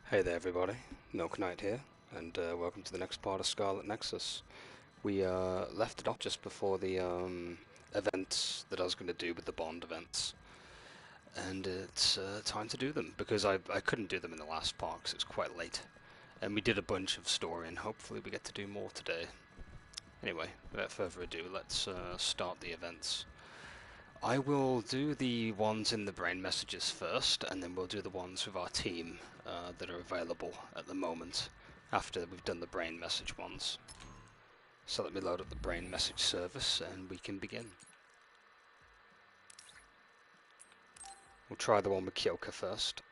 Hey there everybody, Milknyte here, and welcome to the next part of Scarlet Nexus. We left it off just before the events that I was going to do with the Bond events, and it's time to do them, because I couldn't do them in the last part because it was quite late, and we did a bunch of story, and hopefully we get to do more today. Anyway, without further ado, let's start the events. I will do the ones in the brain messages first, and then we'll do the ones with our team that are available at the moment after we've done the brain message ones. So let me load up the brain message service and we can begin. We'll try the one with Kyoka first.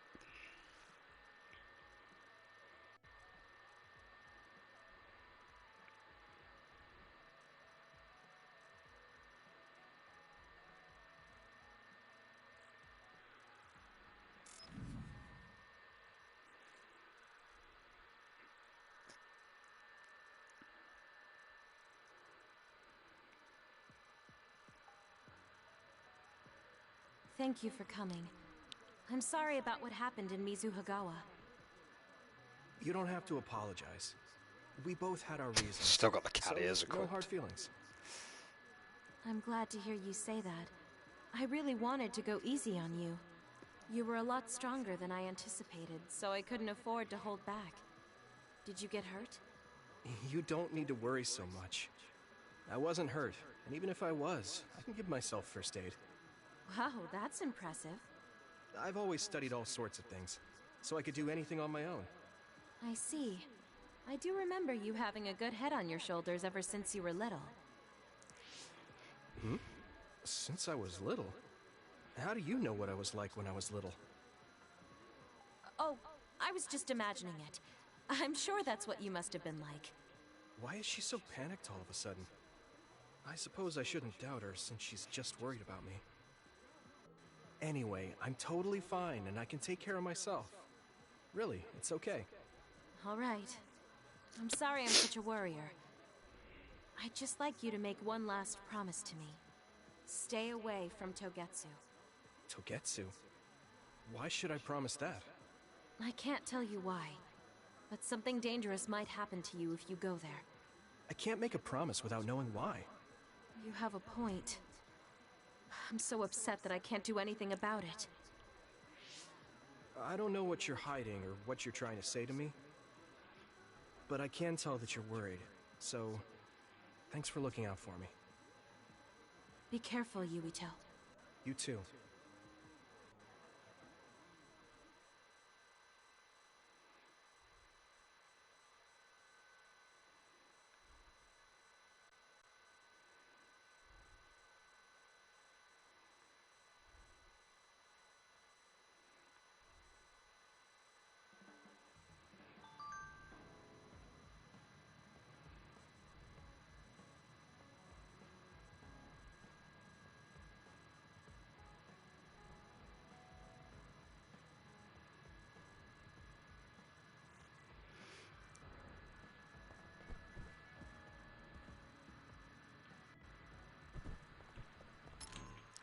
Thank you for coming. I'm sorry about what happened in Mizuhagawa. You don't have to apologize. We both had our reasons. Still got the cat ears equipped. No hard feelings. I'm glad to hear you say that. I really wanted to go easy on you. You were a lot stronger than I anticipated, so I couldn't afford to hold back. Did you get hurt? You don't need to worry so much. I wasn't hurt, and even if I was, I can give myself first aid. Wow, that's impressive. I've always studied all sorts of things, so I could do anything on my own. I see. I do remember you having a good head on your shoulders ever since you were little. Since I was little? How do you know what I was like when I was little? Oh, I was just imagining it. I'm sure that's what you must have been like. Why is she so panicked all of a sudden? I suppose I shouldn't doubt her since she's just worried about me. Anyway, I'm totally fine and I can take care of myself. Really, it's okay. All right. I'm sorry I'm such a worrier. I'd just like you to make one last promise to me. Stay away from Togetsu. Togetsu? Why should I promise that? I can't tell you why, but something dangerous might happen to you if you go there. I can't make a promise without knowing why. You have a point. I'm so upset that I can't do anything about it. I don't know what you're hiding or what you're trying to say to me, but I can tell that you're worried, so thanks for looking out for me. Be careful, Yuito. You too.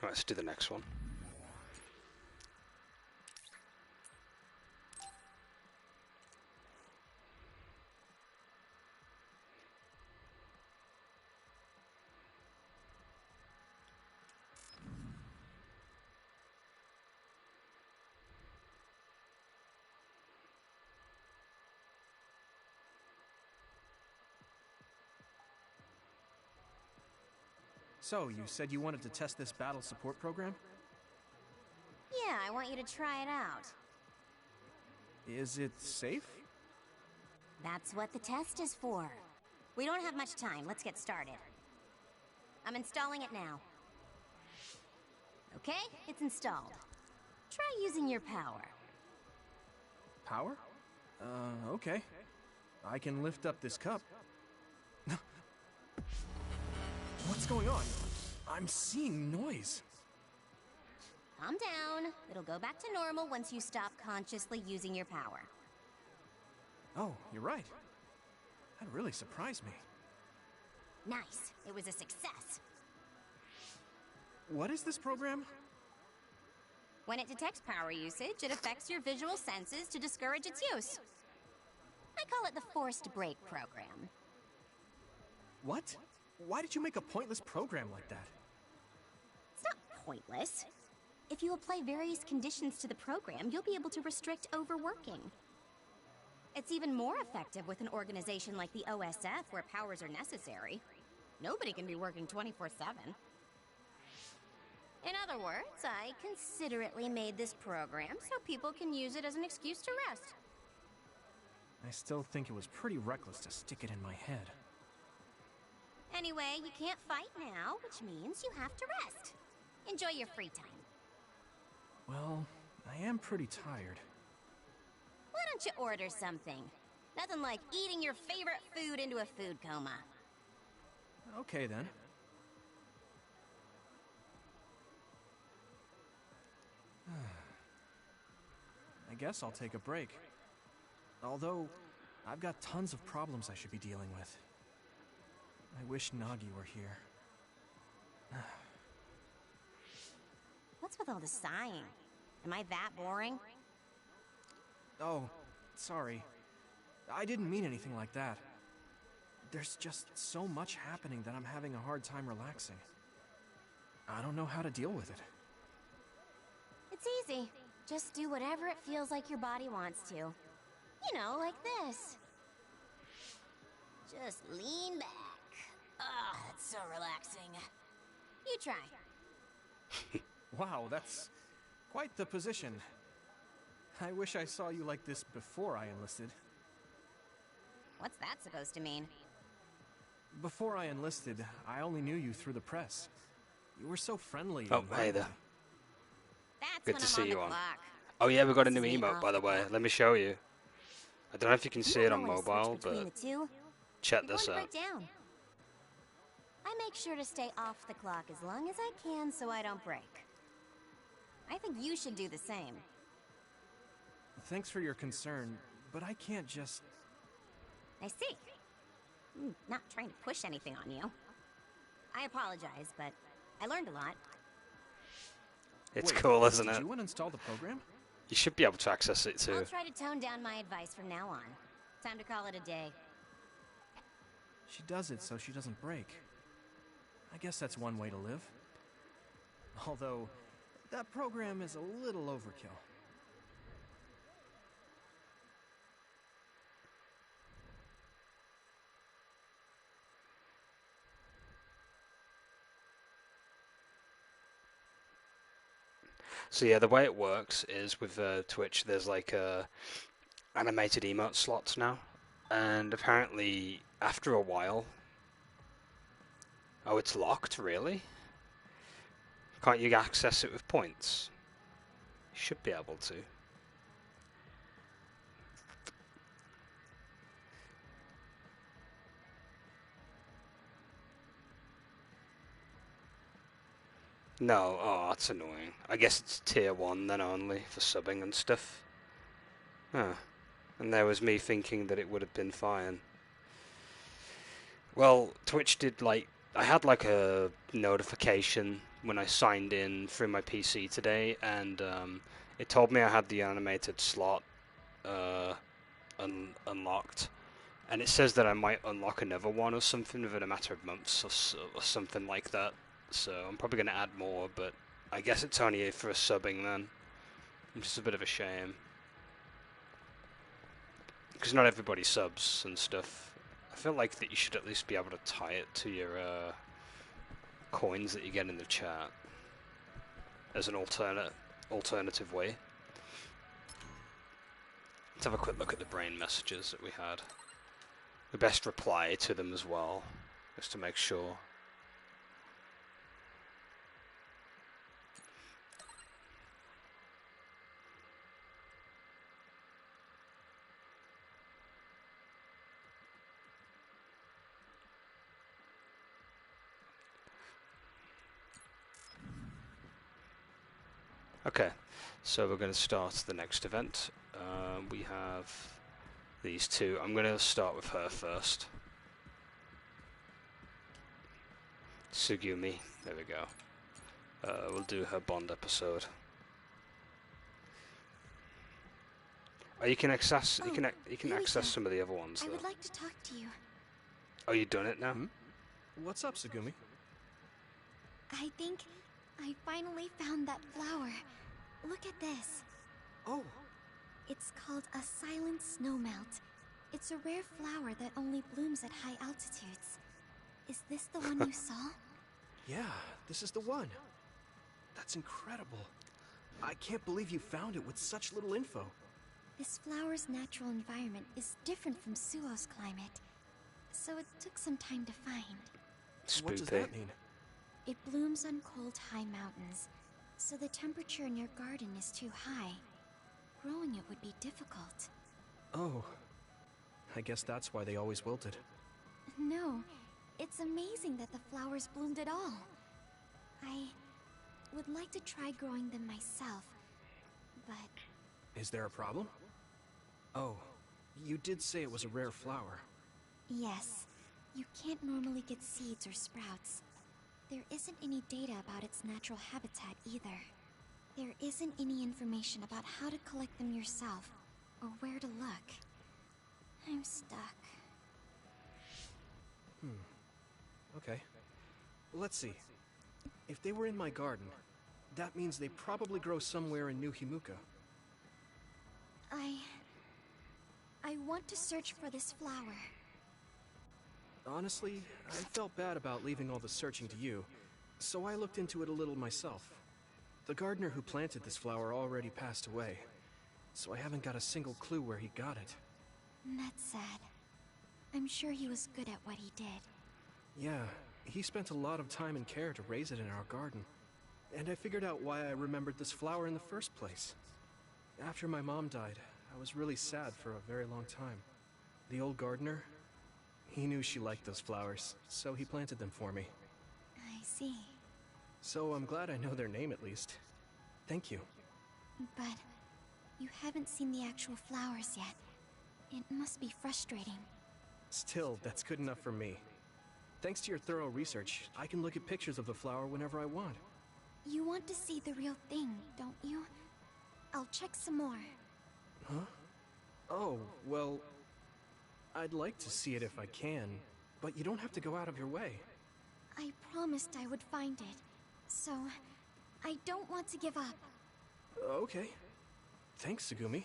Right, let's do the next one. So, you said you wanted to test this battle support program? Yeah, I want you to try it out. Is it safe? That's what the test is for. We don't have much time. Let's get started. I'm installing it now. Okay, it's installed. Try using your power. Power? Okay. I can lift up this cup. What's going on? I'm seeing noise. Calm down. It'll go back to normal once you stop consciously using your power. Oh, you're right. That really surprised me. Nice. It was a success. What is this program? When it detects power usage, it affects your visual senses to discourage its use. I call it the forced break program. What? Why did you make a pointless program like that? It's not pointless. If you apply various conditions to the program, you'll be able to restrict overworking. It's even more effective with an organization like the OSF where powers are necessary. Nobody can be working 24/7. In other words, I considerately made this program so people can use it as an excuse to rest. I still think it was pretty reckless to stick it in my head. Anyway, you can't fight now, which means you have to rest. Enjoy your free time. Well, I am pretty tired. Why don't you order something? Nothing like eating your favorite food into a food coma. Okay then. I guess I'll take a break. Although, I've got tons of problems I should be dealing with. I wish Nagi were here. What's with all the sighing? Am I that boring? Oh, sorry. I didn't mean anything like that. There's just so much happening that I'm having a hard time relaxing. I don't know how to deal with it. It's easy. Just do whatever it feels like your body wants to. You know, like this. Just lean back. Oh, it's so relaxing. You try. Wow, that's quite the position. I wish I saw you like this before I enlisted. What's that supposed to mean? Before I enlisted, I only knew you through the press. You were so friendly. Oh, and hey there. That's Good when to I'm see on you the on. clock. Oh yeah, we got a new See, emote, by the way. off. Let me show you. I don't know if you can You see don't it know on when to switch mobile, between but the two. check You're this going to out. break down. I make sure to stay off the clock as long as I can so I don't break. I think you should do the same. Thanks for your concern, but I can't just... I see. Not trying to push anything on you. I apologize, but I learned a lot. It's Wait, cool, isn't did it? you uninstall the program? You should be able to access it too. I'll try to tone down my advice from now on. Time to call it a day. She does it so she doesn't break. I guess that's one way to live. Although, that program is a little overkill. So yeah, the way it works is with Twitch, there's like animated emote slots now, and apparently after a while, oh, it's locked, really? Can't you access it with points? You should be able to. No, oh, that's annoying. I guess it's tier 1 then only for subbing and stuff. Huh. And there was me thinking that it would have been fine. Well, Twitch did like... I had like a notification when I signed in through my PC today, and it told me I had the animated slot unlocked. And it says that I might unlock another one or something within a matter of months or something like that. So I'm probably going to add more, but I guess it's only for a subbing then. Which is a bit of a shame. Because not everybody subs and stuff. I feel like that you should at least be able to tie it to your coins that you get in the chat. As an alternative way. Let's have a quick look at the brain messages that we had. We best reply to them as well, just to make sure. Okay, so we're going to start the next event. We have these two. I'm going to start with her first. Sugumi, there we go. We'll do her Bond episode. Oh, you can access. Oh, You can Yuito, access some of the other ones I though. would like to talk to you. Oh, you done it now? Hmm? What's up, Tsugumi? I think I finally found that flower. Look at this. Oh, It's called a silent snowmelt. It's a rare flower that only blooms at high altitudes. Is this the one you saw? yeah, this is the one. That's incredible. I can't believe you found it with such little info. This flower's natural environment is different from Suo's climate, so it took some time to find. What does Spoopy. that mean? It blooms on cold, high mountains, so the temperature in your garden is too high. Growing it would be difficult. Oh, I guess that's why they always wilted. No, it's amazing that the flowers bloomed at all. I would like to try growing them myself, but Is there a problem? Oh, you did say it was a rare flower. yes, you can't normally get seeds or sprouts. There isn't any data about its natural habitat either. There isn't any information about how to collect them yourself, or where to look. I'm stuck. Okay. Let's see. If they were in my garden, that means they probably grow somewhere in New Himuka. I want to search for this flower. Honestly, I felt bad about leaving all the searching to you, so I looked into it a little myself. The gardener who planted this flower already passed away, so I haven't got a single clue where he got it. That's sad. I'm sure he was good at what he did. Yeah, he spent a lot of time and care to raise it in our garden. And I figured out why I remembered this flower in the first place. After my mom died, I was really sad for a very long time. The old gardener, he knew she liked those flowers, so he planted them for me. I see. So I'm glad I know their name at least. Thank you. But you haven't seen the actual flowers yet. It must be frustrating. Still, that's good enough for me. Thanks to your thorough research, I can look at pictures of the flower whenever I want. You want to see the real thing, don't you? I'll check some more. Huh? Oh, well, I'd like to see it if I can, but you don't have to go out of your way. I promised I would find it, so I don't want to give up. Okay. Thanks, Tsugumi.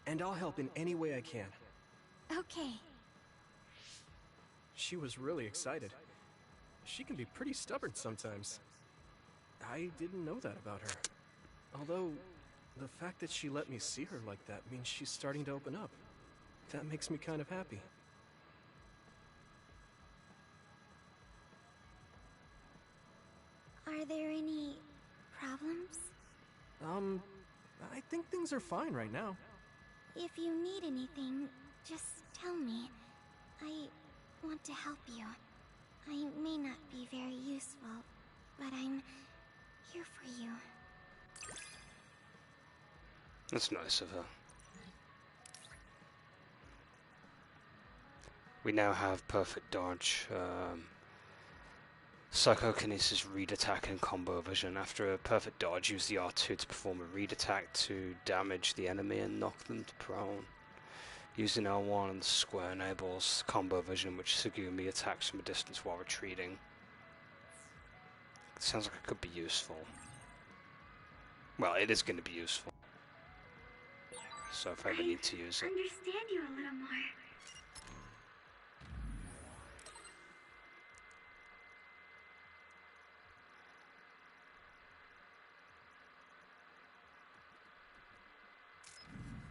And I'll help in any way I can. Okay. She was really excited. She can be pretty stubborn sometimes. I didn't know that about her. Although, the fact that she let me see her like that means she's starting to open up. That makes me kind of happy. Are there any problems? I think things are fine right now. If you need anything, just tell me. I want to help you. I may not be very useful, but I'm here for you. That's nice of her. We now have perfect dodge, psychokinesis, read attack, and combo vision. After a perfect dodge, use the R2 to perform a read attack to damage the enemy and knock them to prone. Using L1 and square enables combo vision, which Tsugumi attacks from a distance while retreating. Sounds like it could be useful. Well, it is going to be useful. So if I ever need to use it. Understand you a little more.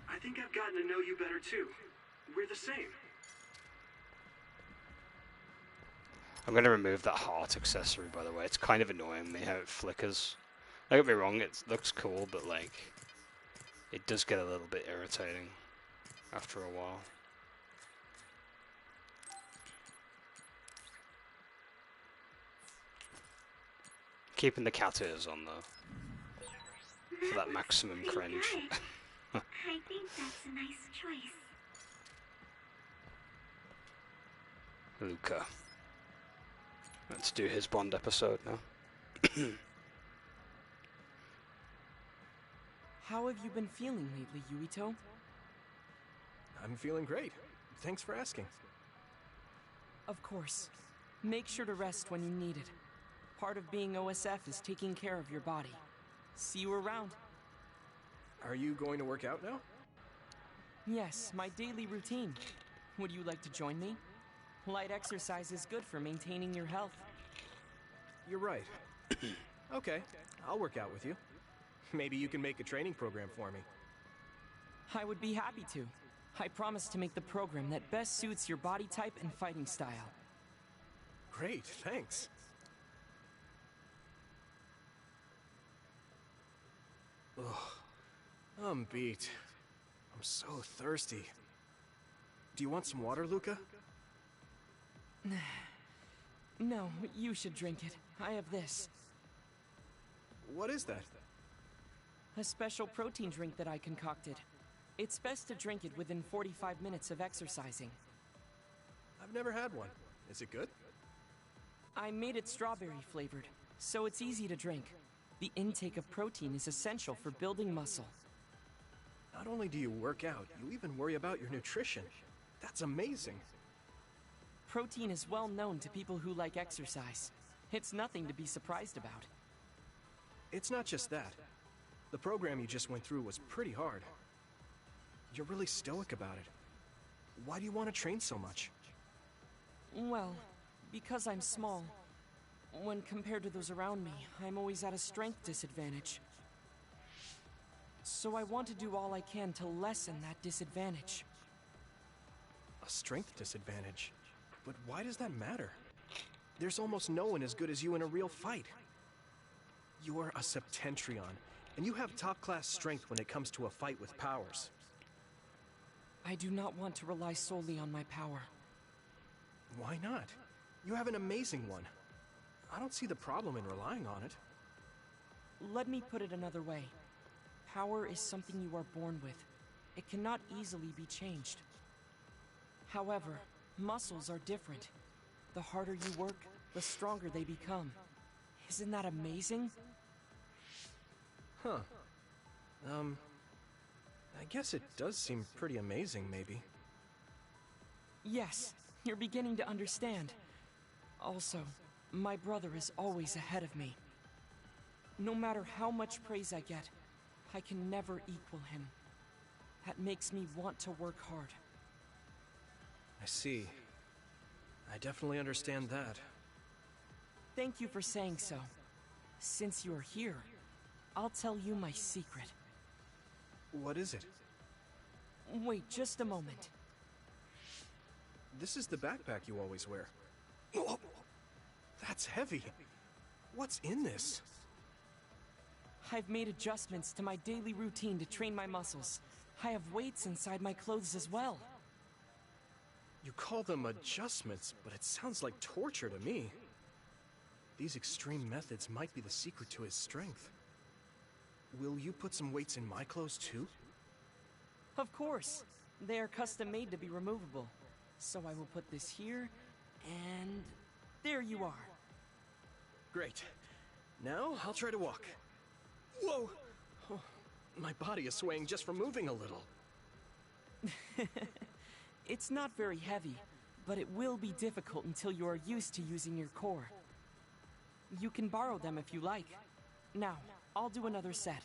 I think I've gotten to know you better too. We're the same. I'm going to remove that heart accessory, by the way. It's kind of annoying me how it flickers. Don't get me wrong, it looks cool, but like, it does get a little bit irritating after a while. Keeping the cat ears on though, for that maximum cringe. I think that's a nice choice. Luca. Let's do his Bond episode now. How have you been feeling lately, Yuito? I'm feeling great. Thanks for asking. Of course. Make sure to rest when you need it. Part of being OSF is taking care of your body. See you around. Are you going to work out now? Yes, my daily routine. Would you like to join me? Light exercise is good for maintaining your health. You're right. Okay, I'll work out with you. Maybe you can make a training program for me. I would be happy to. I promise to make the program that best suits your body type and fighting style. Great, thanks. Ugh, I'm beat. I'm so thirsty. Do you want some water, Luca? No, you should drink it. I have this. What is that? A special protein drink that I concocted. It's best to drink it within 45 minutes of exercising. I've never had one. Is it good? I made it strawberry flavored, so it's easy to drink. The intake of protein is essential for building muscle. Not only do you work out, you even worry about your nutrition. That's amazing. Protein is well known to people who like exercise. It's nothing to be surprised about. It's not just that. The program you just went through was pretty hard. You're really stoic about it. Why do you want to train so much? Well, because I'm small. When compared to those around me, I'm always at a strength disadvantage. So I want to do all I can to lessen that disadvantage. A strength disadvantage? But why does that matter? There's almost no one as good as you in a real fight. You're a Septentrion, and you have top-class strength when it comes to a fight with powers. I do not want to rely solely on my power. Why not? You have an amazing one. I don't see the problem in relying on it. Let me put it another way. Power is something you are born with. It cannot easily be changed. However, muscles are different. The harder you work, the stronger they become. Isn't that amazing? Huh. I guess it does seem pretty amazing, maybe. Yes, you're beginning to understand. Also, my brother is always ahead of me. No matter how much praise I get, I can never equal him. That makes me want to work hard. I see. I definitely understand that. Thank you for saying so. Since you're here, I'll tell you my secret. What is it? Wait just a moment. This is the backpack you always wear. Oh, that's heavy. What's in this? I've made adjustments to my daily routine to train my muscles. I have weights inside my clothes as well. You call them adjustments, but it sounds like torture to me. These extreme methods might be the secret to his strength. Will you put some weights in my clothes too? Of course. They are custom made to be removable. So I will put this here, and there you are. Great. Now I'll try to walk. Whoa! Oh, my body is swaying just from moving a little. It's not very heavy, but it will be difficult until you are used to using your core. You can borrow them if you like. Now, I'll do another set.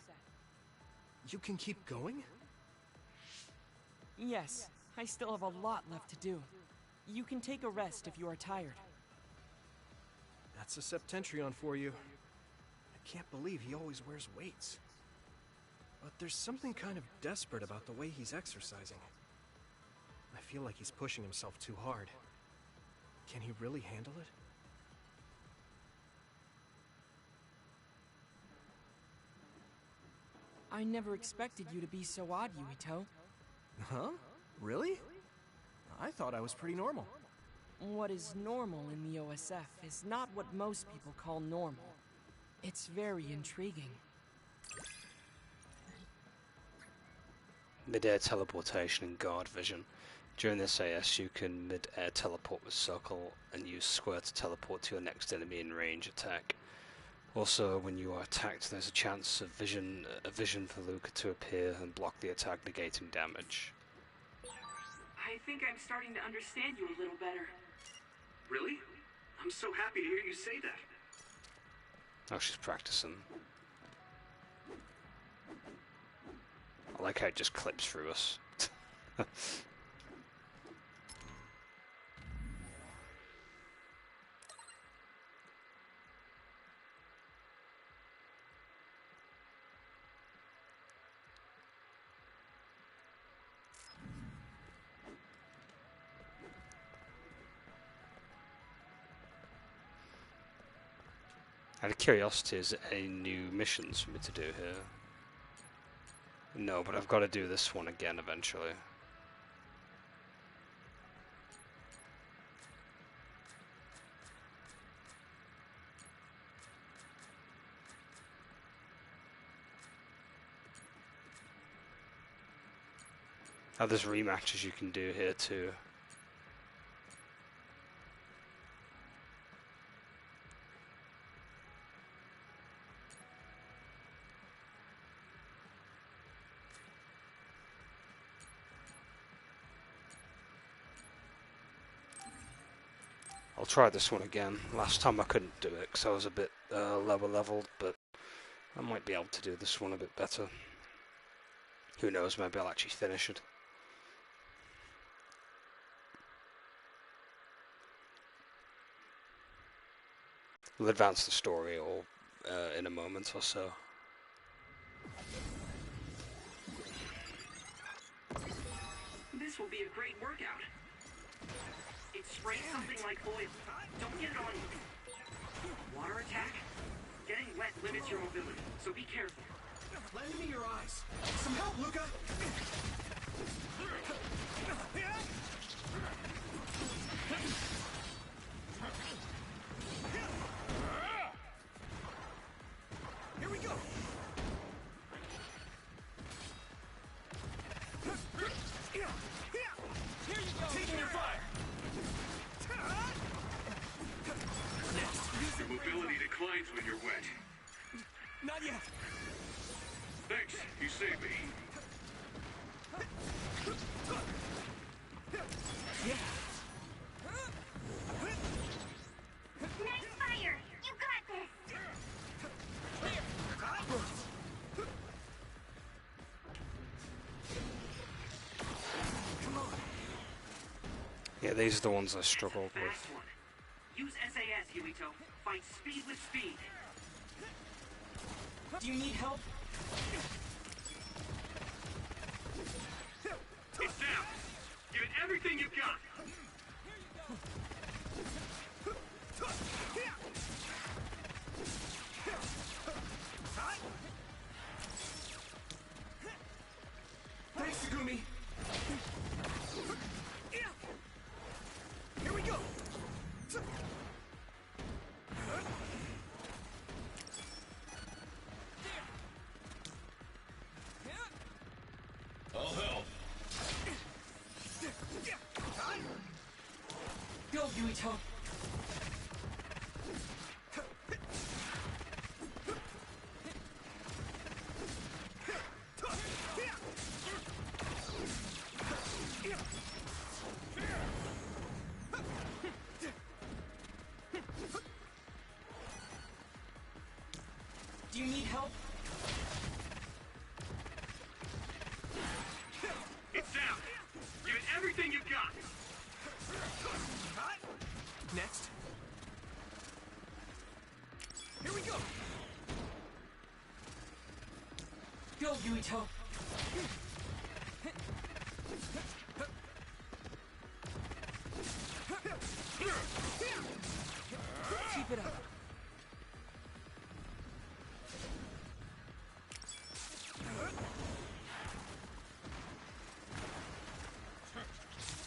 You can keep going? Yes, I still have a lot left to do. You can take a rest if you are tired. That's a Septentrion for you. I can't believe he always wears weights. But there's something kind of desperate about the way he's exercising. I feel like he's pushing himself too hard. Can he really handle it? I never expected you to be so odd, Yuito. Huh? Really? I thought I was pretty normal. What is normal in the OSF is not what most people call normal. It's very intriguing. Mid-air teleportation and guard vision. During this AS you can mid-air teleport with circle and use square to teleport to your next enemy in range attack. Also, when you are attacked, there's a chance of vision for Luca to appear and block the attack, negating damage. think I'm starting to understand you a little better. Really? I'm so happy to hear you say that. Oh, she's practicing. I like how it just clips through us. Out of curiosity, is there any new missions for me to do here? No, but I've got to do this one again eventually. Oh, there's rematches you can do here too. I'll try this one again. Last time I couldn't do it because I was a bit lower leveled, but I might be able to do this one a bit better. Who knows, maybe I'll actually finish it. We'll advance the story or in a moment or so. This will be a great workout. It sprays something like oil. Don't get it on you. Water attack? Getting wet limits your mobility, so be careful. Lend me your eyes. Some help, Luca. Here we go. Here you go. Taking your fire. Your mobility declines when you're wet. Not yet. Thanks, you saved me. Yeah. Nice fire! You got this! Come on. Yeah, these are the ones I struggled Fast with. one. Use SAS, Yuito. Fight speed with speed. Do you need help? It's down. Give it everything you've got. Thanks, Segumi. Here we go. I'll help. Go, Yuito. Do you need help? It's down. Give it everything you've got. Next. Here we go. Go, Yuito. Keep it up.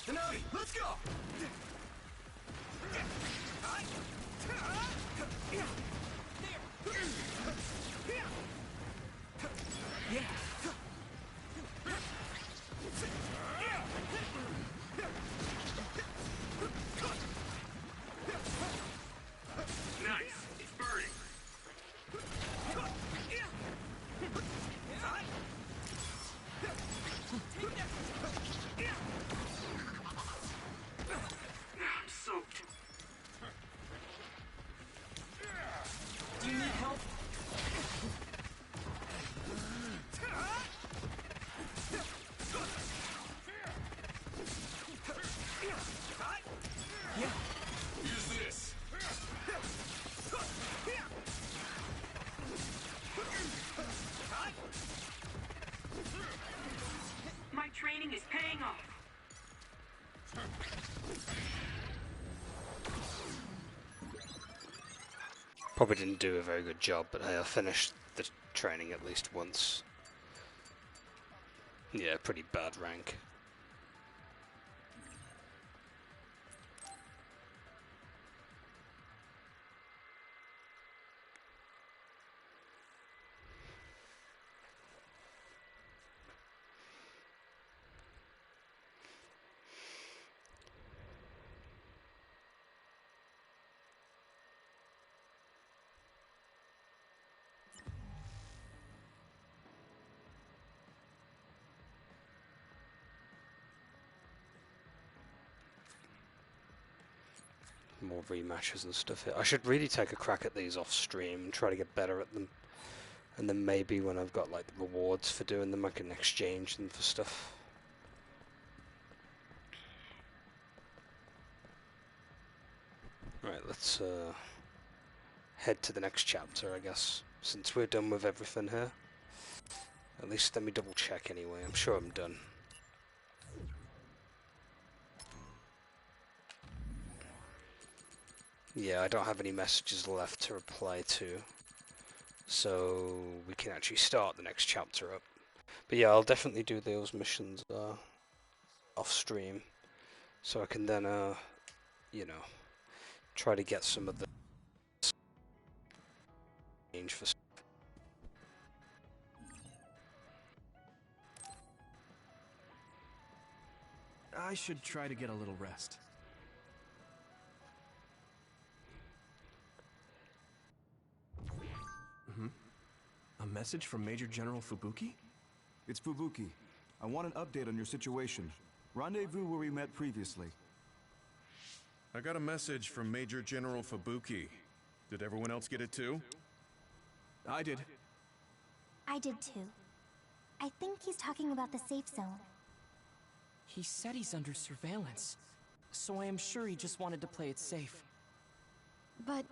Hanabi, let's go. Yeah. Nice. It's burning. paying off. Probably didn't do a very good job, but hey, I finished the training at least once. Yeah, pretty bad rank. More rematches and stuff here. I should really take a crack at these off stream and try to get better at them. And then maybe when I've got like the rewards for doing them, I can exchange them for stuff. Right, let's head to the next chapter, I guess. Since we're done with everything here. At least let me double check anyway. I'm sure I'm done. Yeah, I don't have any messages left to reply to, so we can actually start the next chapter up. But yeah, I'll definitely do those missions off stream, so I can then, you know, try to get some of the change for. I should try to get a little rest. A message from Major General Fubuki? It's Fubuki. I want an update on your situation. Rendezvous where we met previously. I got a message from Major General Fubuki. Did everyone else get it too? I did. I did too. I think he's talking about the safe zone. He said he's under surveillance, so I am sure he just wanted to play it safe. But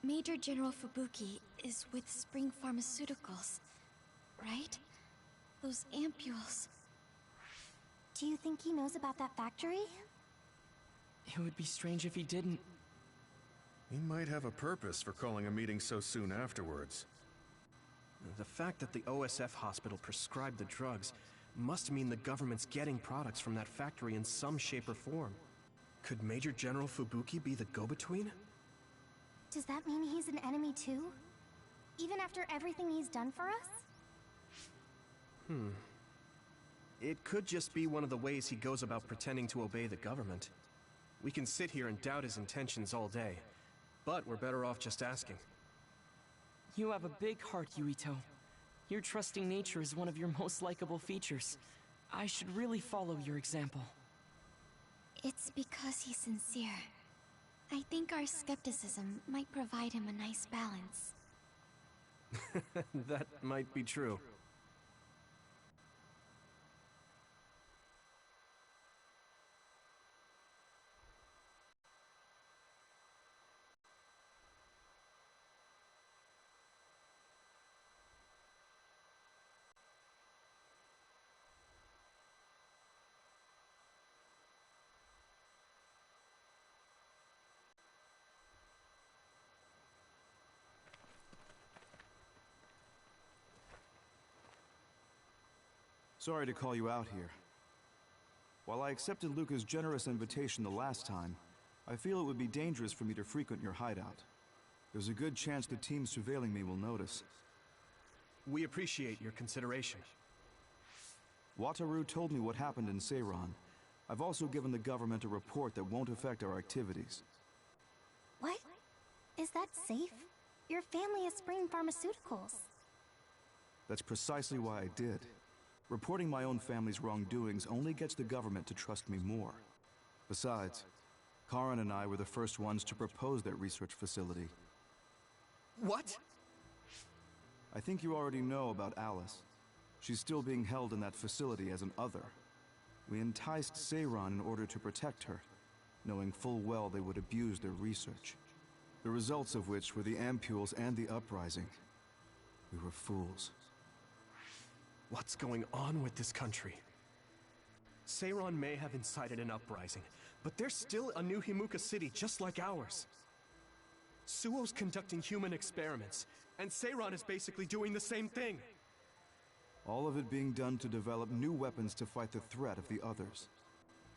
Major General Fubuki is with Spring Pharmaceuticals, right? Those ampules. Do you think he knows about that factory? It would be strange if he didn't. He might have a purpose for calling a meeting so soon afterwards. The fact that the OSF hospital prescribed the drugs must mean the government's getting products from that factory in some shape or form. Could Major General Fubuki be the go-between? Does that mean he's an enemy too? Even after everything he's done for us? It could just be one of the ways he goes about pretending to obey the government. We can sit here and doubt his intentions all day, but we're better off just asking. You have a big heart, Yuito. Your trusting nature is one of your most likable features. I should really follow your example. It's because he's sincere. I think our skepticism might provide him a nice balance. That might be true. Sorry to call you out here. While I accepted Luca's generous invitation the last time, I feel it would be dangerous for me to frequent your hideout. There's a good chance the team surveilling me will notice. We appreciate your consideration. Wataru told me what happened in Seiran. I've also given the government a report that won't affect our activities. What? Is that safe? Your family is Spring Pharmaceuticals. That's precisely why I did. Reporting my own family's wrongdoings only gets the government to trust me more. Besides, Karin and I were the first ones to propose that research facility. What? I think you already know about Alice. She's still being held in that facility as an other. We enticed Seiran in order to protect her, knowing full well they would abuse their research. The results of which were the ampules and the uprising. We were fools. What's going on with this country? Seiron may have incited an uprising, but there's still a new Himuka city just like ours. Suo's conducting human experiments, and Seiron is basically doing the same thing. All of it being done to develop new weapons to fight the threat of the others.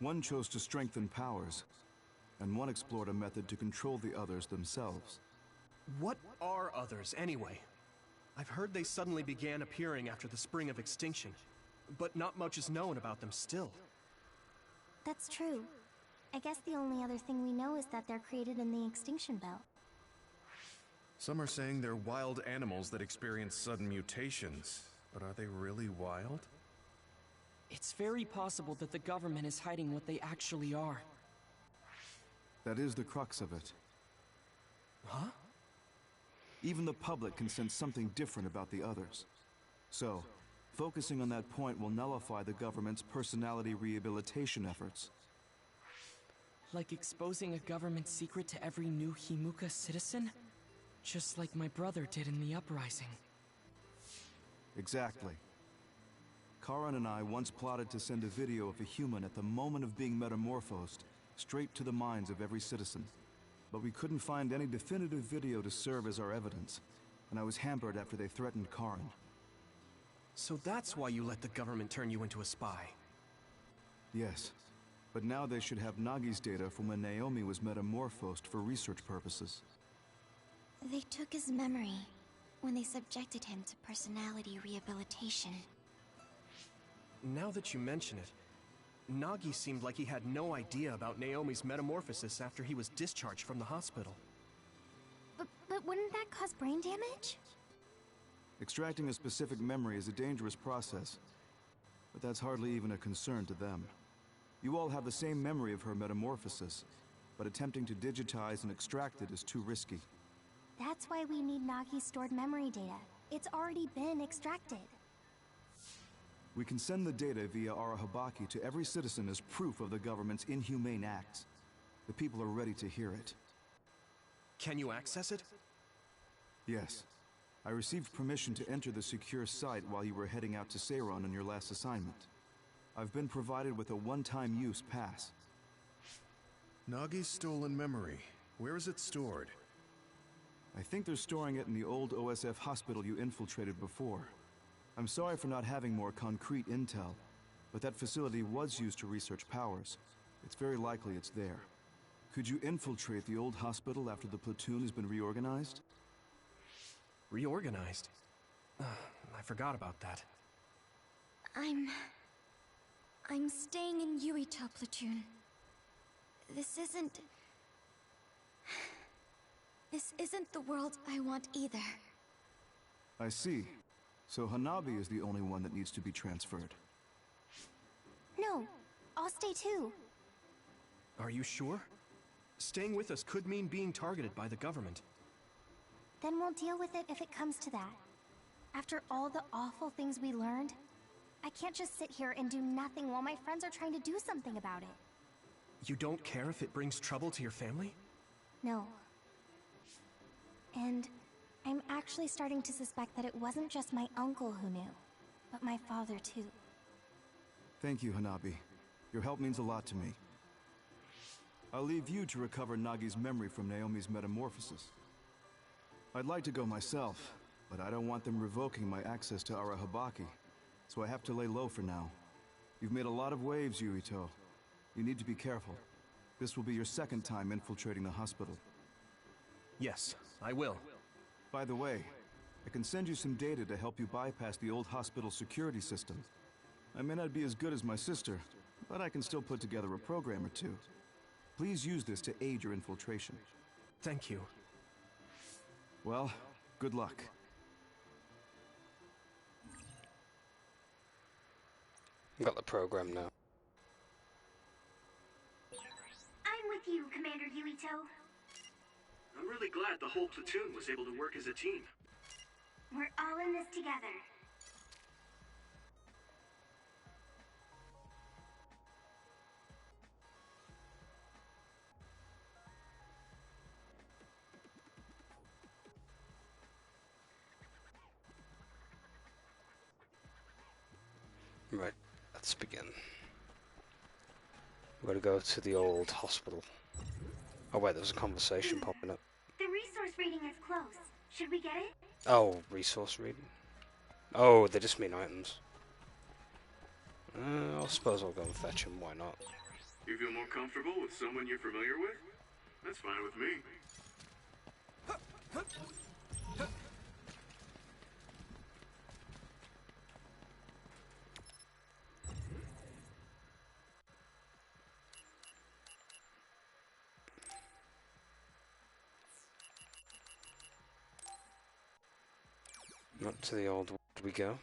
One chose to strengthen powers, and one explored a method to control the others themselves. What are others, anyway? I've heard they suddenly began appearing after the Spring of Extinction, but not much is known about them still. That's true. I guess the only other thing we know is that they're created in the Extinction Belt. Some are saying they're wild animals that experience sudden mutations. But are they really wild? It's very possible that the government is hiding what they actually are. That is the crux of it. Huh? Even the public can sense something different about the others. So, focusing on that point will nullify the government's personality rehabilitation efforts. Like exposing a government secret to every new Himuka citizen? Just like my brother did in the uprising. Exactly. Karan and I once plotted to send a video of a human at the moment of being metamorphosed straight to the minds of every citizen. But we couldn't find any definitive video to serve as our evidence, and I was hampered after they threatened Karan. So that's why you let the government turn you into a spy? Yes. But now they should have Nagi's data from when Naomi was metamorphosed for research purposes. They took his memory when they subjected him to personality rehabilitation. Now that you mention it, Nagi seemed like he had no idea about Naomi's metamorphosis after he was discharged from the hospital. But wouldn't that cause brain damage? Extracting a specific memory is a dangerous process, but that's hardly even a concern to them. You all have the same memory of her metamorphosis, but attempting to digitize and extract it is too risky. That's why we need Nagi's stored memory data. It's already been extracted. We can send the data via Arahabaki to every citizen as proof of the government's inhumane acts. The people are ready to hear it. Can you access it? Yes. I received permission to enter the secure site while you were heading out to Seiron on your last assignment. I've been provided with a one-time use pass. Nagi's stolen memory. Where is it stored? I think they're storing it in the old OSF hospital you infiltrated before. I'm sorry for not having more concrete intel, but that facility was used to research powers. It's very likely it's there. Could you infiltrate the old hospital after the platoon has been reorganized? Reorganized? I forgot about that. I'm staying in Yuito platoon. This isn't the world I want either. I see. So Hanabi is the only one that needs to be transferred. No, I'll stay too. Are you sure? Staying with us could mean being targeted by the government. Then we'll deal with it if it comes to that. After all the awful things we learned, I can't just sit here and do nothing while my friends are trying to do something about it. You don't care if it brings trouble to your family? No. And I'm actually starting to suspect that it wasn't just my uncle who knew, but my father too. Thank you, Hanabi. Your help means a lot to me. I'll leave you to recover Nagi's memory from Naomi's metamorphosis. I'd like to go myself, but I don't want them revoking my access to Arahabaki, so I have to lay low for now. You've made a lot of waves, Yuito. You need to be careful. This will be your second time infiltrating the hospital. Yes, I will. By the way, I can send you some data to help you bypass the old hospital security system. I may not be as good as my sister, but I can still put together a program or two. Please use this to aid your infiltration. Thank you. Well, good luck. Got the program now. I'm with you, Commander Yuito. I'm really glad the whole platoon was able to work as a team. We're all in this together. Right, let's begin. We're gonna go to the old hospital. Oh wait, there's a conversation popping up. The resource reading is close. Should we get it? Oh, resource reading? Oh, they just mean items. I suppose I'll go and fetch them, why not? You feel more comfortable with someone you're familiar with? That's fine with me. Up to the old ward we go.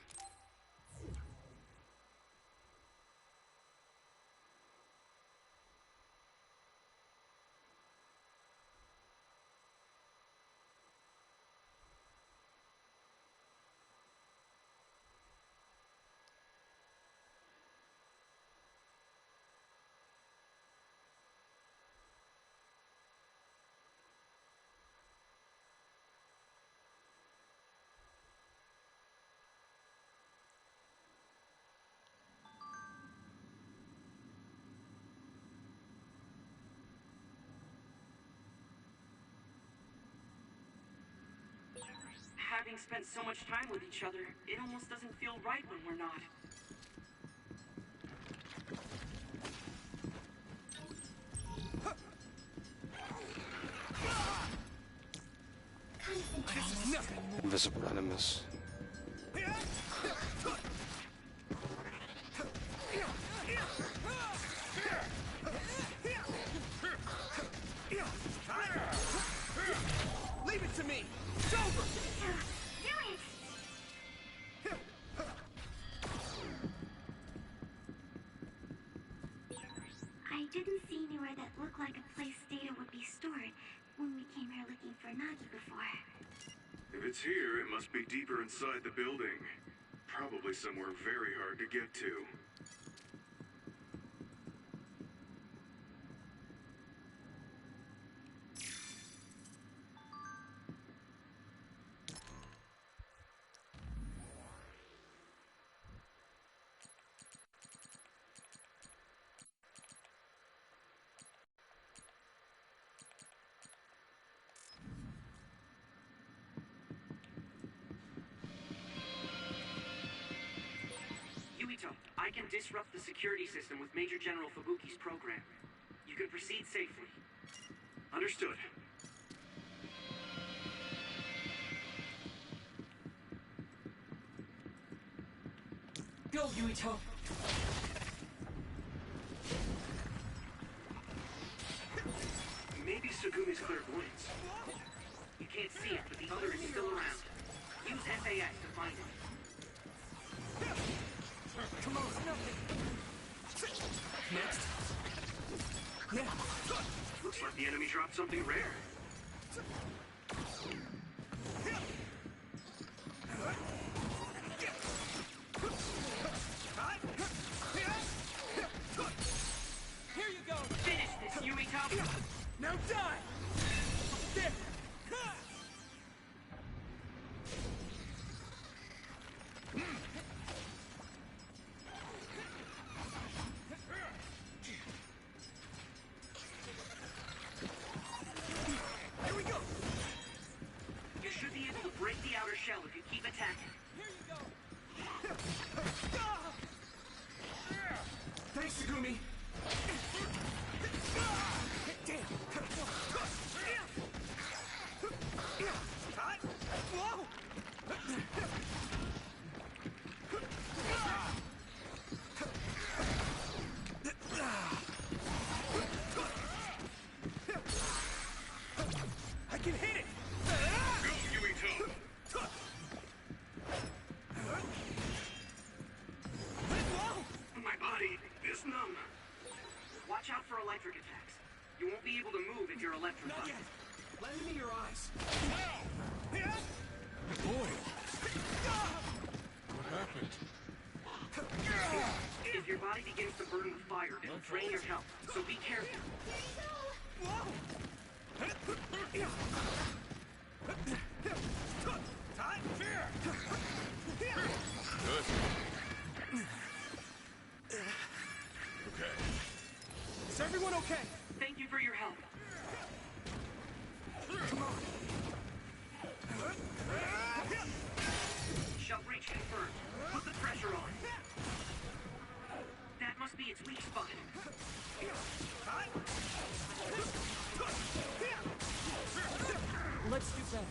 Having spent so much time with each other, it almost doesn't feel right when we're not. Invisible enemies. Leave it to me! It's over! Do it! I didn't see anywhere that looked like a place data would be stored when we came here looking for Nagi before. If it's here, it must be deeper inside the building. Probably somewhere very hard to get to. I can disrupt the security system with Major General Fubuki's program. You can proceed safely. Understood. Go, Yuito! Maybe Sugumi's clairvoyance. You can't see it, but the other is still around. Use SAS to find it. Come on, nothing. Next. Yeah. Looks like the enemy dropped something rare. Here you go. Finish this, Yuito! Now die! There! Shell if you keep attacking. Here you go. Thanks, Sugumi. Damn. Whoa. I can hit it. Numb. Watch out for electric attacks. You won't be able to move if you're electrified. Not yet. Lend me your eyes. Boy. What happened? If your body begins to burn with fire, it'll drain your health, so be careful. Good. Okay. Is everyone okay? Thank you for your help. Come on. Shove breach confirmed. Put the pressure on. That must be its weak spot. Let's do better.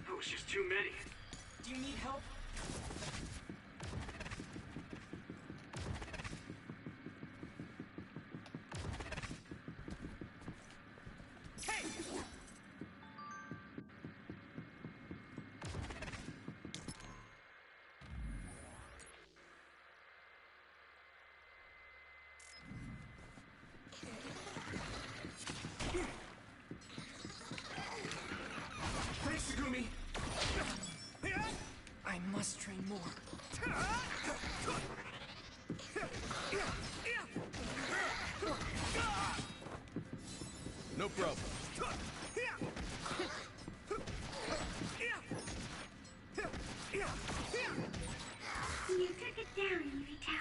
That was just too many. Do you need help? Thanks, Segumi. I must train more. No problem. You took it down, Yurito.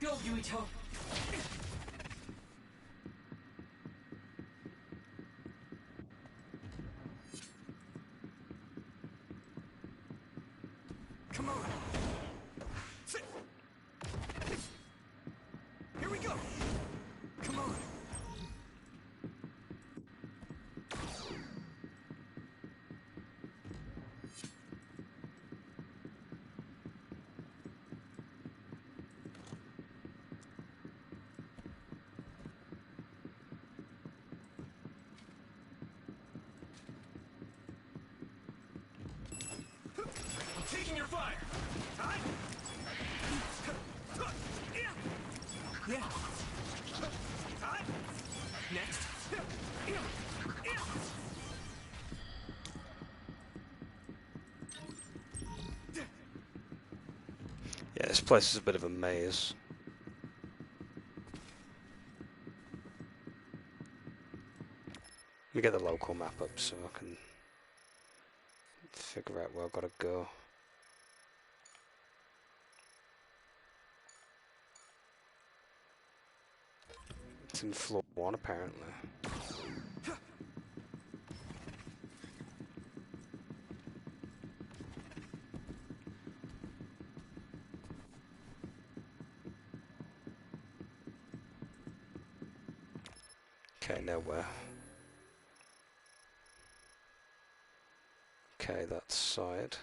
Go, Yuito! Come on. Here we go. Come on. I'm taking your fire. Yeah. Next. Yeah, this place is a bit of a maze. Let me get the local map up so I can figure out where I've got to go. It's in floor 1 apparently. Okay, nowhere. Okay, that side.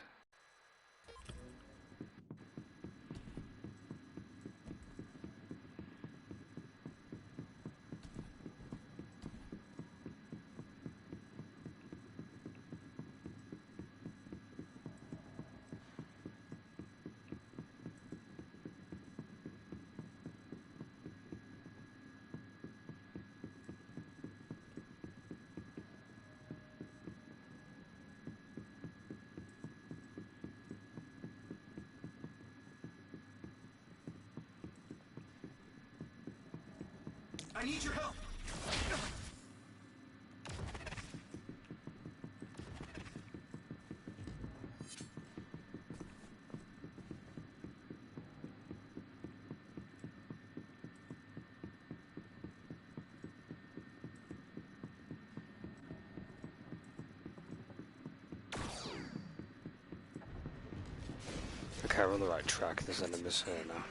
I need your help. Okay, we're on the right track. There's enemies here now.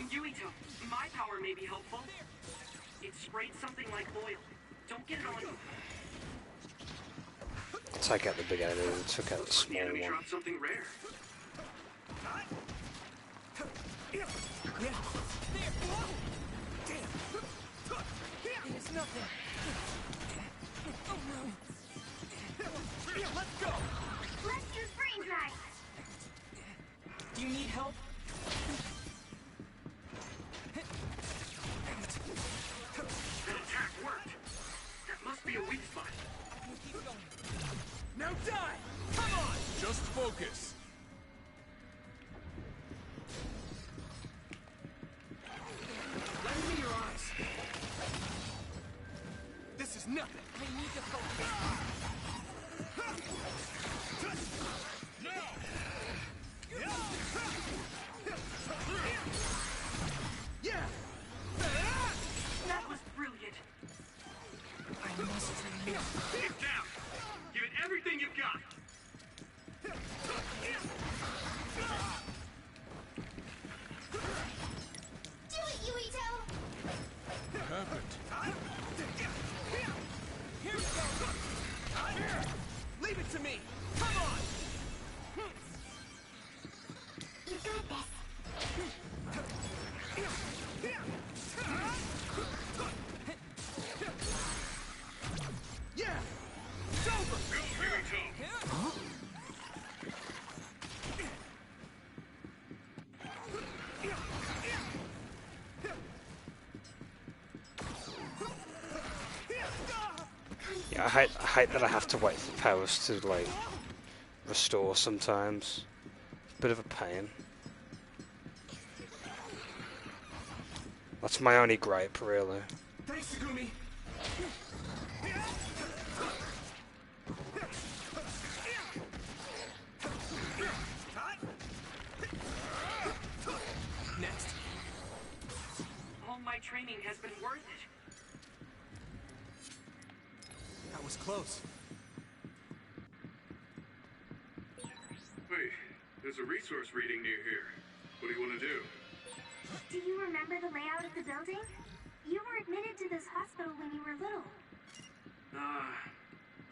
Yuito, my power may be helpful. It sprayed something like oil. Don't get it on you. I'll take out the big enemy and took out the The small enemy one. dropped something rare. Yeah. Damn. It is nothing. Oh no. Let's go. Let's use brain drive. Do you need help? That attack worked. That must be a weak spot. Keep going. Now Now die! Come on! Just focus. Lend me your eyes. This is nothing. I need to focus. Yeah! That was brilliant. I must train more. Get down. Give it everything you've got. Do it, Yuito! Happened. Here we go! Leave it to me! Come on! You got this. Yeah! It's over! Go, Kirito. Yeah, I hate that I have to wait for powers to like restore sometimes. Bit of a pain. That's my only gripe, really. Thanks, Segumi! Next. All my training has been worth it. That was close. Wait, there's a resource reading near here. What do you want to do? Do you remember the layout of the building? You were admitted to this hospital when you were little.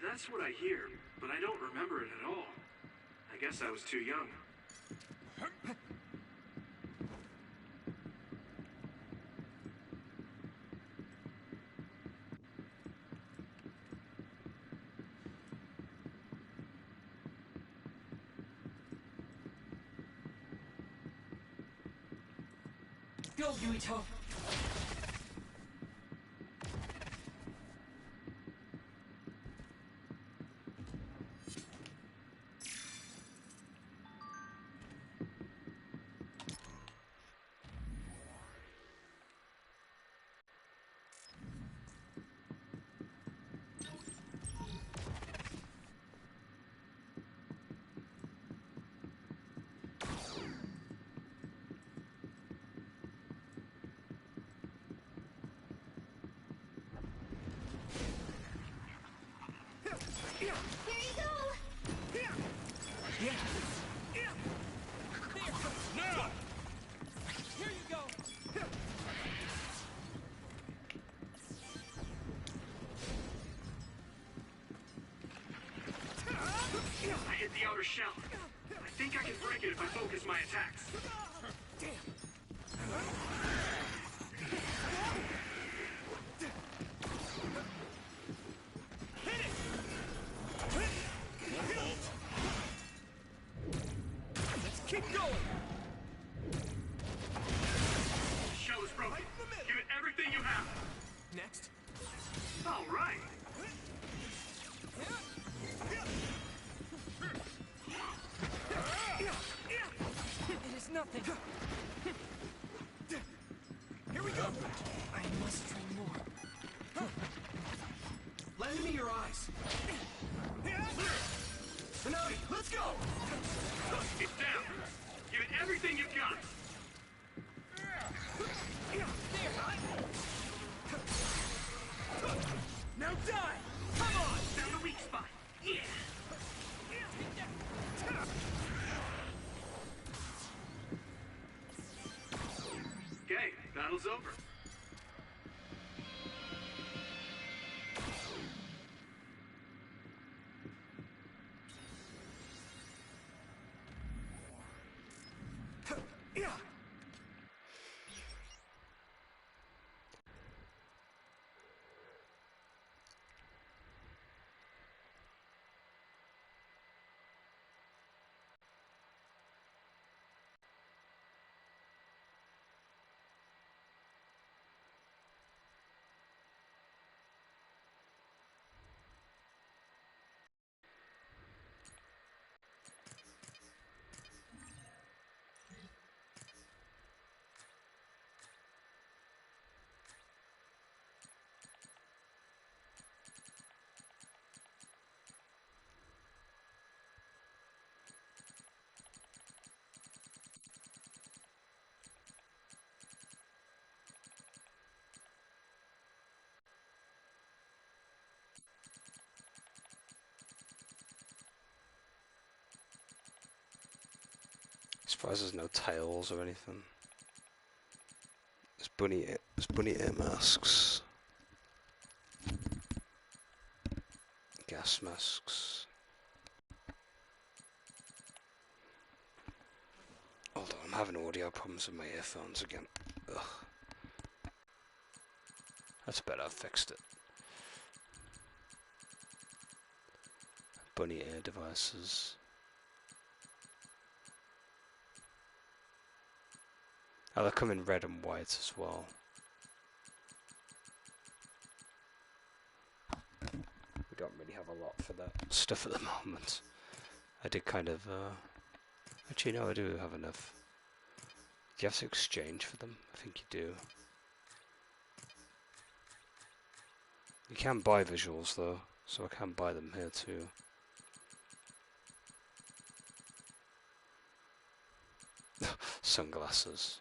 That's what I hear, but I don't remember it at all. I guess I was too young. Go, Yuito! Here you go! Yeah! Now! Here you go! I hit the outer shell. I think I can break it if I focus my attacks. Keep going! The shell is broken. Give it everything you have. Next. All right. It is nothing. Here we go! I must train more. Lend me your eyes. Hanabi, let's go! Get down. Give it everything you've got. Now die! Come on! Found a weak spot. Yeah. Okay, battle's over. Yeah! Surprised there's no tails or anything. There's bunny ear masks. Gas masks. Hold on, I'm having audio problems with my earphones again. Ugh. That's better, I've fixed it. Bunny ear devices. Oh, they come in red and white as well. We don't really have a lot for that stuff at the moment. I did kind of, actually no, I do have enough. Do you have to exchange for them? I think you do. You can buy visuals though, so I can buy them here too. Sunglasses.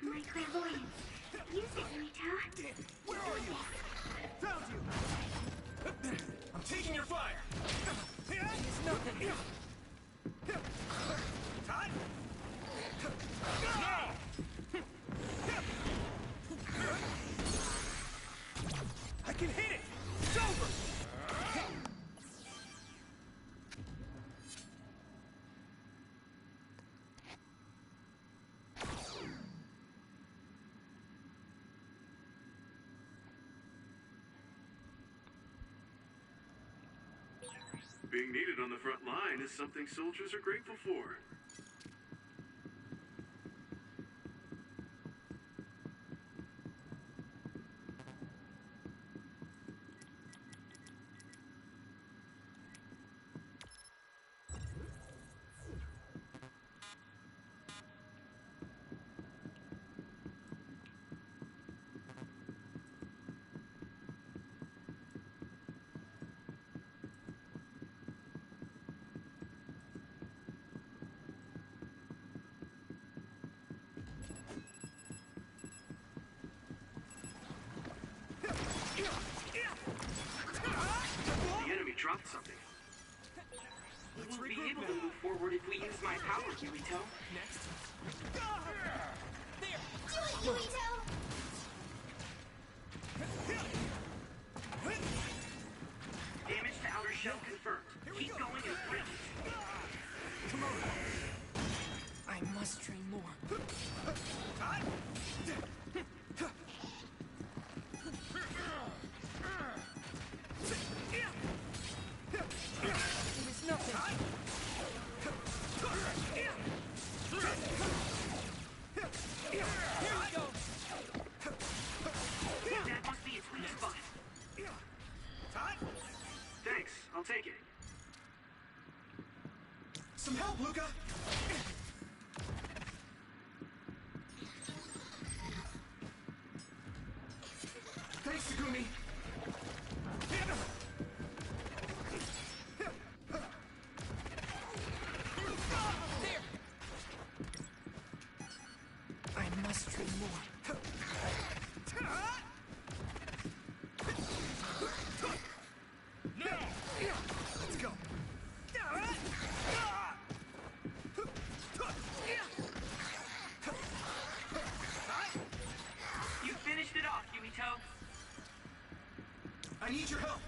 My clairvoyance. Use it, Rito. Where are you? Found you! I'm taking your fire! It's nothing! Time! I can hit it! It's over! Being needed on the front line is something soldiers are grateful for. The enemy dropped something. We won't be able to move forward if we use my power, Yurito. Next. Do it, Rito! Damage to outer shell confirmed. Keep going and thrill. Come on! I must train more. It was nothing! Here we go! That must be its weak spot. Thanks, I'll take it. Some help, Luca! Thanks, Takumi! I must train more. Let's go! You finished it off, Yumito. I need your help!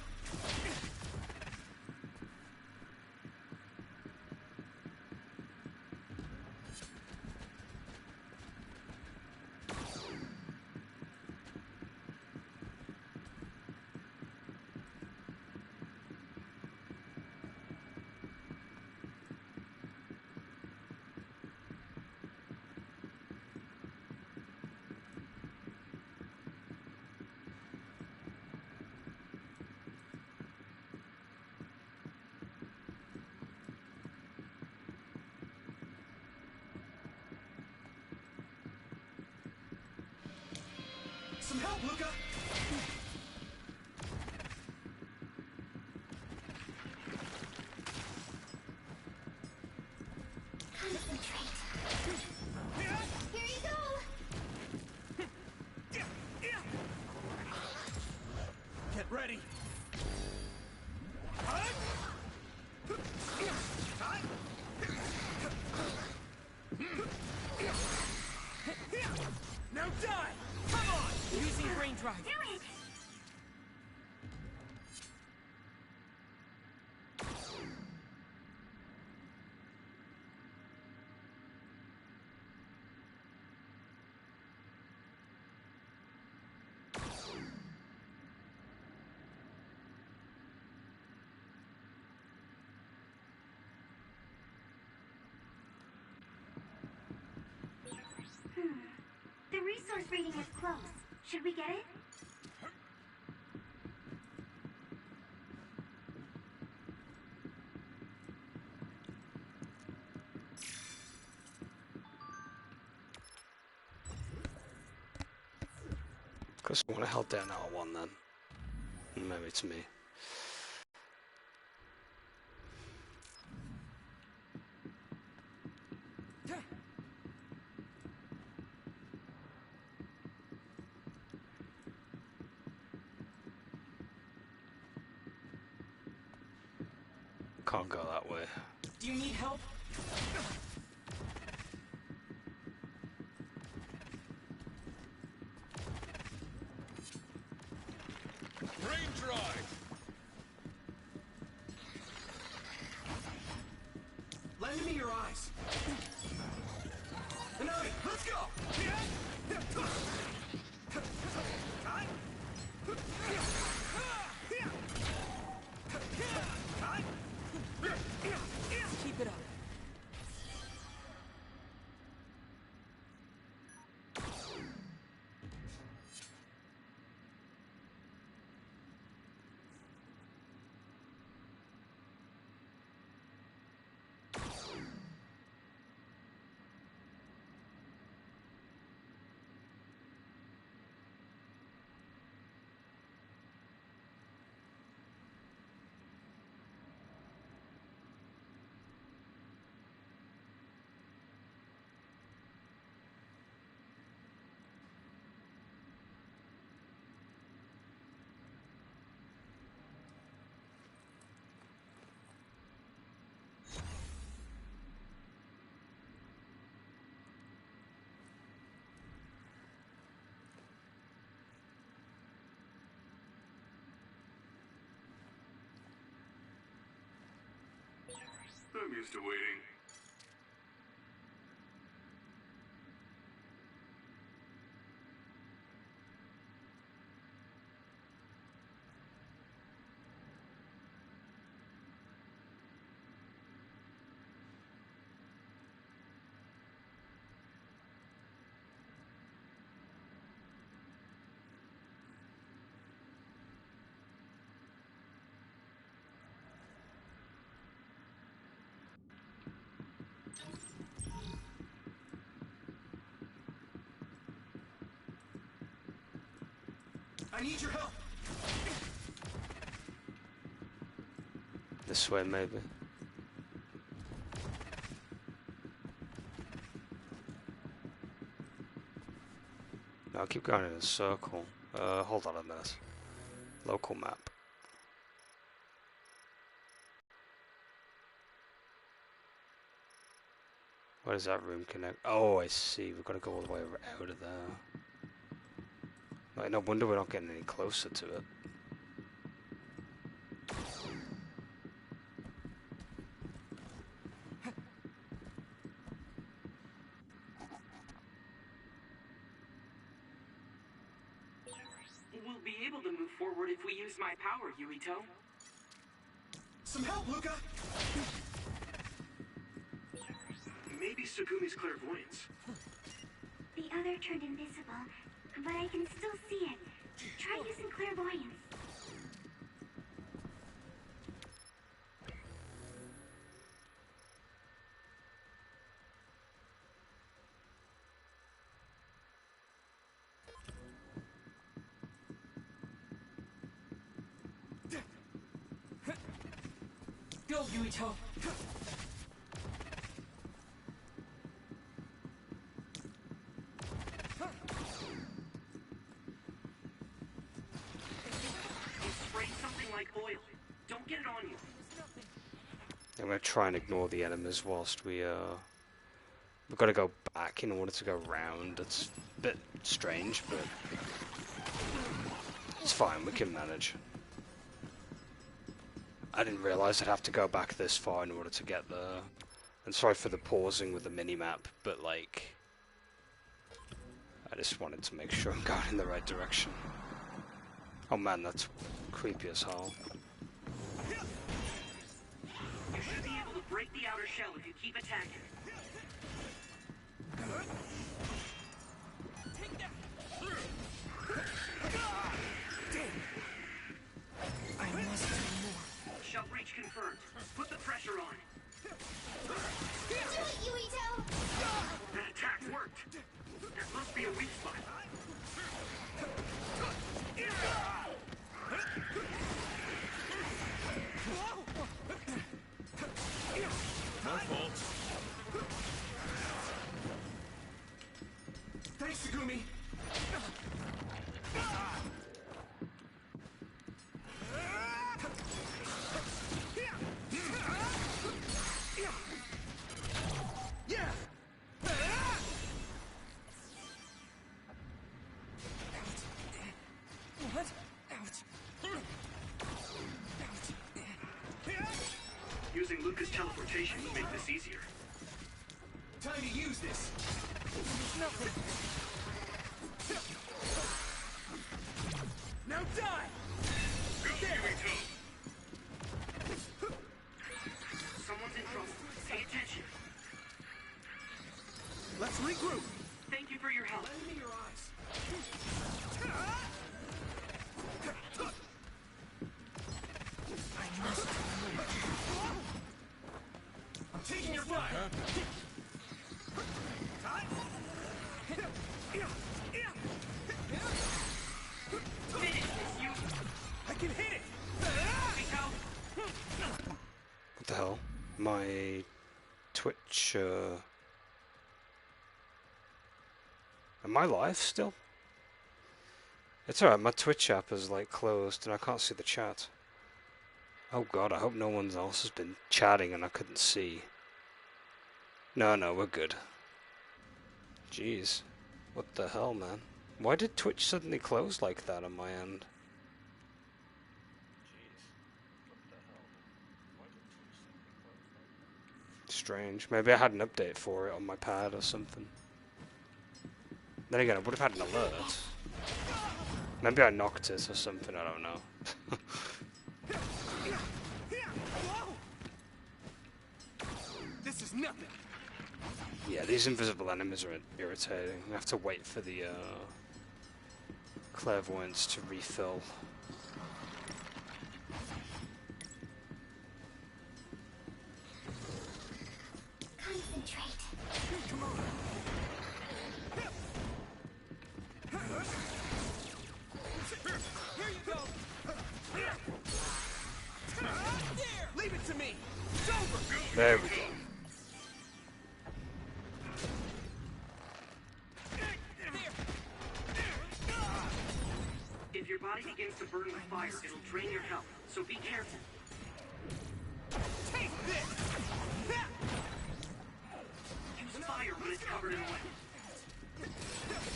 Some help, Luca! Concentrate. Here you go! Get ready! Now die! Come on! Using brain drive. Do it! The resource reading is close. Should we get it? Guess I want to held down R1 then. Maybe it's me. Can't go that way. Do you need help? Brain drive! Lend me your eyes. Milknyte, let's go! Keep it up. I'm used to waiting. I need your help. This way, maybe. No, I keep going in a circle. Hold on a minute. Local map. Where does that room connect? Oh, I see. We've got to go all the way out of there. Like, no wonder we're not getting any closer to it. We'll be able to move forward if we use my power, Yuito. Some help, Luca. Maybe Sukumi's clairvoyance. The other turned invisible, but I can still see it. Try using clairvoyance. Yuito. Spray something like oil. Don't get it on you. I'm gonna try and ignore the enemies whilst we've got to go back in order to go round. It's a bit strange, but it's fine, we can manage. I didn't realise I'd have to go back this far in order to get there. And sorry for the pausing with the mini-map, but like, I just wanted to make sure I'm going in the right direction. Oh man, that's creepy as hell. You should be able to break the outer shell if you keep attacking. Take that! Damn! I must do more. Shell breach confirmed. Put the pressure on. Do it, Yuito! That attack worked. That must be a weak spot. My fault. Thanks, Sugumi! Yeah! What? Ouch! Using Luca's teleportation would make this easier. Time to use this! Nothing! Now die! Go, Yuito. Someone's in trouble. Pay attention. Let's regroup! Thank you for your help. Lend me your eyes. I must move. I'm taking your fire! Finish this, you. I can hit it! Yuito. What the hell? My Twitch, am I live still? It's alright, my Twitch app is like closed and I can't see the chat. Oh god, I hope no one else has been chatting and I couldn't see. No, we're good. Jeez. What the hell, man? Why did Twitch suddenly close like that on my end? Strange. Maybe I had an update for it on my pad or something. Then again, I would have had an alert. Maybe I knocked it or something, I don't know. This is nothing! Yeah, these invisible enemies are irritating. I have to wait for the clairvoyance to refill. Concentrate. Come on! Here you go! There! Leave it to me! It's over! There we go. If your body begins to burn with fire, it'll drain your health, so be careful. Take this! Use fire when it's covered in oil.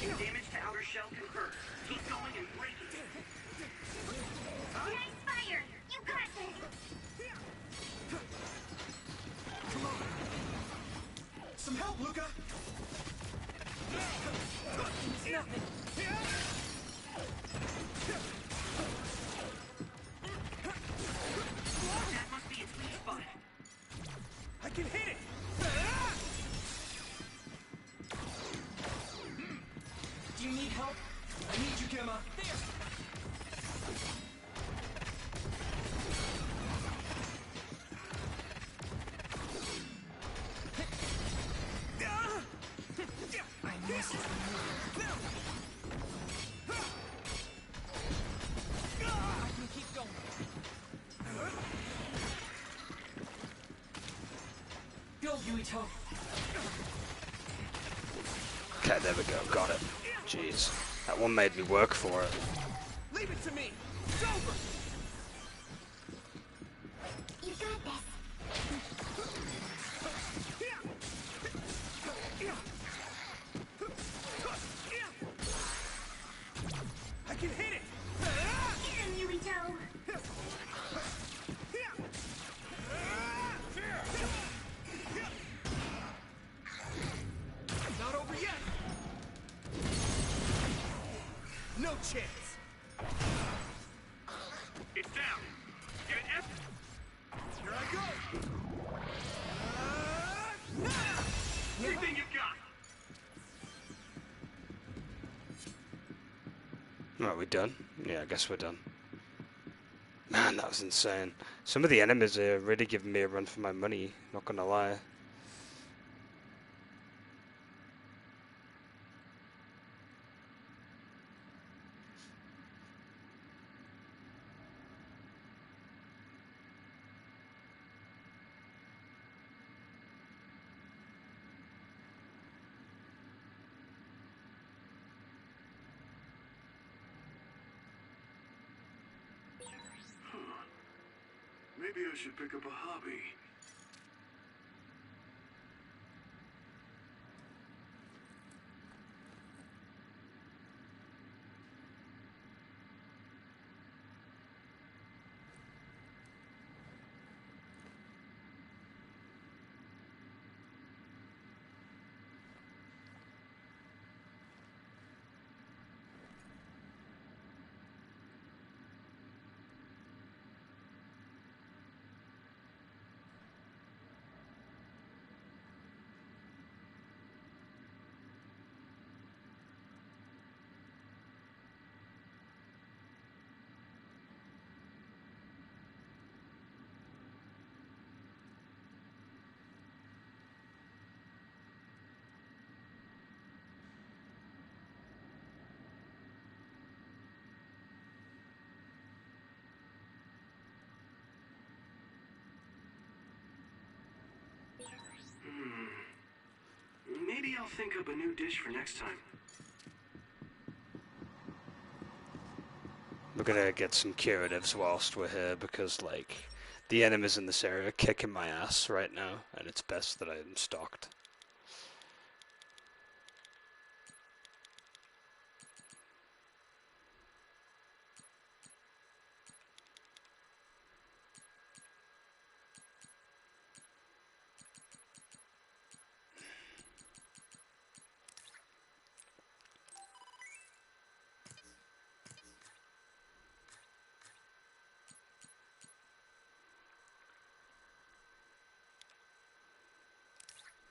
Damage to outer shell confirmed. Keep going and break it. Nice fire! You got this! Come on! Some help, Luca! Nothing! That must be its weak spot. I can hit it! Do you need help? I need you, Gemma! There! I missed it. I can keep going. Yuito. Okay, there we go. Got it. Jeez. That one made me work for it. Leave it to me. It's over. You got this. I can hit it. Get him, Yuito. Not over yet. No chance. It's down. Get an F. Here I go. Everything you've got. Right, we done? Yeah, I guess we're done. Man, that was insane. Some of the enemies are really giving me a run for my money, not gonna lie. Maybe I should pick up a hobby. Maybe I'll think up a new dish for next time. We're gonna get some curatives whilst we're here because, like, the enemies in this area are kicking my ass right now, and it's best that I'm stocked.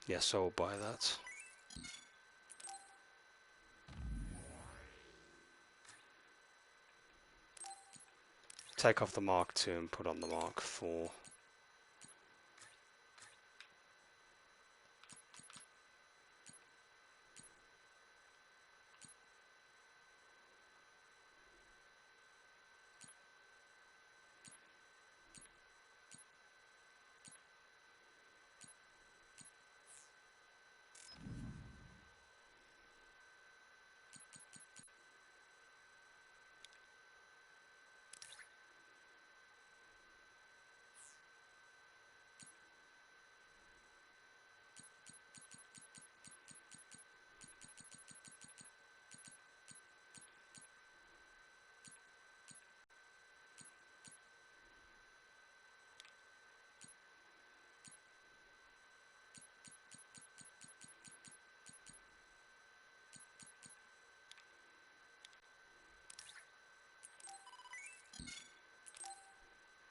Yes, I'll buy that. Take off the Mark II and put on the Mark IV.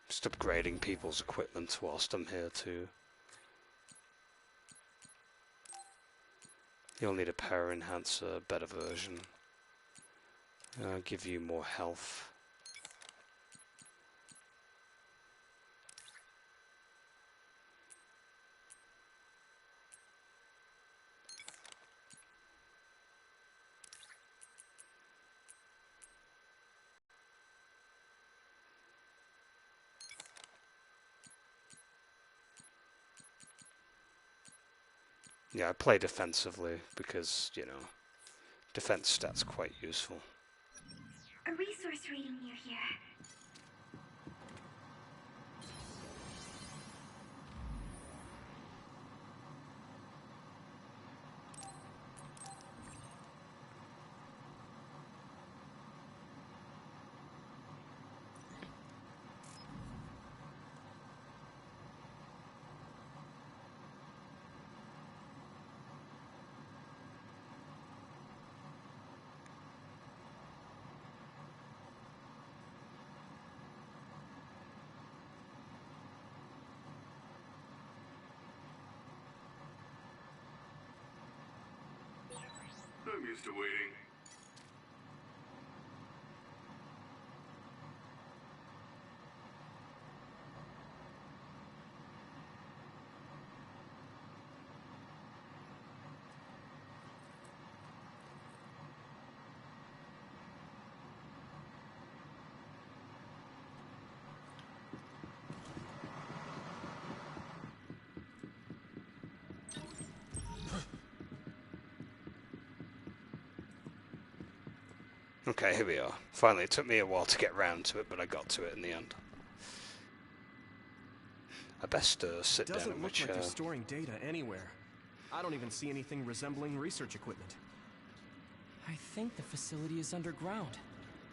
Just upgrading people's equipment whilst I'm here too. You'll need a power enhancer, better version. Give you more health. Yeah, I play defensively because, you know, defense stats quite useful. A resource reading near here. I'm used to waiting. Okay, here we are. Finally, it took me a while to get round to it, but I got to it in the end. I best sit down in Doesn't my look chair. like they're storing data anywhere. I don't even see anything resembling research equipment. I think the facility is underground,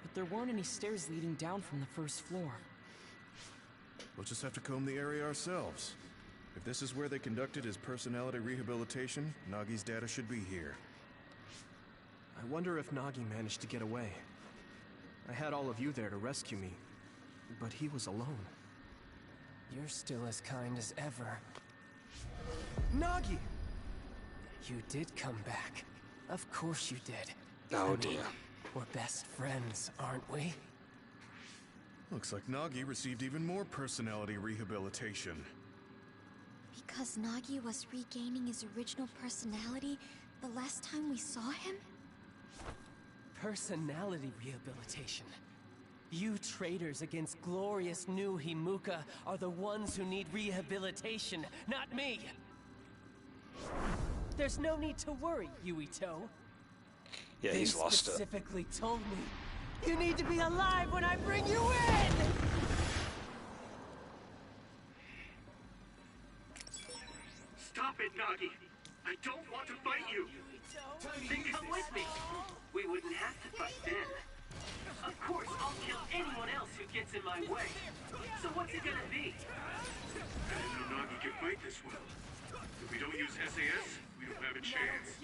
but there weren't any stairs leading down from the first floor. We'll just have to comb the area ourselves. If this is where they conducted his personality rehabilitation, Nagi's data should be here. I wonder if Nagi managed to get away. I had all of you there to rescue me, but he was alone. You're still as kind as ever. Nagi! You did come back. Of course you did. Oh dear. We're best friends, aren't we? Looks like Nagi received even more personality rehabilitation. Because Nagi was regaining his original personality the last time we saw him? Personality rehabilitation. You traitors against glorious new Himuka are the ones who need rehabilitation, not me! There's no need to worry, Yuito. Yeah, he's lost it. They specifically told me, you need to be alive when I bring you in! Stop it, Nagi! I don't want to fight you! Then come with me. We wouldn't have to fight then. Of course, I'll kill anyone else who gets in my way. So what's it gonna be? I didn't know Nagi can fight this well. If we don't use SAS, we don't have a chance.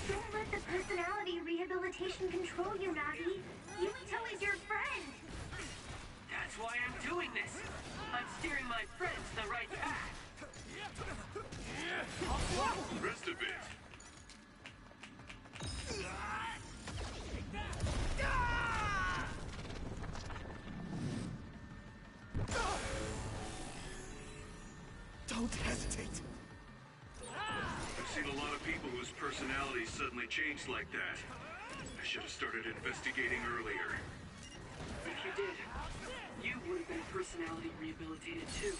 Don't let the personality rehabilitation control you, Nagi. Yuito is your friend. That's why I'm doing this. I'm steering my friends the right path. Rest a bit. Don't hesitate! I've seen a lot of people whose personalities suddenly changed like that. I should have started investigating earlier. If you did, you would have been personality rehabilitated too.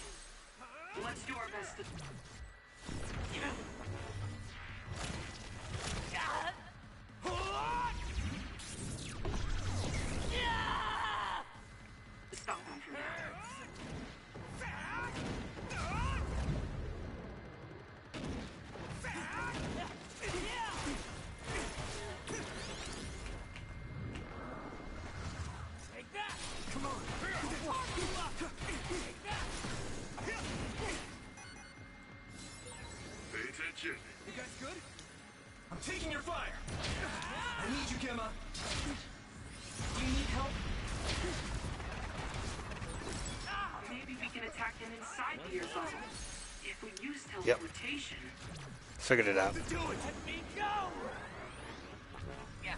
Let's do our best to... Stop him from there. Pay attention. You guys good? I'm taking your fire! I need you, Gemma! Do you need help? Maybe we can attack them inside the air bubble. If we use teleportation... Figured it out. Do it! Let me go! Yeah.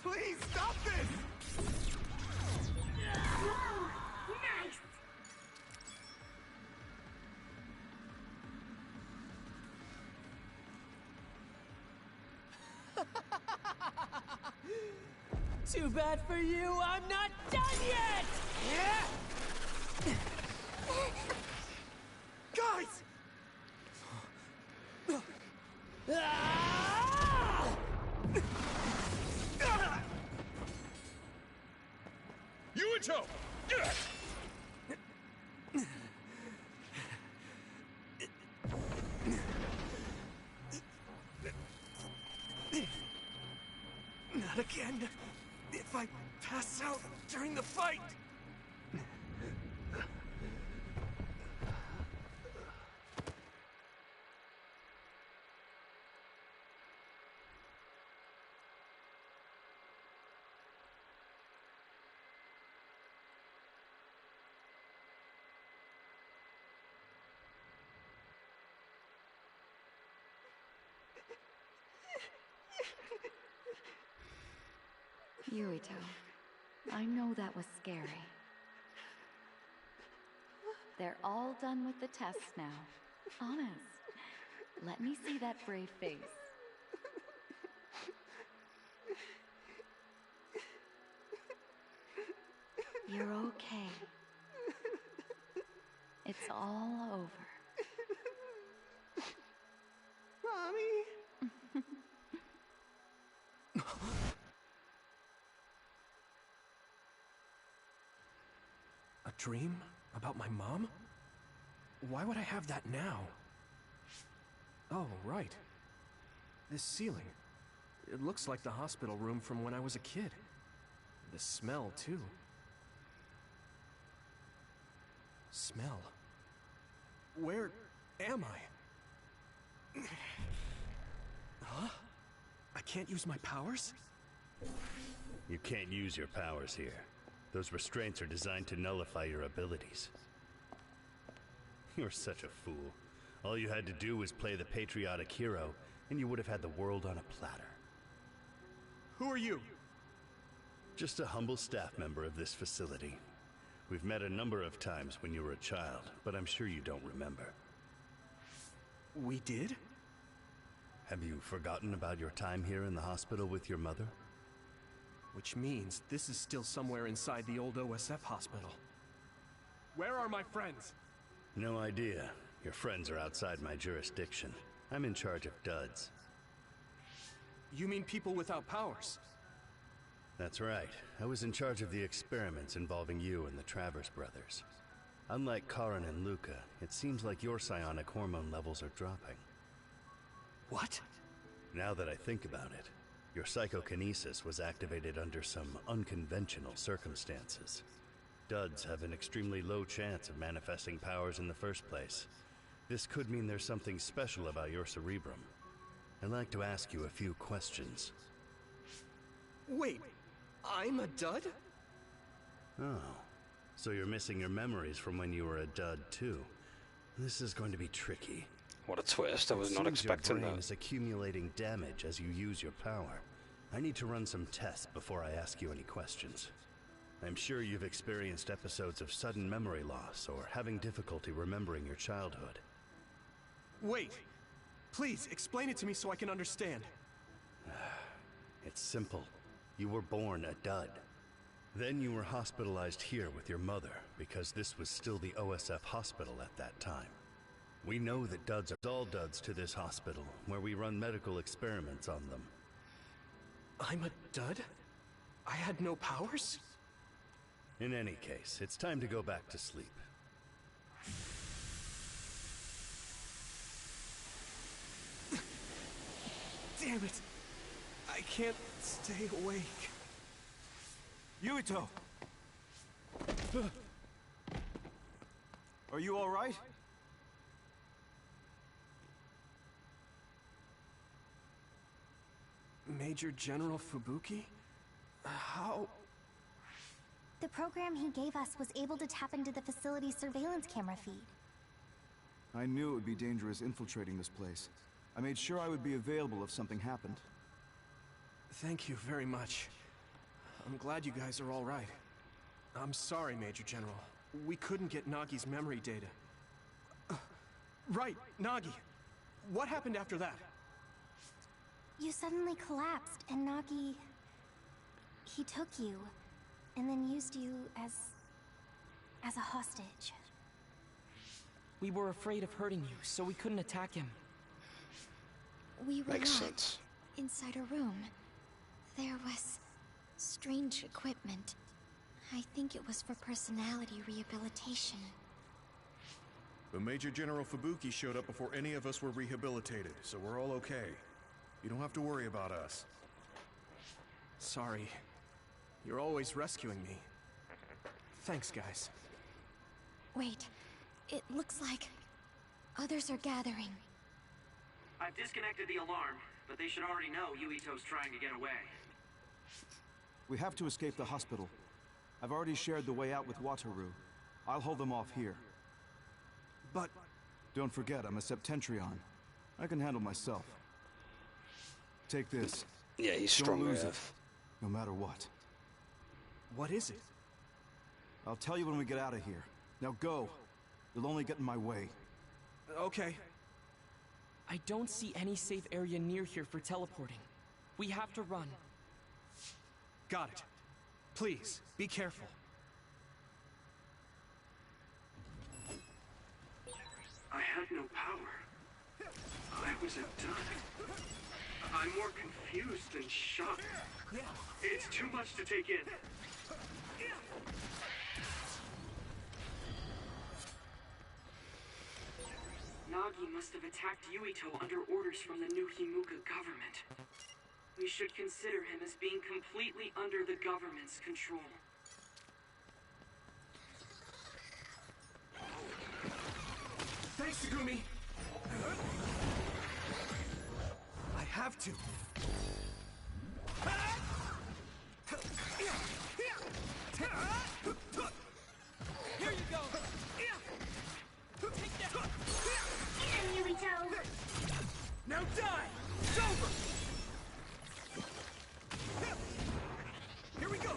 Please, stop this! Whoa! Nice! Too bad for you, I'm not done yet! Guys! Yuito! Not again. If I pass out during the fight. Yuito, I know that was scary. They're all done with the tests now. Honest. Let me see that brave face. You're okay. It's all over. Mommy! A dream? About my mom? Why would I have that now? Oh, right. This ceiling. It looks like the hospital room from when I was a kid. The smell, too. Smell. Where am I? Huh? I can't use my powers? You can't use your powers here. Those restraints are designed to nullify your abilities. You're such a fool. All you had to do was play the patriotic hero, and you would have had the world on a platter. Who are you? Just a humble staff member of this facility. We've met a number of times when you were a child, but I'm sure you don't remember. We did? Have you forgotten about your time here in the hospital with your mother? Which means this is still somewhere inside the old OSF hospital. Where are my friends? No idea. Your friends are outside my jurisdiction. I'm in charge of duds. You mean people without powers? That's right. I was in charge of the experiments involving you and the Travers brothers. Unlike Karin and Luca, it seems like your psionic hormone levels are dropping. What? Now that I think about it, your psychokinesis was activated under some unconventional circumstances. Duds have an extremely low chance of manifesting powers in the first place. This could mean there's something special about your cerebrum. I'd like to ask you a few questions. Wait, I'm a dud? Oh, so you're missing your memories from when you were a dud too. This is going to be tricky. What a twist, I was not expecting your brain that. is accumulating damage as you use your power. I need to run some tests before I ask you any questions. I'm sure you've experienced episodes of sudden memory loss or having difficulty remembering your childhood. Wait, please explain it to me so I can understand. It's simple. You were born a dud. Then you were hospitalized here with your mother because this was still the OSF hospital at that time. We know that duds are all duds to this hospital, where we run medical experiments on them. I'm a dud? I had no powers? In any case, it's time to go back to sleep. Damn it! I can't stay awake. Yuito! Are you all right? Major General Fubuki? How? The program he gave us was able to tap into the facility's surveillance camera feed. I knew it would be dangerous infiltrating this place. I made sure I would be available if something happened. Thank you very much. I'm glad you guys are all right. I'm sorry, Major General. We couldn't get Nagi's memory data. Right, Nagi. What happened after that? You suddenly collapsed, and Nagi... He took you, and then used you as a hostage. We were afraid of hurting you, so we couldn't attack him. We were Makes locked sense. inside a room. There was strange equipment. I think it was for personality rehabilitation. But Major General Fubuki showed up before any of us were rehabilitated, so we're all okay. You don't have to worry about us. Sorry. You're always rescuing me. Thanks, guys. Wait, it looks like others are gathering. I've disconnected the alarm, but they should already know Yuito's trying to get away. We have to escape the hospital. I've already shared the way out with Wataru. I'll hold them off here. But... Don't forget, I'm a Septentrion. I can handle myself. Take this. Yeah, he's Don't strong lose it, AF. no matter what. what is it? I'll tell you when we get out of here. Now go. You'll only get in my way. Okay. I don't see any safe area near here for teleporting. We have to run. Got it. Please, be careful. I had no power. I was a dud. I'm more confused than shocked. It's too much to take in. Nagi must have attacked Yuito under orders from the new Himuka government. We should consider him as being completely under the government's control. Thanks, Tsugumi! I have to. Here you go! Take that! Yuito! Now die! It's over! Here we go!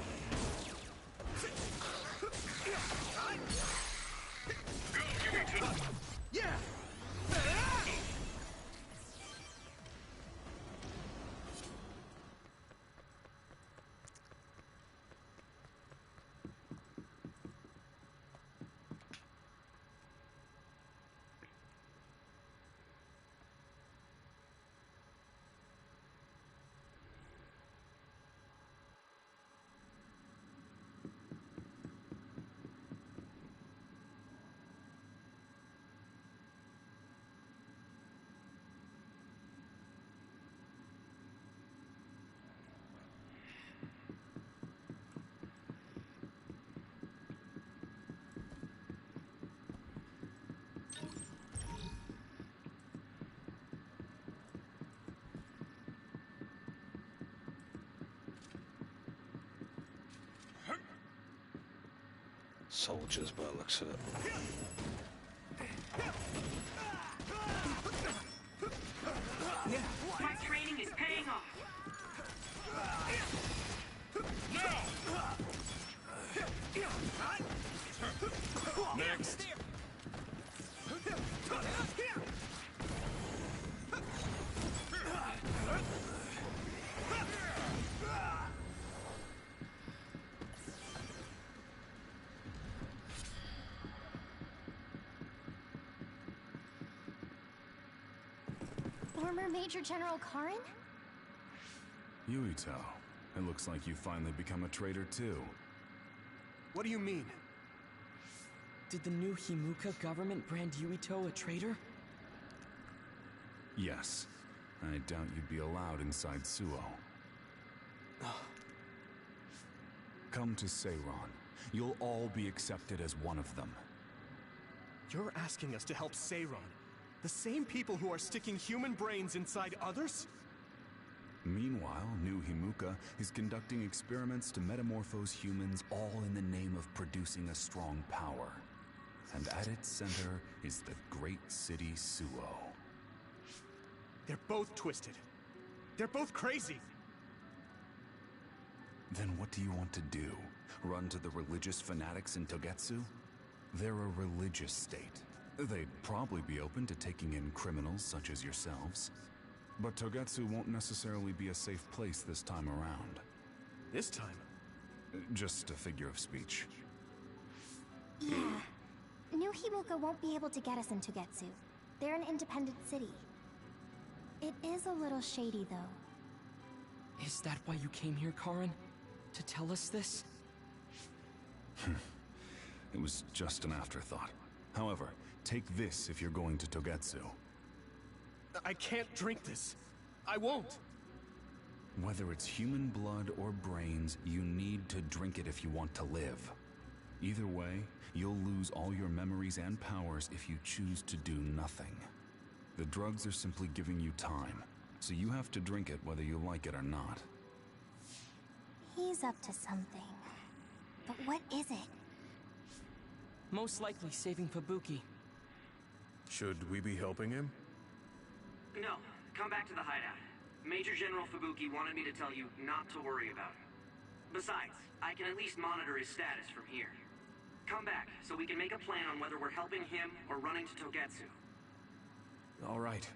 Yeah! Soldiers, by the looks of it. My training is paying off. Next! Former Major General Karin? Yuito, it looks like you finally become a traitor too. What do you mean? Did the new Himuka government brand Yuito a traitor? Yes. I doubt you'd be allowed inside Suo. Come to Seiron. You'll all be accepted as one of them. You're asking us to help Seiron? The same people who are sticking human brains inside others? Meanwhile, new Himuka is conducting experiments to metamorphose humans all in the name of producing a strong power. And at its center is the great city Suo. They're both twisted. They're both crazy. Then what do you want to do? Run to the religious fanatics in Togetsu? They're a religious state. They'd probably be open to taking in criminals such as yourselves. But Togetsu won't necessarily be a safe place this time around. This time? Just a figure of speech. Yeah. New Himuka won't be able to get us into Togetsu. They're an independent city. It is a little shady, though. Is that why you came here, Karin? To tell us this? It was just an afterthought. However, take this if you're going to Togetsu. I can't drink this. I won't. Whether it's human blood or brains, you need to drink it if you want to live. Either way, you'll lose all your memories and powers if you choose to do nothing. The drugs are simply giving you time, so you have to drink it whether you like it or not. He's up to something. But what is it? Most likely saving Fubuki. Should we be helping him? No, come back to the hideout. Major General Fubuki wanted me to tell you not to worry about him. Besides, I can at least monitor his status from here. Come back, so we can make a plan on whether we're helping him or running to Togetsu. All right.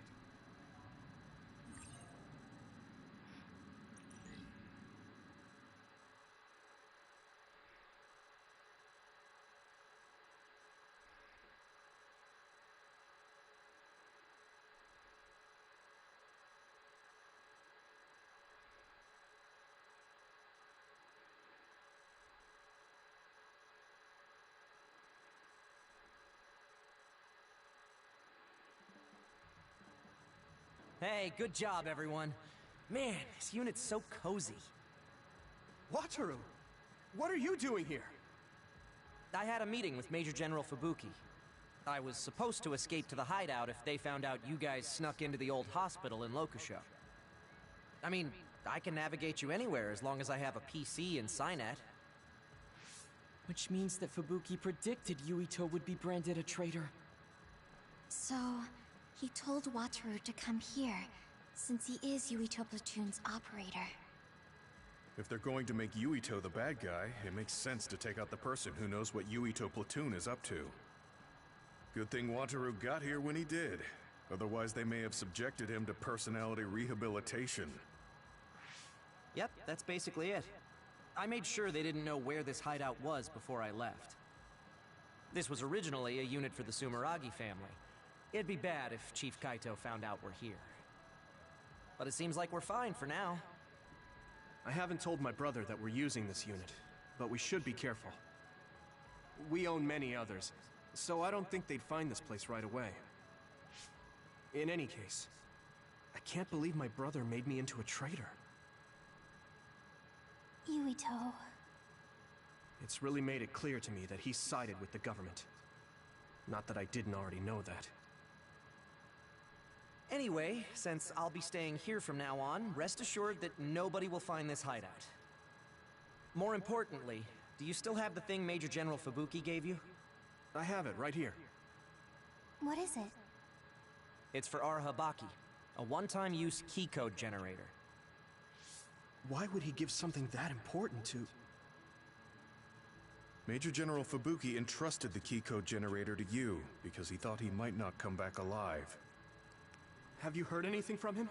Hey, good job, everyone. Man, this unit's so cozy. Wataru! What are you doing here? I had a meeting with Major General Fubuki. I was supposed to escape to the hideout if they found out you guys snuck into the old hospital in Lokusho. I mean, I can navigate you anywhere as long as I have a PC and Cynet. Which means that Fubuki predicted Yuito would be branded a traitor. So, he told Wataru to come here, since he is Yuito Platoon's operator. If they're going to make Yuito the bad guy, it makes sense to take out the person who knows what Yuito Platoon is up to. Good thing Wataru got here when he did. Otherwise, they may have subjected him to personality rehabilitation. Yep, that's basically it. I made sure they didn't know where this hideout was before I left. This was originally a unit for the Sumeragi family. It'd be bad if Chief Kaito found out we're here. But it seems like we're fine for now. I haven't told my brother that we're using this unit, but we should be careful. We own many others, so I don't think they'd find this place right away. In any case, I can't believe my brother made me into a traitor. Yuito. It's really made it clear to me that he sided with the government. Not that I didn't already know that. Anyway, since I'll be staying here from now on, rest assured that nobody will find this hideout. More importantly, do you still have the thing Major General Fubuki gave you? I have it right here. What is it? It's for our Habaki, a one-time use key code generator. Why would he give something that important to... Major General Fubuki entrusted the key code generator to you because he thought he might not come back alive. Have you heard anything from him?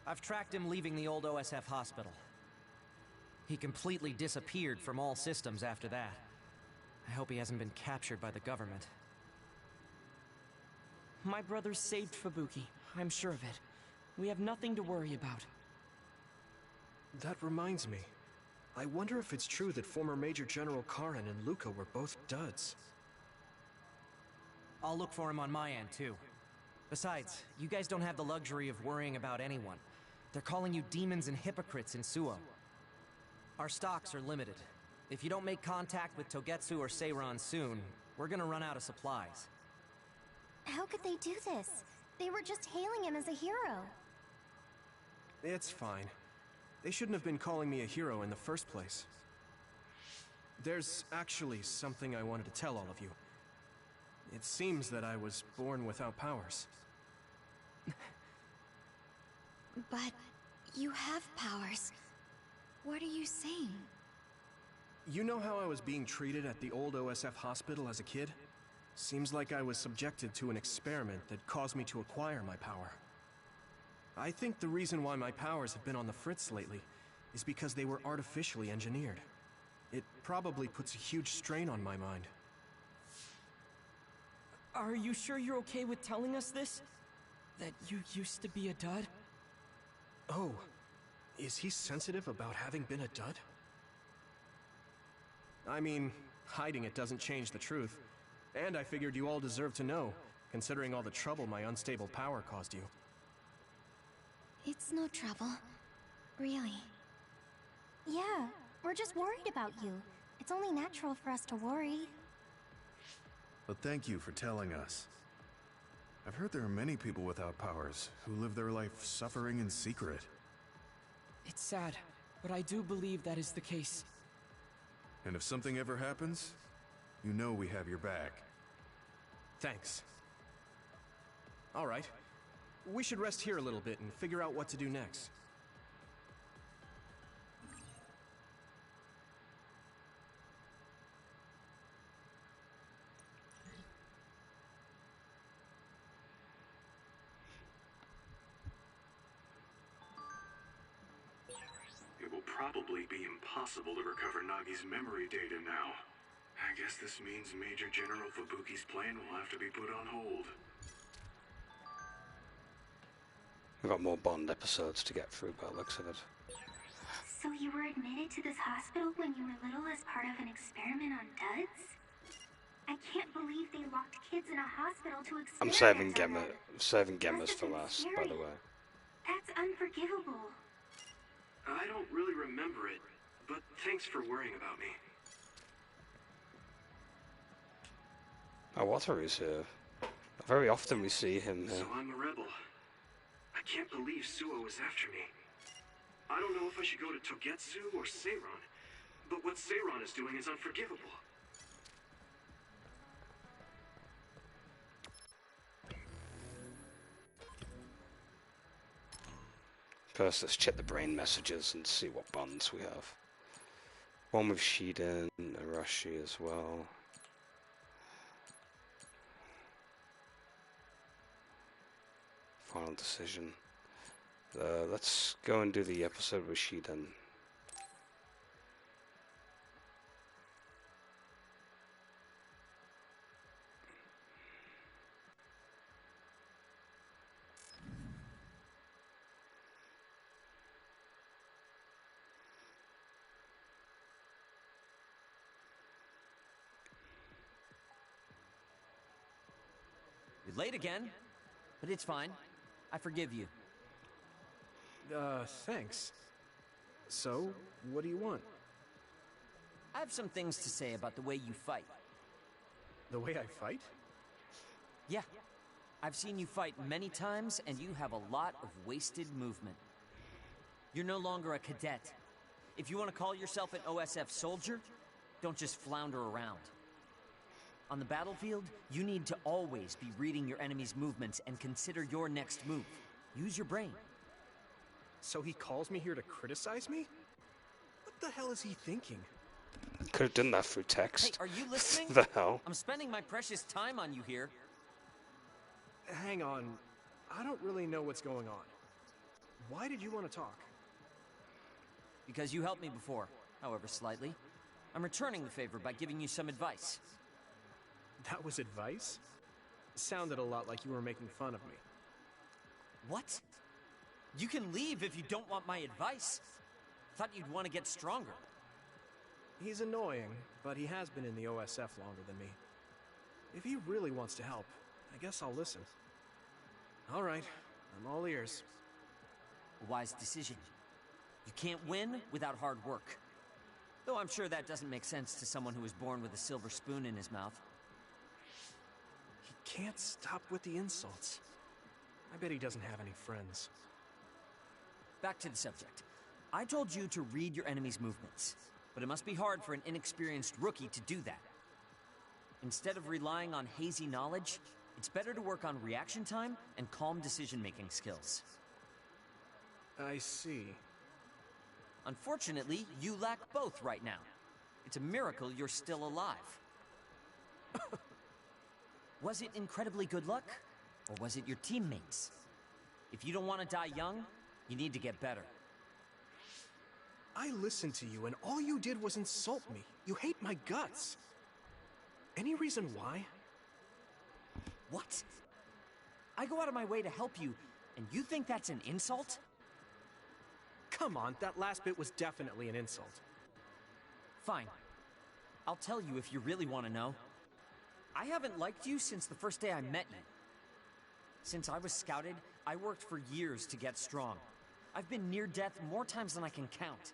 I've tracked him leaving the old OSF hospital. He completely disappeared from all systems after that. I hope he hasn't been captured by the government. My brother saved Fubuki, I'm sure of it. We have nothing to worry about. That reminds me. I wonder if it's true that former Major General Karin and Luca were both duds. I'll look for him on my end, too. Besides, you guys don't have the luxury of worrying about anyone. They're calling you demons and hypocrites in Suo. Our stocks are limited. If you don't make contact with Togetsu or Seiran soon, we're gonna run out of supplies. How could they do this? They were just hailing him as a hero. It's fine. They shouldn't have been calling me a hero in the first place. There's actually something I wanted to tell all of you. It seems that I was born without powers. But you have powers. What are you saying? You know how I was being treated at the old OSF hospital as a kid? Seems like I was subjected to an experiment that caused me to acquire my power. I think the reason why my powers have been on the fritz lately is because they were artificially engineered. It probably puts a huge strain on my mind. Are you sure you're okay with telling us this? That you used to be a dud? Oh, is he sensitive about having been a dud? I mean, hiding it doesn't change the truth. And I figured you all deserve to know, considering all the trouble my unstable power caused you. It's no trouble. Really. Yeah, we're just worried about you. It's only natural for us to worry. But thank you for telling us. I've heard there are many people without powers who live their life suffering in secret. It's sad, but I do believe that is the case. And if something ever happens, you know we have your back. Thanks. All right. We should rest here a little bit and figure out what to do next. It will probably be impossible to recover Nagi's memory data now. I guess this means Major General Fubuki's plan will have to be put on hold. We've got more Bond episodes to get through by the looks of it. So you were admitted to this hospital when you were little as part of an experiment on duds? I can't believe they locked kids in a hospital to experiment. I'm saving Gemma's for last, by the way. That's unforgivable. I don't really remember it, but thanks for worrying about me. Oh, Wataru's here. Very often we see him here. So I'm a rebel. I can't believe Suo is after me. I don't know if I should go to Togetsu or Seiron, but what Seiron is doing is unforgivable. First, let's check the brain messages and see what bonds we have. One with Shiden, Arashi as well. Final decision. Let's go and do the episode with Shiden. You're late again, but it's fine. I forgive you. Thanks. So, what do you want? I have some things to say about the way you fight. The way I fight? Yeah. I've seen you fight many times, and you have a lot of wasted movement. You're no longer a cadet. If you want to call yourself an OSF soldier, don't just flounder around. On the battlefield, you need to always be reading your enemy's movements and consider your next move. Use your brain. So he calls me here to criticize me? What the hell is he thinking? Could have done that through text. Hey, are you listening? The hell? I'm spending my precious time on you here. Hang on. I don't really know what's going on. Why did you want to talk? Because you helped me before, however slightly. I'm returning the favor by giving you some advice. That was advice? Sounded a lot like you were making fun of me. What? You can leave if you don't want my advice. Thought you'd want to get stronger. He's annoying, but he has been in the OSF longer than me. If he really wants to help, I guess I'll listen. All right, I'm all ears. A wise decision. You can't win without hard work. Though I'm sure that doesn't make sense to someone who was born with a silver spoon in his mouth. He can't stop with the insults. I bet he doesn't have any friends. Back to the subject. I told you to read your enemy's movements, but it must be hard for an inexperienced rookie to do that. Instead of relying on hazy knowledge, it's better to work on reaction time and calm decision-making skills. I see. Unfortunately, you lack both right now. It's a miracle you're still alive. Was it incredibly good luck? Or was it your teammates? If you don't want to die young, you need to get better. I listened to you and all you did was insult me. You hate my guts. Any reason why? What? I go out of my way to help you, and you think that's an insult? Come on, that last bit was definitely an insult. Fine. I'll tell you if you really want to know. I haven't liked you since the first day I met you. Since I was scouted, I worked for years to get strong. I've been near death more times than I can count.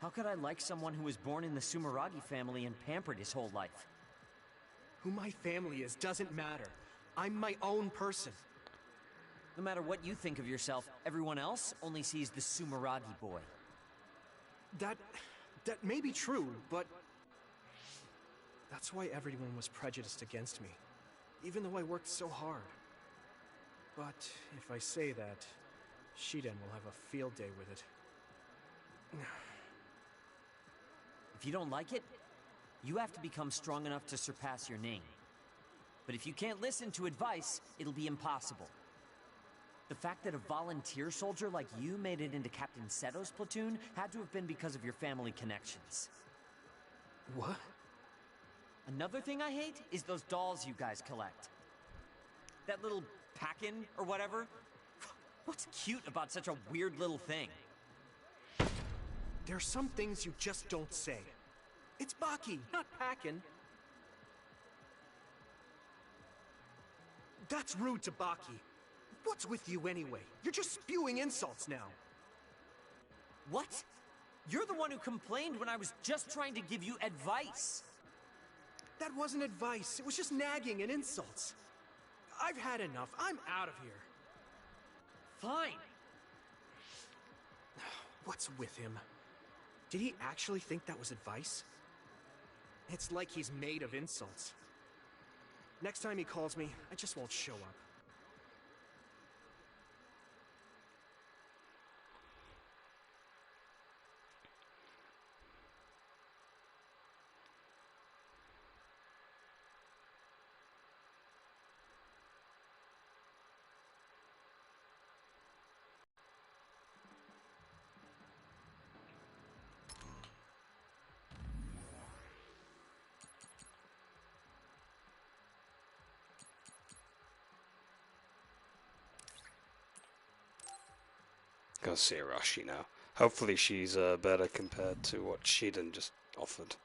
How could I like someone who was born in the Sumeragi family and pampered his whole life? Who my family is doesn't matter. I'm my own person. No matter what you think of yourself, everyone else only sees the Sumeragi boy. That may be true, but that's why everyone was prejudiced against me, even though I worked so hard. But if I say that, Shiden will have a field day with it. If you don't like it, you have to become strong enough to surpass your name. But if you can't listen to advice, it'll be impossible. The fact that a volunteer soldier like you made it into Captain Seto's platoon had to have been because of your family connections. What? Another thing I hate is those dolls you guys collect. That little Packin or whatever. What's cute about such a weird little thing? There are some things you just don't say. It's Baki, not Packin. That's rude to Baki. What's with you anyway? You're just spewing insults now. What? You're the one who complained when I was just trying to give you advice. That wasn't advice. It was just nagging and insults. I've had enough. I'm out of here. Fine. What's with him? Did he actually think that was advice? It's like he's made of insults. Next time he calls me, I just won't show up. Go see Arashi now. Hopefully she's better compared to what Shiden just offered.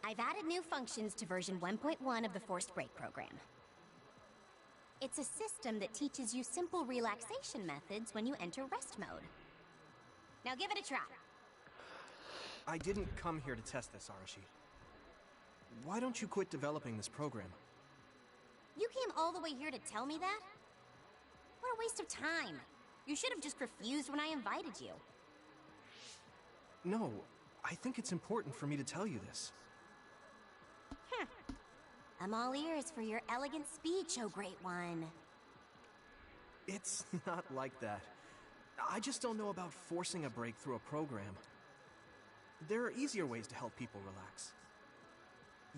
I've added new functions to version 1.1 of the Forced Break program. It's a system that teaches you simple relaxation methods when you enter rest mode. Now give it a try. I didn't come here to test this, Arashi. Why don't you quit developing this program? You came all the way here to tell me that? What a waste of time. You should have just refused when I invited you. No, I think it's important for me to tell you this. I'm all ears for your elegant speech, oh great one. It's not like that. I just don't know about forcing a break through a program. There are easier ways to help people relax.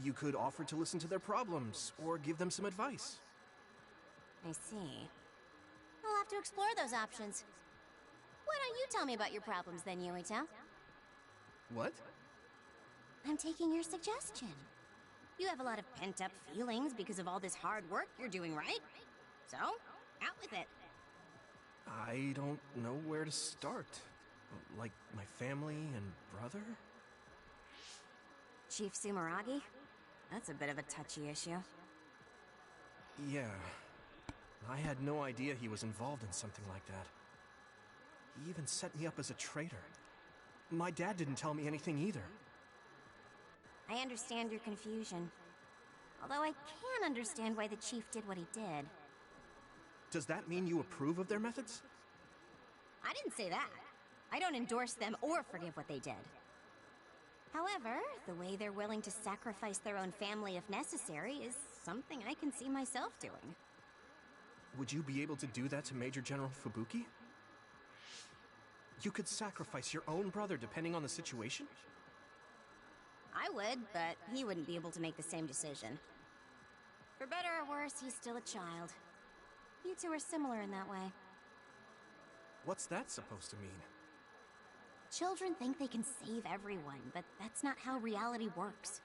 You could offer to listen to their problems, or give them some advice. I see. I'll have to explore those options. Why don't you tell me about your problems then, Yuito? What? I'm taking your suggestion. You have a lot of pent-up feelings because of all this hard work you're doing, right? So, out with it. I don't know where to start. Like my family and brother? Chief Sumeragi? That's a bit of a touchy issue. Yeah. I had no idea he was involved in something like that. He even set me up as a traitor. My dad didn't tell me anything either. I understand your confusion. Although I can understand why the chief did what he did. Does that mean you approve of their methods? I didn't say that. I don't endorse them or forgive what they did. However, the way they're willing to sacrifice their own family if necessary is something I can see myself doing. Would you be able to do that to Major General Fubuki? You could sacrifice your own brother depending on the situation? I would, but he wouldn't be able to make the same decision. For better or worse, he's still a child. You two are similar in that way. What's that supposed to mean? Children think they can save everyone, but that's not how reality works.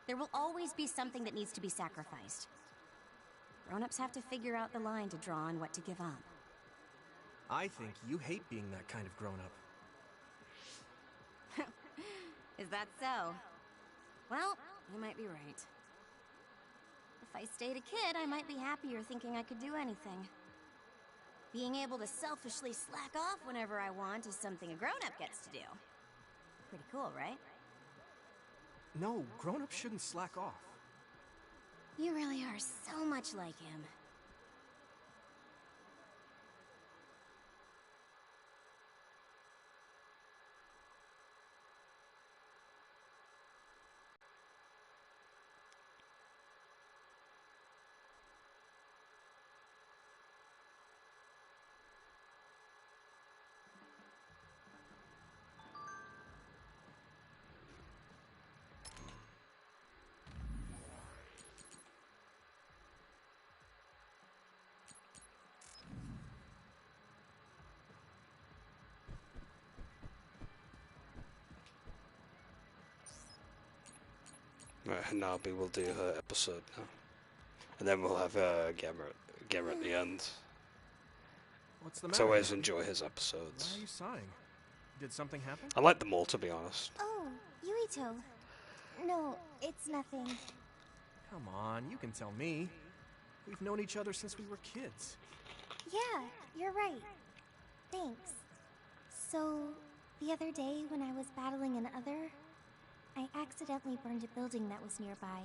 There will always be something that needs to be sacrificed. Grown-ups have to figure out the line to draw on what to give up. I think you hate being that kind of grown-up. Is that so? Well, you might be right. If I stayed a kid, I might be happier thinking I could do anything. Being able to selfishly slack off whenever I want is something a grown-up gets to do. Pretty cool, right? No, grown-ups shouldn't slack off. You really are so much like him. Right, Hanabi will do her episode now. And then we'll have Gemma at the end. What's the I matter? always enjoy his episodes. Why are you sighing? Did something happen? I like them all, to be honest. Oh, Yuito. No, it's nothing. Come on, you can tell me. We've known each other since we were kids. Yeah, you're right. Thanks. So, the other day when I was battling an other, I accidentally burned a building that was nearby,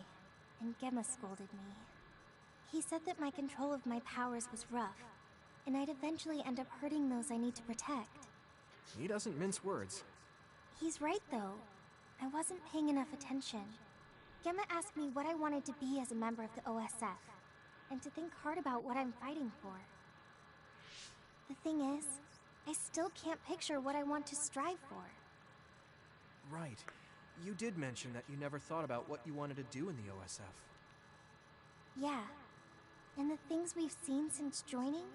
and Gemma scolded me. He said that my control of my powers was rough, and I'd eventually end up hurting those I need to protect. He doesn't mince words. He's right, though. I wasn't paying enough attention. Gemma asked me what I wanted to be as a member of the OSF, and to think hard about what I'm fighting for. The thing is, I still can't picture what I want to strive for. Right. You did mention that you never thought about what you wanted to do in the OSF. Yeah. And the things we've seen since joining?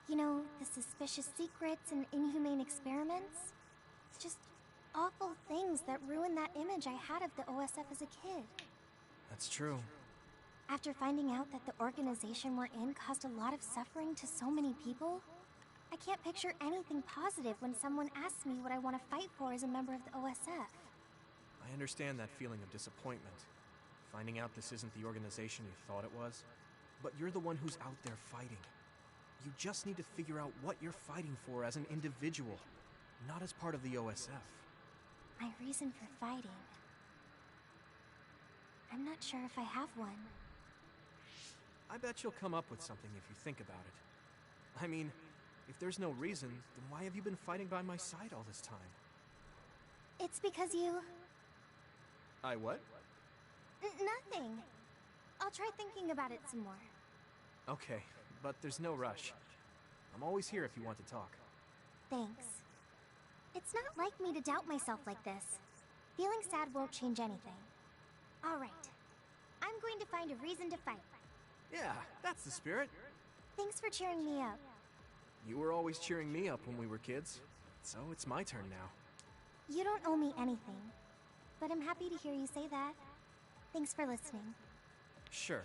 You know, the suspicious secrets and inhumane experiments? Just awful things that ruined that image I had of the OSF as a kid. That's true. After finding out that the organization we're in caused a lot of suffering to so many people, I can't picture anything positive when someone asks me what I want to fight for as a member of the OSF. I understand that feeling of disappointment. Finding out this isn't the organization you thought it was. But you're the one who's out there fighting. You just need to figure out what you're fighting for as an individual, not as part of the OSF. My reason for fighting? I'm not sure if I have one. I bet you'll come up with something if you think about it. I mean, if there's no reason, then why have you been fighting by my side all this time? It's because you... I what? Nothing. I'll try thinking about it some more. Okay, but there's no rush. I'm always here if you want to talk. Thanks. It's not like me to doubt myself like this. Feeling sad won't change anything. All right. I'm going to find a reason to fight. Yeah, that's the spirit. Thanks for cheering me up. You were always cheering me up when we were kids, so it's my turn now. You don't owe me anything, but I'm happy to hear you say that. Thanks for listening. Sure.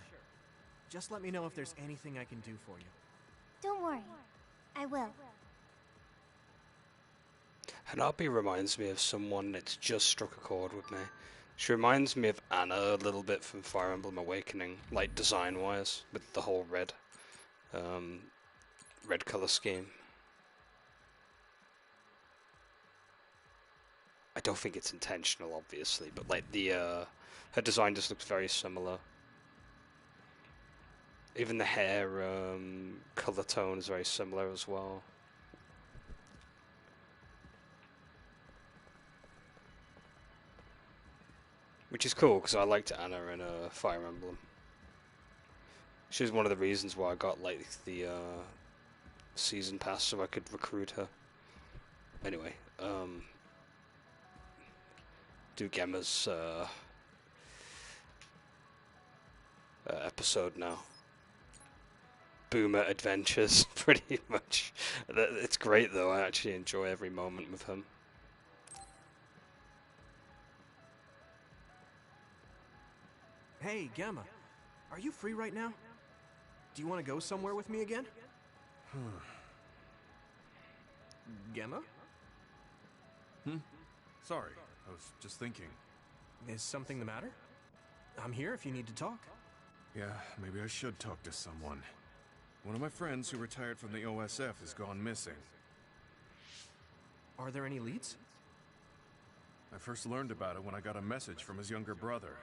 Just let me know if there's anything I can do for you. Don't worry. I will. Hanabi reminds me of someone that's just struck a chord with me. She reminds me of Anna a little bit from Fire Emblem Awakening, like design-wise, with the whole red color scheme. I don't think it's intentional, obviously, but like her design just looks very similar. Even the hair color tone is very similar as well. Which is cool, because I liked Anna in Fire Emblem. She was one of the reasons why I got like the season pass so I could recruit her. Anyway, do Gemma's episode now. Boomer Adventures, pretty much. It's great though, I actually enjoy every moment with him. Hey, Gamma. Are you free right now? Do you want to go somewhere with me again? Gamma? Sorry, I was just thinking. Is something the matter? I'm here if you need to talk. Yeah, maybe I should talk to someone. One of my friends who retired from the OSF has gone missing. Are there any leads? I first learned about it when I got a message from his younger brother.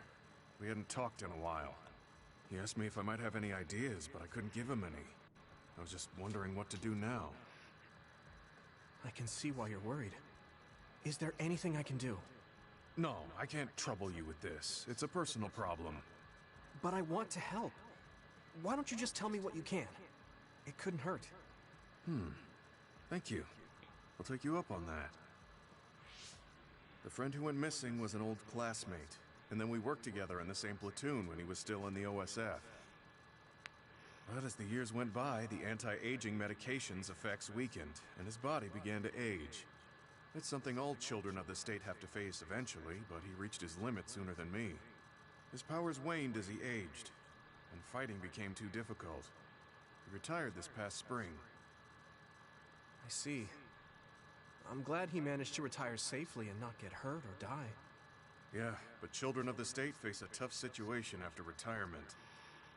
We hadn't talked in a while. He asked me if I might have any ideas, but I couldn't give him any. I was just wondering what to do now. I can see why you're worried. Is there anything I can do? No, I can't trouble you with this. It's a personal problem. But I want to help. Why don't you just tell me what you can? It couldn't hurt. Thank you. I'll take you up on that. The friend who went missing was an old classmate, and then we worked together in the same platoon when he was still in the OSF. But as the years went by, the anti-aging medication's effects weakened, and his body began to age. It's something all children of the state have to face eventually, but he reached his limit sooner than me. His powers waned as he aged, and fighting became too difficult. He retired this past spring. I see. I'm glad he managed to retire safely and not get hurt or die. Yeah, but children of the state face a tough situation after retirement.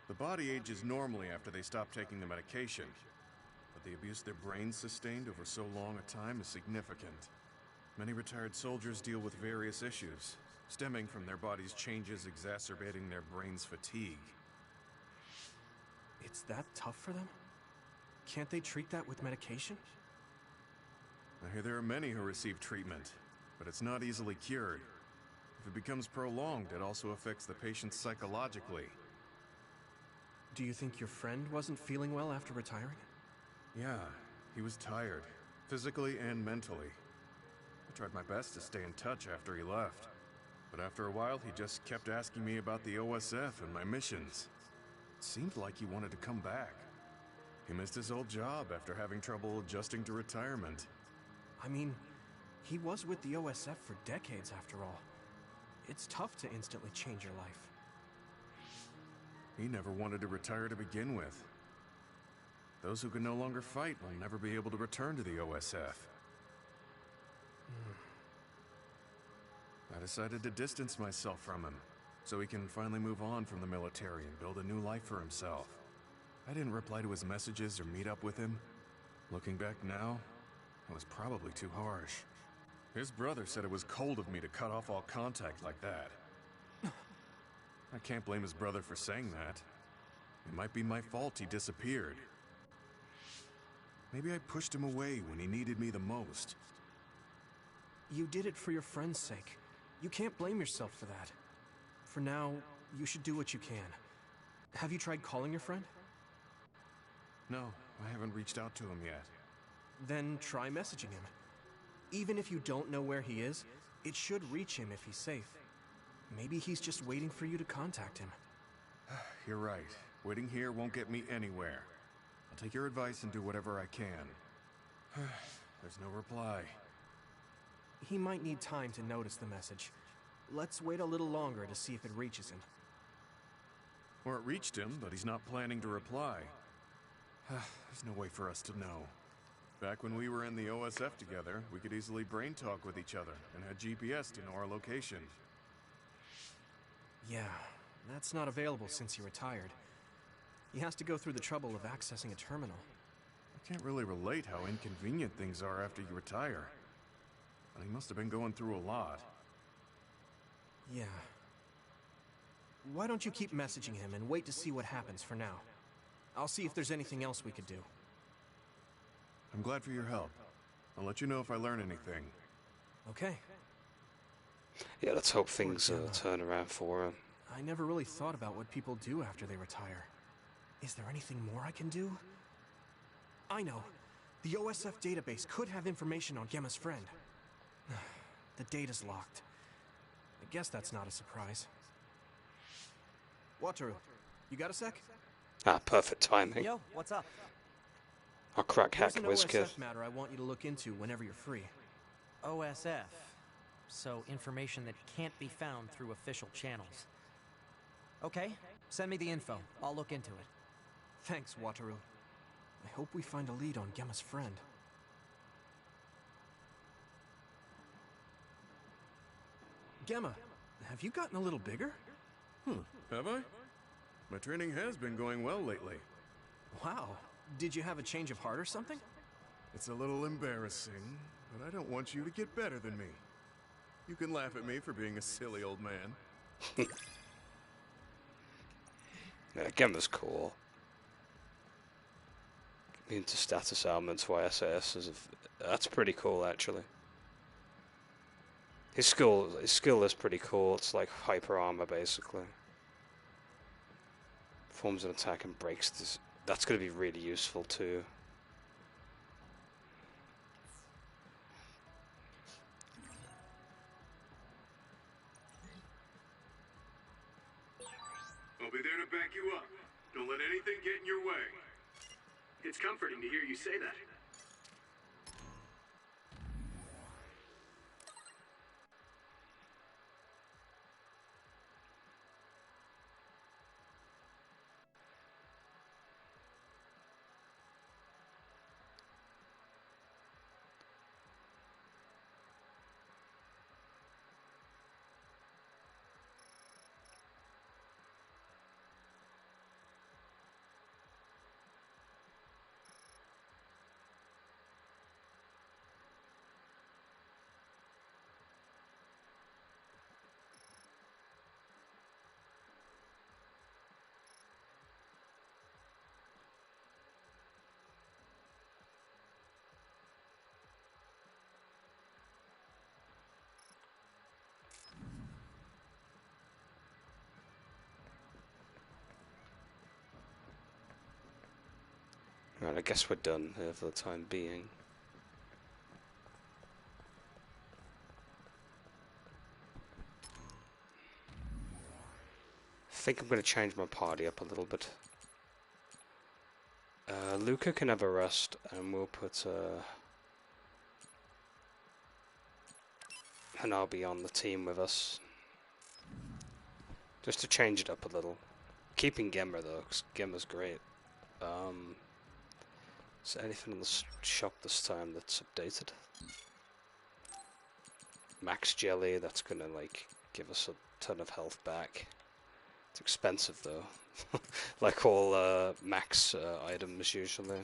The body ages normally after they stop taking the medication, but the abuse their brains sustained over so long a time is significant. Many retired soldiers deal with various issues, stemming from their body's changes exacerbating their brain's fatigue. It's that tough for them? Can't they treat that with medication? I hear there are many who receive treatment, but it's not easily cured. If it becomes prolonged, it also affects the patient psychologically. Do you think your friend wasn't feeling well after retiring? Yeah, he was tired, physically and mentally. I tried my best to stay in touch after he left, but after a while he just kept asking me about the OSF and my missions. It seemed like he wanted to come back. He missed his old job after having trouble adjusting to retirement. I mean, he was with the OSF for decades after all. It's tough to instantly change your life. He never wanted to retire to begin with. Those who can no longer fight will never be able to return to the OSF. I decided to distance myself from him, so he can finally move on from the military and build a new life for himself. I didn't reply to his messages or meet up with him. Looking back now, I was probably too harsh. His brother said it was cold of me to cut off all contact like that. I can't blame his brother for saying that. It might be my fault he disappeared. Maybe I pushed him away when he needed me the most. You did it for your friend's sake. You can't blame yourself for that. For now, you should do what you can. Have you tried calling your friend? No, I haven't reached out to him yet. Then try messaging him. Even if you don't know where he is, it should reach him if he's safe. Maybe he's just waiting for you to contact him. You're right. Waiting here won't get me anywhere. I'll take your advice and do whatever I can. There's no reply. He might need time to notice the message. Let's wait a little longer to see if it reaches him. Or it reached him, but he's not planning to reply. There's no way for us to know. Back when we were in the OSF together, we could easily brain talk with each other and had GPS to know our location. Yeah, that's not available since he retired. He has to go through the trouble of accessing a terminal. I can't really relate how inconvenient things are after you retire. But he must have been going through a lot. Yeah. Why don't you keep messaging him and wait to see what happens for now? I'll see if there's anything else we could do. I'm glad for your help. I'll let you know if I learn anything. Okay. Yeah, let's hope things turn around for him. I never really thought about what people do after they retire. Is there anything more I can do? I know. The OSF database could have information on Gemma's friend. The data's locked. I guess that's not a surprise. Wataru, You got a sec? Ah, perfect timing. Yo, what's up? I'll crack hack There's an WizKid. OSF matter I want you to look into whenever you're free. OSF. So, information that can't be found through official channels. Okay, send me the info. I'll look into it. Thanks, Wataru. I hope we find a lead on Gemma's friend. Gemma, have you gotten a little bigger? Have I? My training has been going well lately. Wow. Did you have a change of heart or something? It's a little embarrassing, but I don't want you to get better than me. You can laugh at me for being a silly old man. Yeah, Gemma's cool. Into status elements YSS that's pretty cool actually. His skill is pretty cool. It's like hyper armor basically. Forms an attack and breaks this. That's going to be really useful too. I'll be there to back you up. Don't let anything get in your way. It's comforting to hear you say that. Right, I guess we're done here for the time being. I think I'm going to change my party up a little bit. Luca can have a rest, and we'll put Hanabi on the team with us. Just to change it up a little. Keeping Gemma though, because Gemma's great. Is there anything in the shop this time that's updated? Max Jelly, that's gonna like give us a ton of health back. It's expensive though, like all max items usually.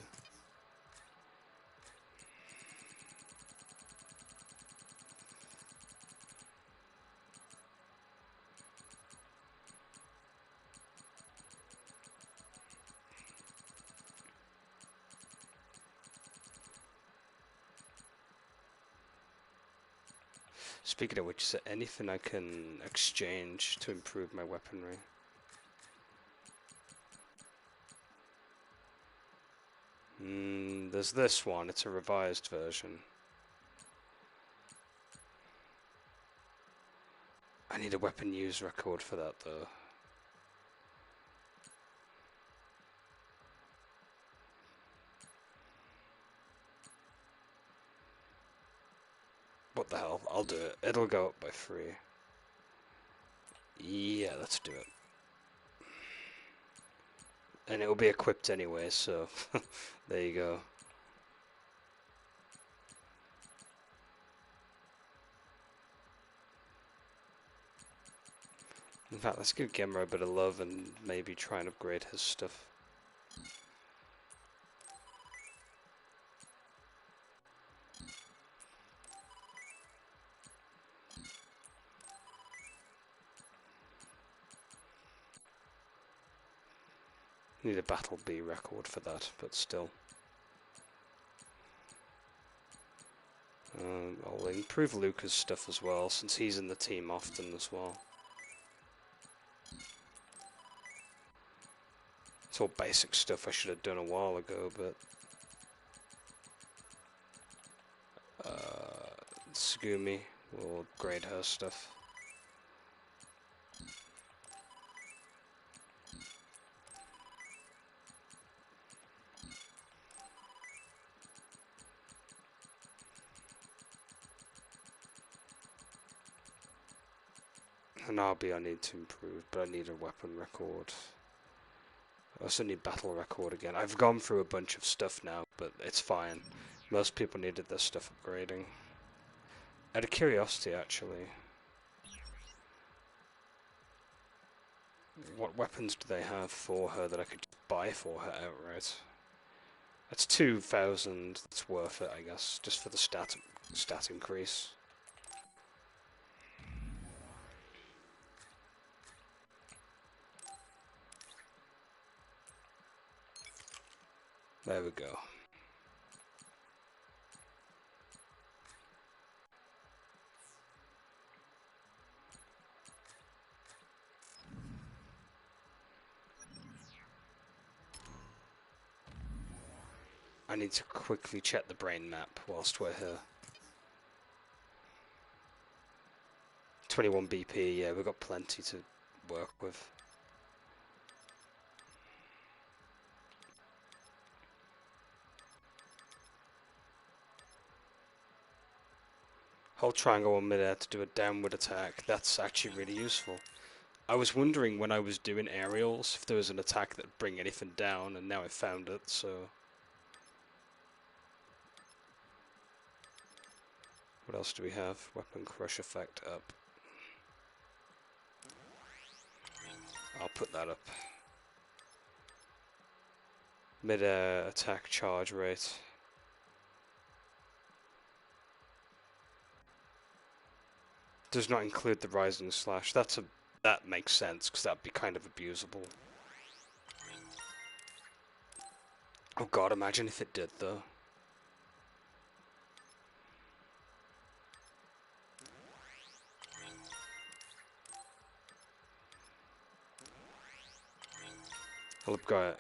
Speaking of which, is there anything I can exchange to improve my weaponry? There's this one, it's a revised version. I need a weapon use record for that though. What the hell, I'll do it. It'll go up by 3. Yeah, let's do it. And it will be equipped anyway, so there you go. In fact, let's give Gemma a bit of love and maybe try and upgrade his stuff. Need a Battle B record for that, but still. I'll improve Luca's stuff as well, since he's in the team often as well. It's all basic stuff I should have done a while ago, but... Tsugumi will upgrade her stuff. An RB I need to improve, but I need a weapon record. I also need battle record again. I've gone through a bunch of stuff now, but it's fine. Most people needed their stuff upgrading. Out of curiosity, actually, what weapons do they have for her that I could buy for her outright? That's 2,000. That's worth it, I guess, just for the stat increase. There we go. I need to quickly check the brain map whilst we're here. 21 BP, yeah, we've got plenty to work with. Hold triangle on midair to do a downward attack. That's actually really useful. I was wondering when I was doing aerials if there was an attack that would bring anything down, and now I found it, so... What else do we have? Weapon crush effect up. I'll put that up. Mid-air attack charge rate. Does not include the rising slash. That makes sense, because that'd be kind of abusable. Oh god, imagine if it did, though. I'll upgrade,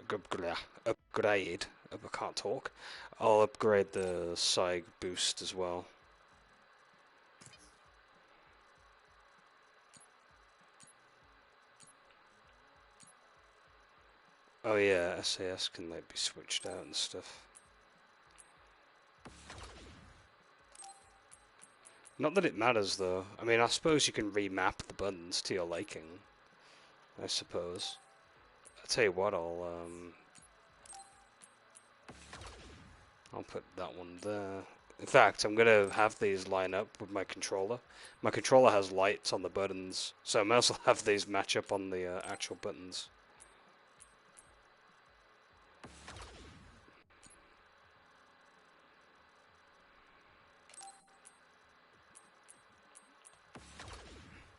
I can't talk. I'll upgrade the Psyg boost as well. Oh yeah, SAS can like be switched out and stuff. Not that it matters though. I mean, I suppose you can remap the buttons to your liking. I suppose. I'll tell you what, I'll put that one there. In fact, I'm gonna have these line up with my controller. My controller has lights on the buttons, so I might as well have these match up on the actual buttons.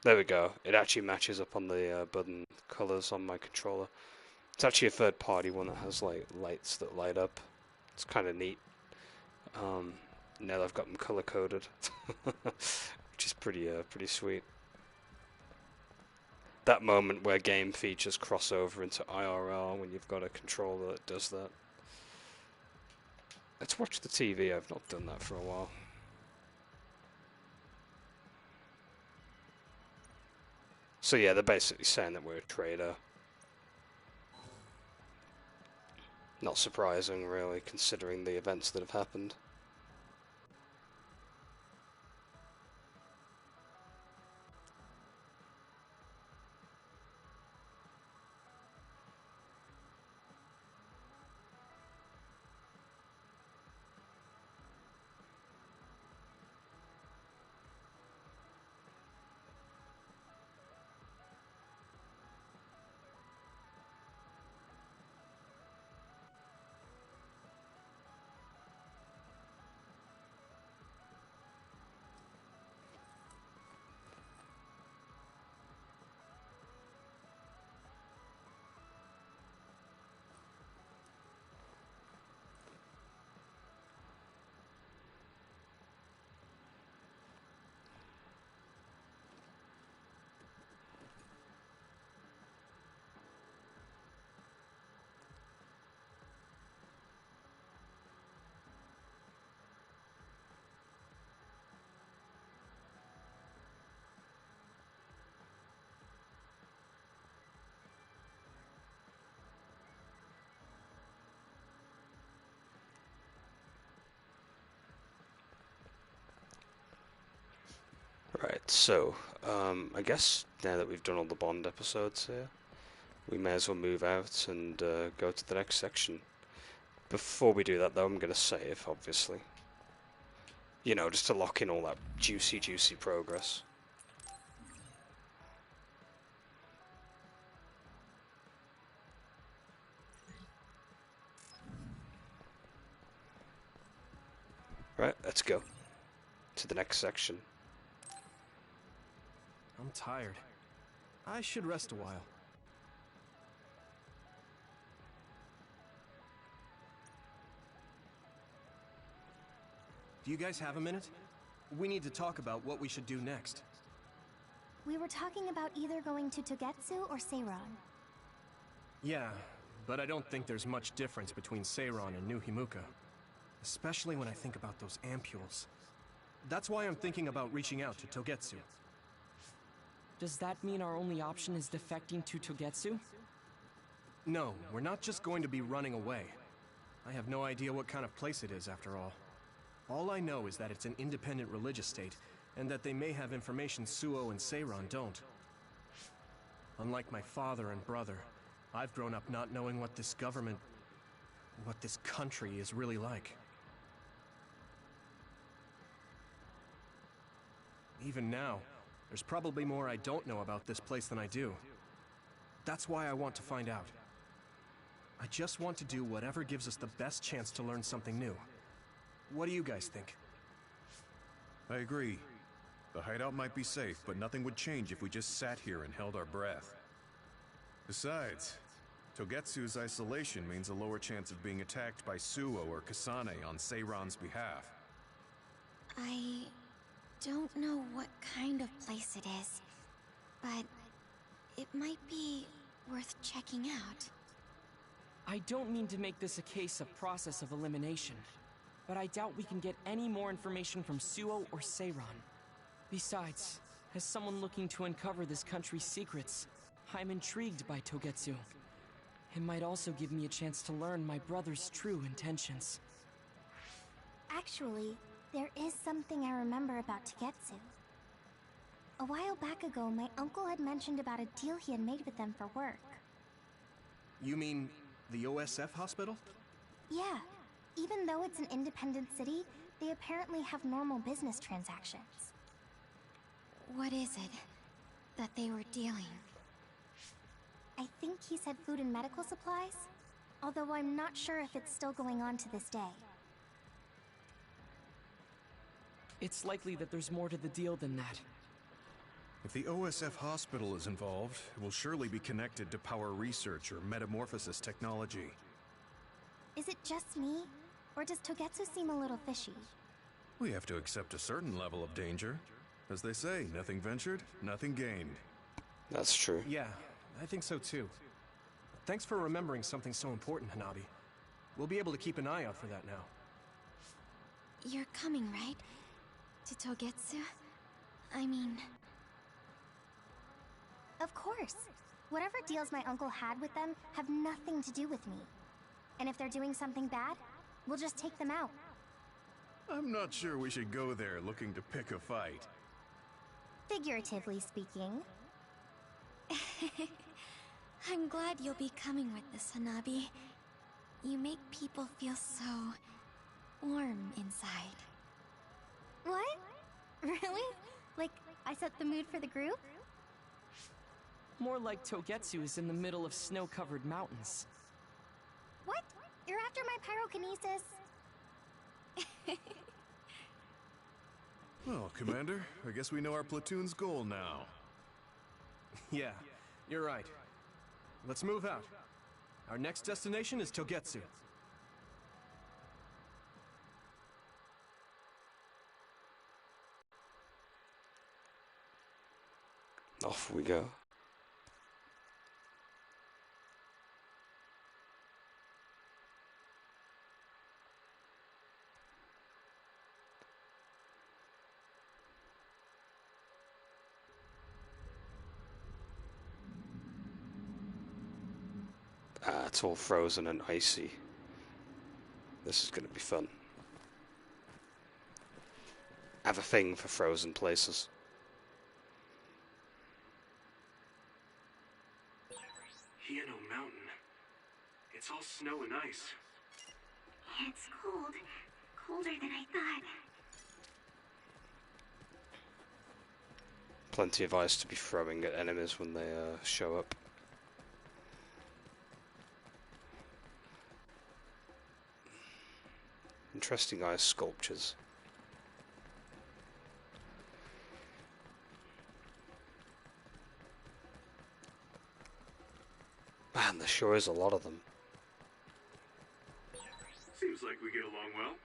There we go. It actually matches up on the button colors on my controller. It's actually a third-party one that has like lights that light up. It's kind of neat. Now I've got them color-coded, which is pretty sweet. That moment where game features cross over into IRL when you've got a controller that does that. Let's watch the TV. I've not done that for a while. So yeah, they're basically saying that we're a trader. Not surprising, really, considering the events that have happened. Right, so, I guess now that we've done all the Bond episodes here, we may as well move out and go to the next section. Before we do that, though, I'm going to save, obviously. You know, just to lock in all that juicy, juicy progress. Right, let's go to the next section. I'm tired. I should rest a while. Do you guys have a minute? We need to talk about what we should do next. We were talking about either going to Togetsu or Seiron. Yeah, but I don't think there's much difference between Seiron and New Himuka. Especially when I think about those ampules. That's why I'm thinking about reaching out to Togetsu. Does that mean our only option is defecting to Togetsu? No, we're not just going to be running away. I have no idea what kind of place it is, after all. All I know is that it's an independent religious state, and that they may have information Suo and Seiron don't. Unlike my father and brother, I've grown up not knowing what this government, what this country is really like. Even now, there's probably more I don't know about this place than I do. That's why I want to find out. I just want to do whatever gives us the best chance to learn something new. What do you guys think? I agree. The hideout might be safe, but nothing would change if we just sat here and held our breath. Besides, Togetsu's isolation means a lower chance of being attacked by Suo or Kasane on Seiron's behalf. I don't know what kind of place it is, but it might be worth checking out. I don't mean to make this a case of process of elimination, but I doubt we can get any more information from Suo or Seiron. Besides, as someone looking to uncover this country's secrets, I'm intrigued by Togetsu. It might also give me a chance to learn my brother's true intentions. Actually, there is something I remember about Togetsu. A while back ago, my uncle had mentioned about a deal he had made with them for work. You mean the OSF hospital? Yeah. Even though it's an independent city, they apparently have normal business transactions. What is it that they were dealing? I think he said food and medical supplies, although I'm not sure if it's still going on to this day. It's likely that there's more to the deal than that. If the OSF hospital is involved, it will surely be connected to power research or metamorphosis technology. Is it just me? Or does Togetsu seem a little fishy? We have to accept a certain level of danger. As they say, nothing ventured, nothing gained. That's true. Yeah, I think so too. Thanks for remembering something so important, Hanabi. We'll be able to keep an eye out for that now. You're coming, right? To Togetsu? I mean... Of course. Whatever deals my uncle had with them have nothing to do with me. And if they're doing something bad, we'll just take them out. I'm not sure we should go there looking to pick a fight. Figuratively speaking. I'm glad you'll be coming with us, Hanabi. You make people feel so... warm inside. What? Really? Like, I set the mood for the group? More like Togetsu is in the middle of snow-covered mountains. What? You're after my pyrokinesis? Well, Commander, I guess we know our platoon's goal now. Yeah, you're right. Let's move out. Our next destination is Togetsu. Off we go. It's all frozen and icy. This is going to be fun. I have a thing for frozen places. Eno Mountain. It's all snow and ice. It's cold. Colder than I thought. Plenty of ice to be throwing at enemies when they show up. Interesting ice sculptures. Man, there sure is a lot of them. Seems like we get along well.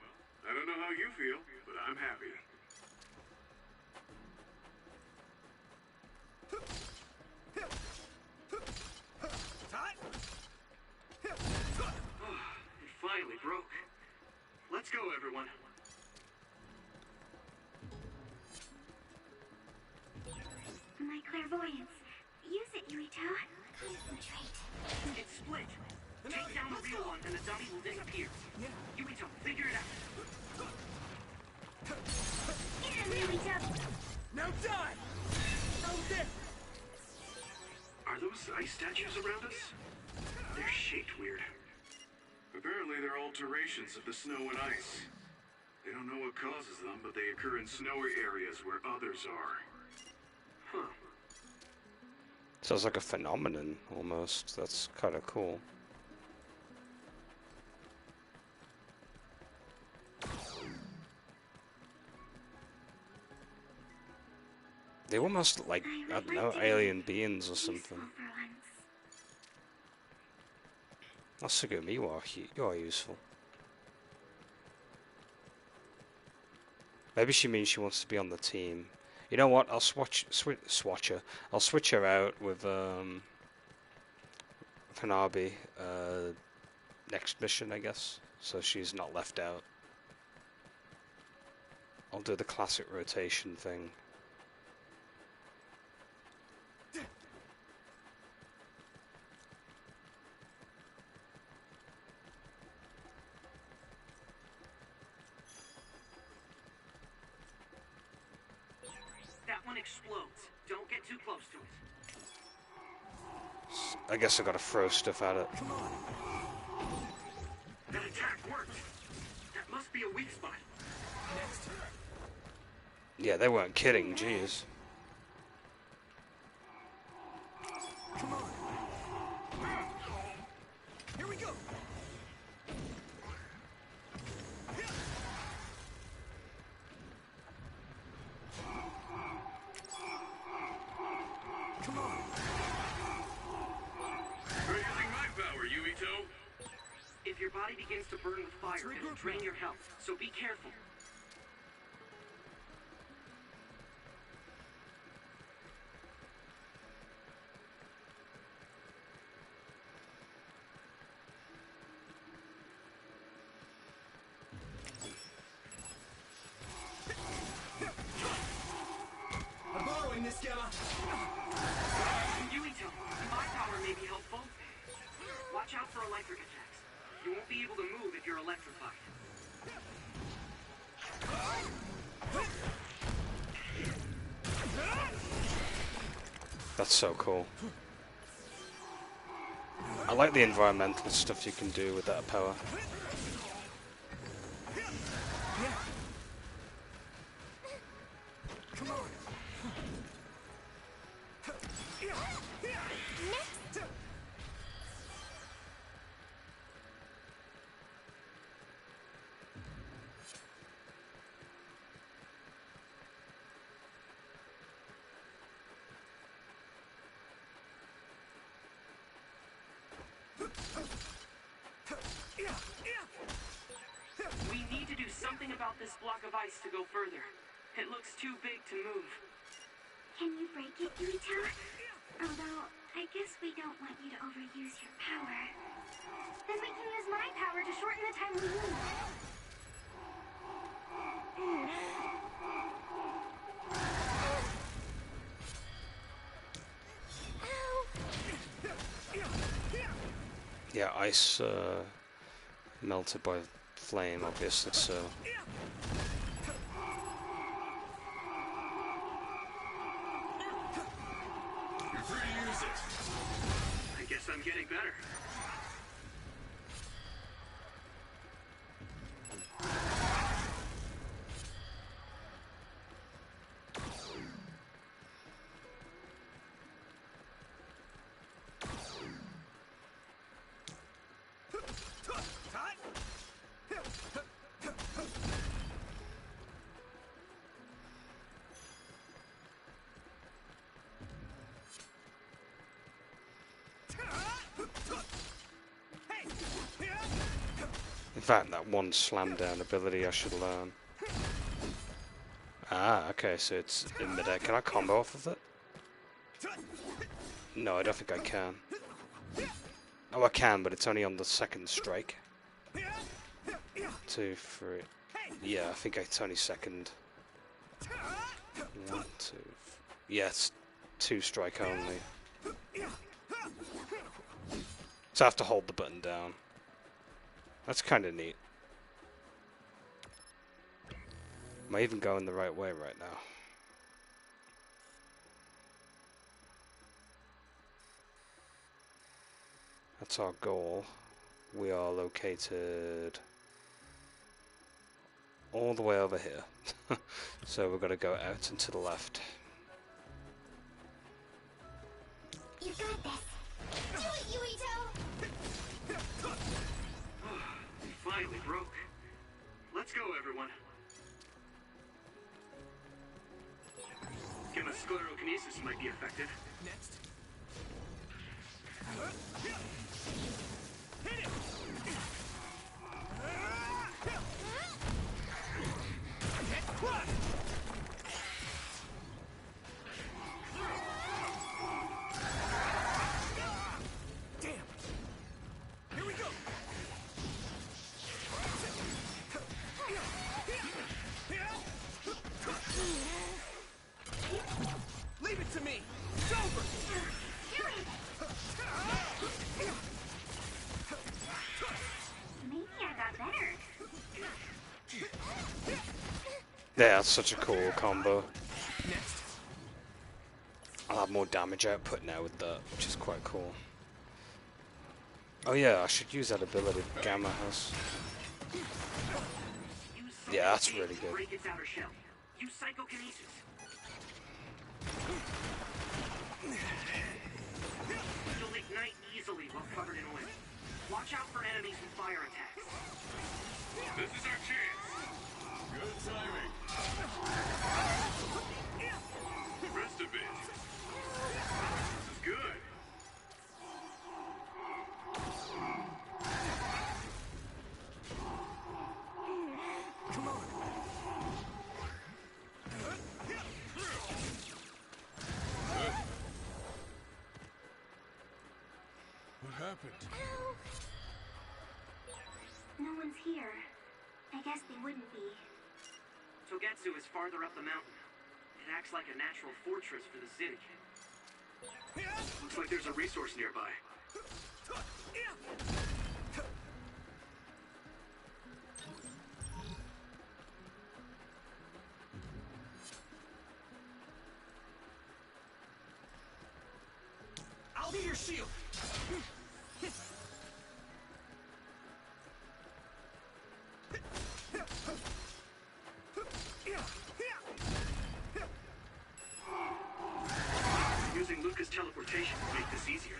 I don't know how you feel, but I'm happy. It finally broke. Let's go, everyone. My clairvoyance. Use it, Yuito. Concentrate. It's split. Take down the real one and the dummy will disappear. Yuito, figure it out. Get him, Yuito! Now die! Oh, this! Are those ice statues around us? They're shaped weird. Apparently they're alterations of the snow and ice. They don't know what causes them, but they occur in snowy areas where others are. Huh. Sounds like a phenomenon, almost. That's kind of cool. They almost look like, I don't know, alien beings or something. Asugumi, you are useful. Maybe she means she wants to be on the team. You know what? I'll switch her. I'll switch her out with Hanabi next mission, I guess, so she's not left out. I'll do the classic rotation thing. That one explodes. Don't get too close to it. I guess I gotta throw stuff at it. Come on. That attack worked. That must be a weak spot. Next. Yeah, they weren't kidding, jeez. Come on. Here we go. Come on. You're using my power, Yuito. If your body begins to burn with fire, it'll drain your health, so be careful. I'm borrowing this, Gamma. Yuito, my power may be helpful. Watch out for electric attacks. You won't be able to move if you're electrified. That's so cool. I like the environmental stuff you can do with that power. Come on. We need to do something about this block of ice to go further. It looks too big to move. Can you break it, Yuito? Although, I guess we don't want you to overuse your power. Then we can use my power to shorten the time we need. Yeah, ice melted by flame, obviously, so... You're free to use it. I Guess I'm getting better. In fact, that one slam down ability I should learn. Ah, okay, so it's in midair. Can I combo off of it? No, I don't think I can. Oh, I can, but it's only on the second strike. 2, 3. Yeah, I think it's only second. 1, 2. Yeah, it's 2 strike only. So I have to hold the button down. That's kind of neat. Am I even going the right way right now? That's our goal. We are located all the way over here. So we're going to go out and to the left. You got this. Do it, Yuito! Finally broke. Let's go, everyone. Gamma sclerokinesis might be effective. Next. Leave it to me! It's over! Maybe I got better. Yeah, that's such a cool combo. I'll have more damage output now with that, which is quite cool. Oh yeah, I should use that ability Gamma has. Yeah, that's really good. Break its outer shell. Use psychokinesis. You'll ignite easily while covered in oil. Watch out for enemies with fire attacks. This is our chance. Good timing. Rest a bit. This is good. Come on. What happened? No one's here. I guess they wouldn't be. Togetsu is farther up the mountain. It acts like a natural fortress for the city. Looks like there's a resource nearby. I'll be your shield. Using Luca's teleportation will make this easier.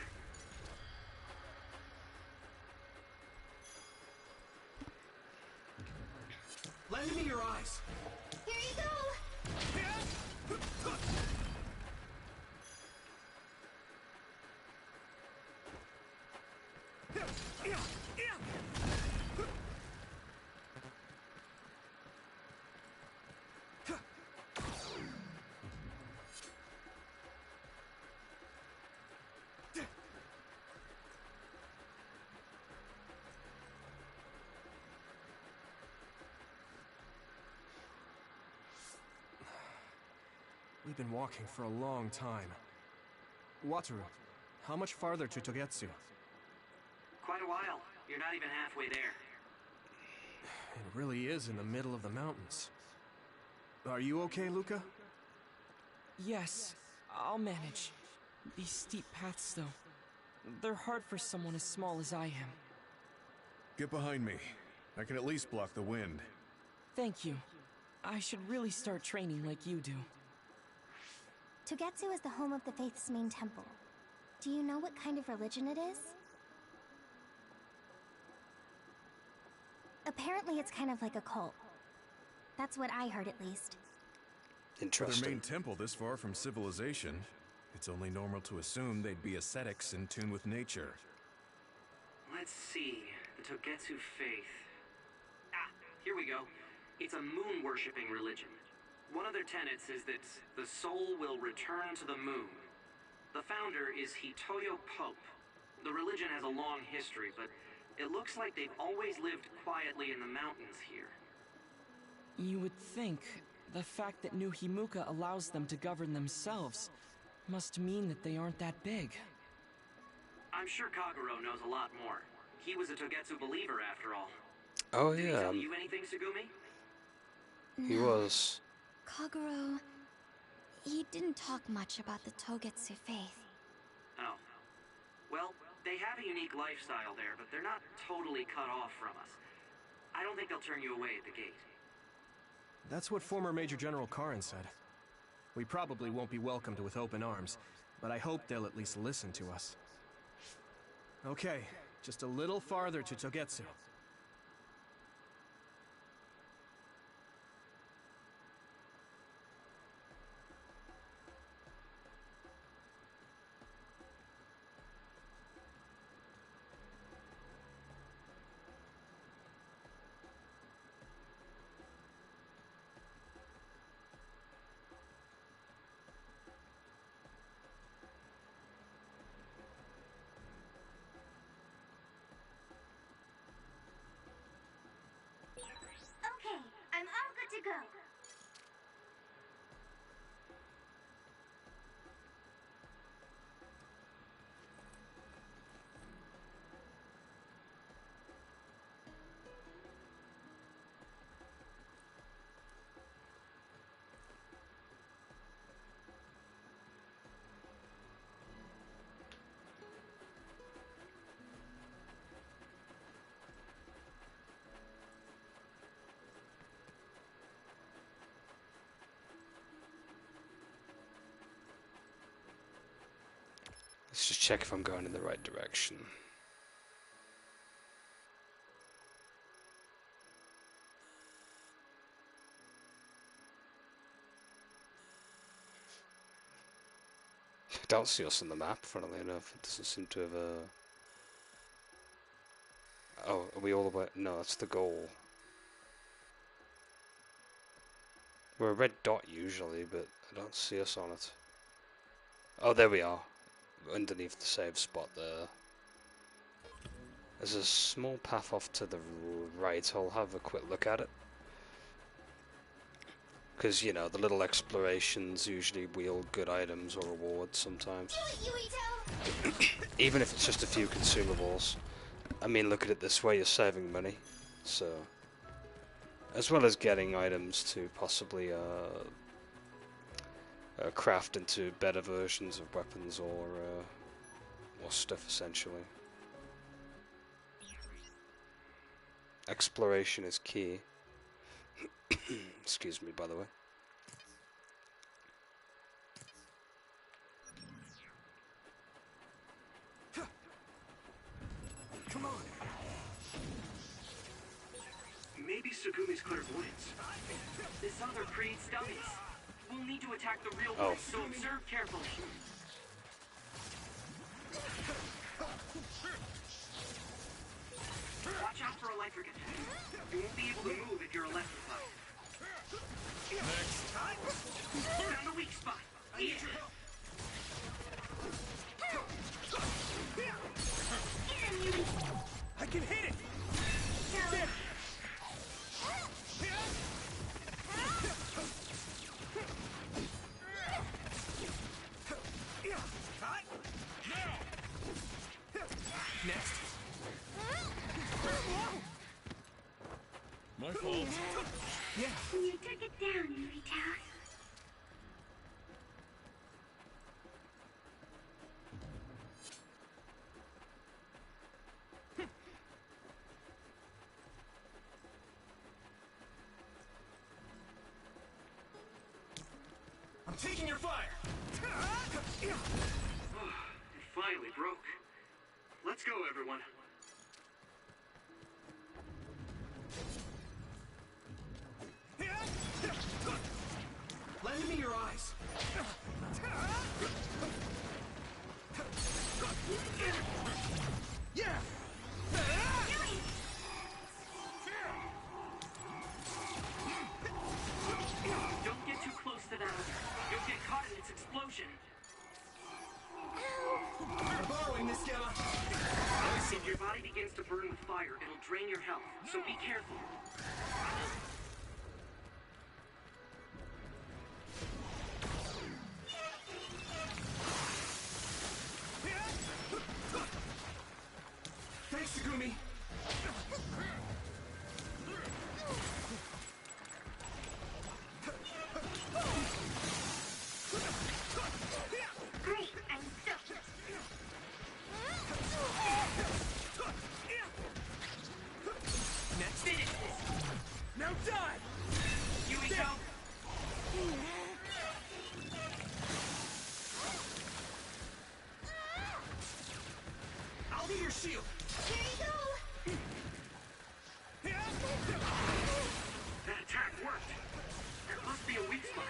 Lend me your eyes. Here you go! We've been walking for a long time. Wataru, how much farther to Togetsu? Quite a while. You're not even halfway there. It really is in the middle of the mountains. Are you okay, Luca? Yes, I'll manage. These steep paths, though. They're hard for someone as small as I am. Get behind me. I can at least block the wind. Thank you. I should really start training like you do. Togetsu is the home of the Faith's main temple. Do you know what kind of religion it is? Apparently it's kind of like a cult. That's what I heard, at least. Interesting. Their main temple this far from civilization, it's only normal to assume they'd be ascetics in tune with nature. Let's see. The Togetsu faith. Ah, here we go. It's a moon-worshipping religion. One of their tenets is that the soul will return to the moon. The founder is Hitoyo Pope. The religion has a long history, but it looks like they've always lived quietly in the mountains here. You would think the fact that New Himuka allows them to govern themselves must mean that they aren't that big. I'm sure Kaguro knows a lot more. He was a Togetsu believer, after all. Oh, Did he yeah. tell you anything, Sugumi? He was. Kaguro... he didn't talk much about the Togetsu faith. Oh. Well, they have a unique lifestyle there, but they're not totally cut off from us. I don't think they'll turn you away at the gate. That's what former Major General Karin said. We probably won't be welcomed with open arms, but I hope they'll at least listen to us. Okay, just a little farther to Togetsu. Okay, I'm all good to go. Let's just check if I'm going in the right direction. I don't see us on the map, funnily enough. It doesn't seem to have Oh, are we all the way? No, that's the goal. We're a red dot usually, but I don't see us on it. Oh, there we are. Underneath the save spot there. There's a small path off to the right. I'll have a quick look at it. Because, you know, the little explorations usually wield good items or rewards sometimes. Even if it's just a few consumables. I mean, look at it this way, you're saving money. So, as well as getting items to possibly craft into better versions of weapons or stuff, essentially. Exploration is key. Excuse me, by the way. Come on. Maybe Sugumi's clairvoyance. This other creates dummies. We'll need to attack the real one, so observe carefully. Watch out for electric attacks. You won't be able to move if you're electrified. Next. Found a weak spot. Yeah. I can hit it! There. Under fire! Oh, it finally broke. Let's go, everyone. Lend me your eyes. Yeah! Don't get too close to that. You'll get caught in its explosion. I'm borrowing this, Gamma. If your body begins to burn with fire, it'll drain your health, so be careful. Thanks, Segumi. Great, I'm stoked. Next. Finish this. Now die! Yuito! I'll be your shield. Here you go! That attack worked. There must be a weak spot.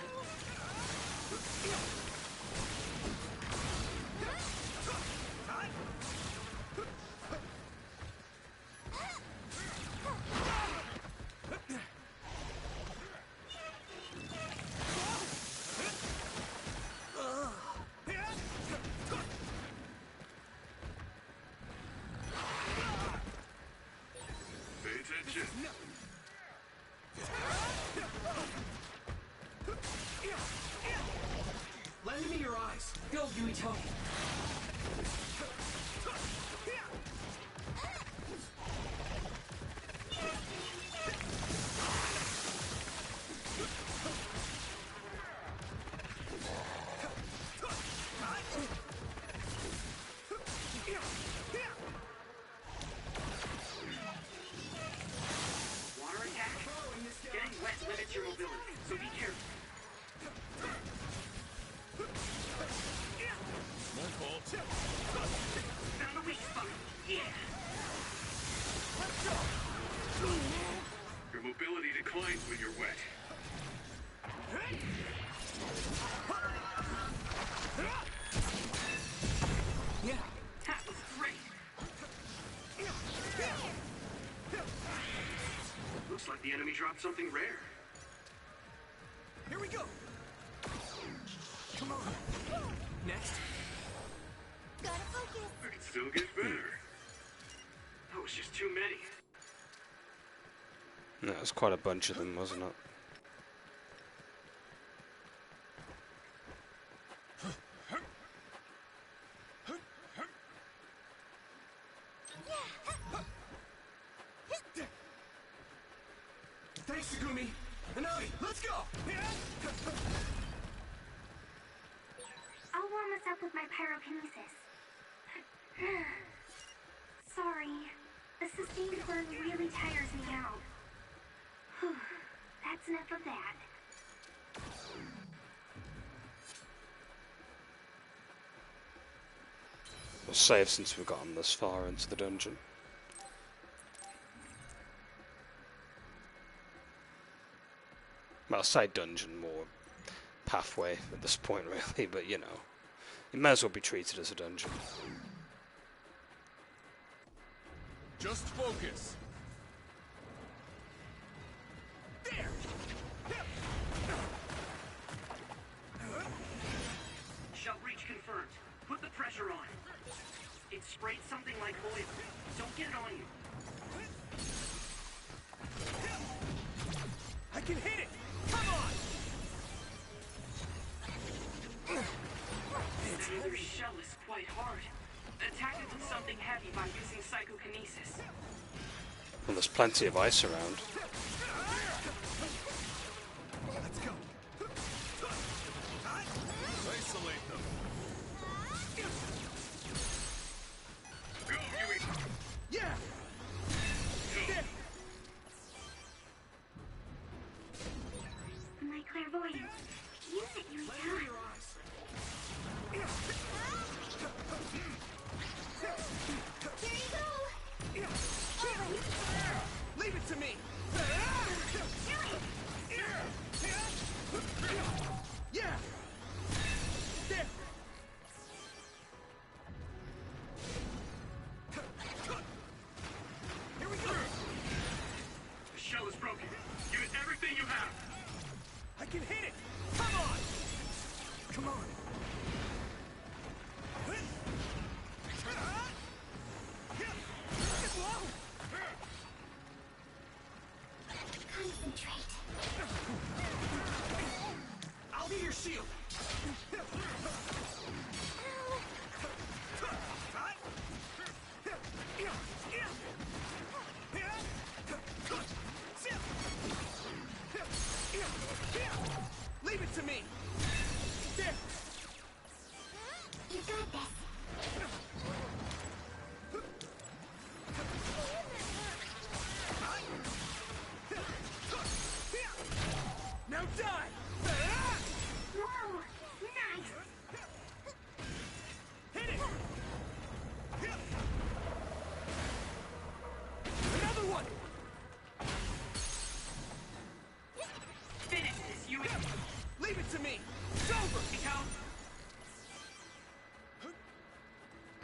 Pay attention. Lend me your eyes. Go, Yuito. Water attack? Getting wet limits your mobility, so be careful. Found a weak spot. Yeah. Your mobility declines when you're wet. Yeah. That was great. Looks like the enemy dropped something rare. Here we go. Come on. Next. Gotta focus. I can still get better. That was just too many. That was quite a bunch of them, wasn't it? Thanks, Segumi. Hanabi, let's go. I'll warm us up with my pyrokinesis. Sorry. The sustained burn really tires me out. Whew. That's enough of that. We'll save since we've gotten this far into the dungeon. Well, side dungeon, more pathway at this point, really, but you know, it might as well be treated as a dungeon. Just focus. There. Shell breach confirmed. Put the pressure on. It sprayed something like oil. Don't get it on you. I can hit it. Come on. That other shell is quite hard. Attack it with something heavy by using psychokinesis. Well, there's plenty of ice around. Let's go. Isolate them. Go, Yui! Yeah. My clairvoyance. Use it, Lend me Yuito. your eyes.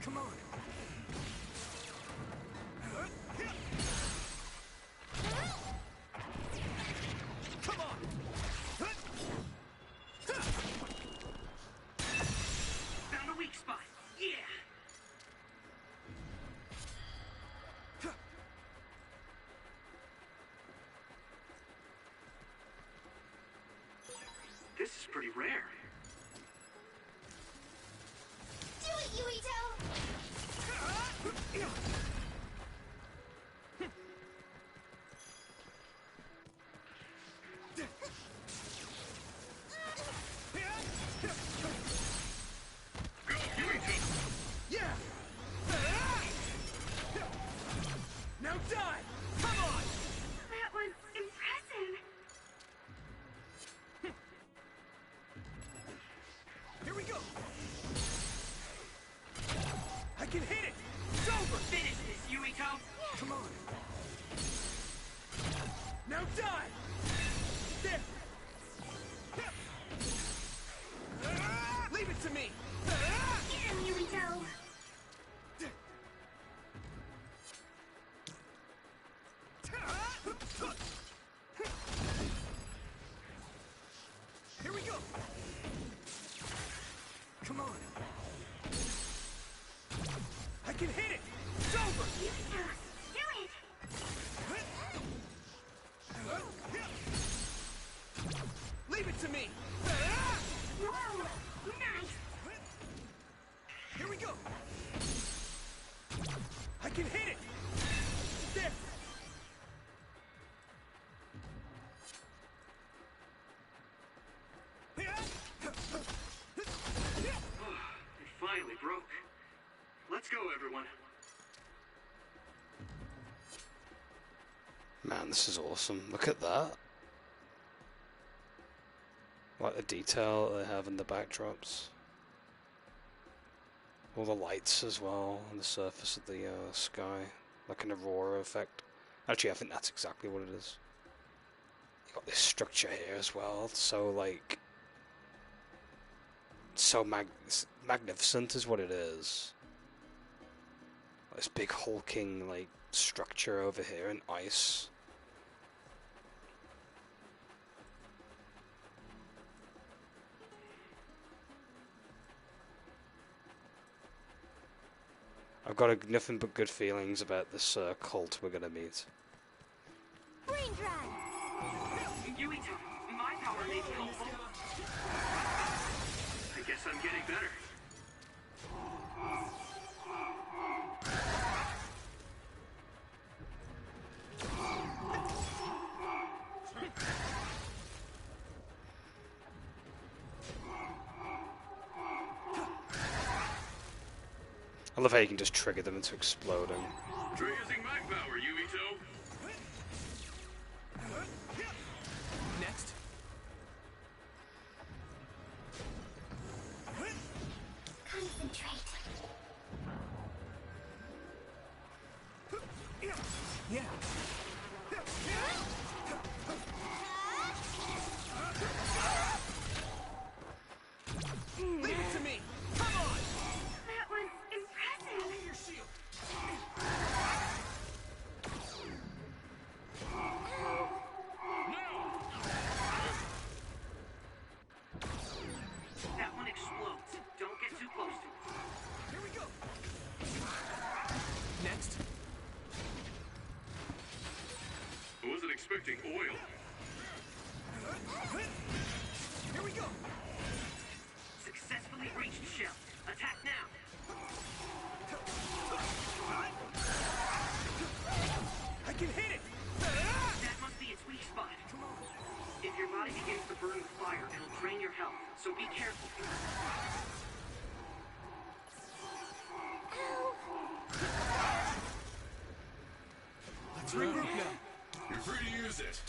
Come on. Come on. Found a weak spot. Yeah. This is pretty rare. Do it, Yuito! Yeah! Now die! Come on! That was impressive. Here we go! I can hit it! It's over! Finish this, Yuito! Come on! Now die! There! Leave it to me! Get him, Yuito. Here we go! Come on! I can hit it! It's over! Yuito, do it. Leave it to me! Whoa, nice. Here we go! I can hit it! There! It finally broke. Let's go, everyone. Man, this is awesome. Look at that. Like the detail that they have in the backdrops. All the lights as well on the surface of the sky. Like an aurora effect. Actually, I think that's exactly what it is. You got this structure here as well. So, like... so magnificent is what it is. This big hulking, like, structure over here in ice. I've got nothing but good feelings about this cult we're gonna meet. Brain drive! Yuito, my power may be helpful. I guess I'm getting better. I love how you can just trigger them into exploding. Try using my power, Yuito. Next. Concentrate. Yeah. Leave it to me! Come on! That was impressive. Your shield! That one explodes. Don't get too close to it. Here we go! Next. I wasn't expecting oil. Here we go! Successfully breached shell. Attack now. I can hit it! That must be its weak spot. If your body begins to burn with fire, it'll drain your health, so be careful. Let's regroup now. You're free to use it.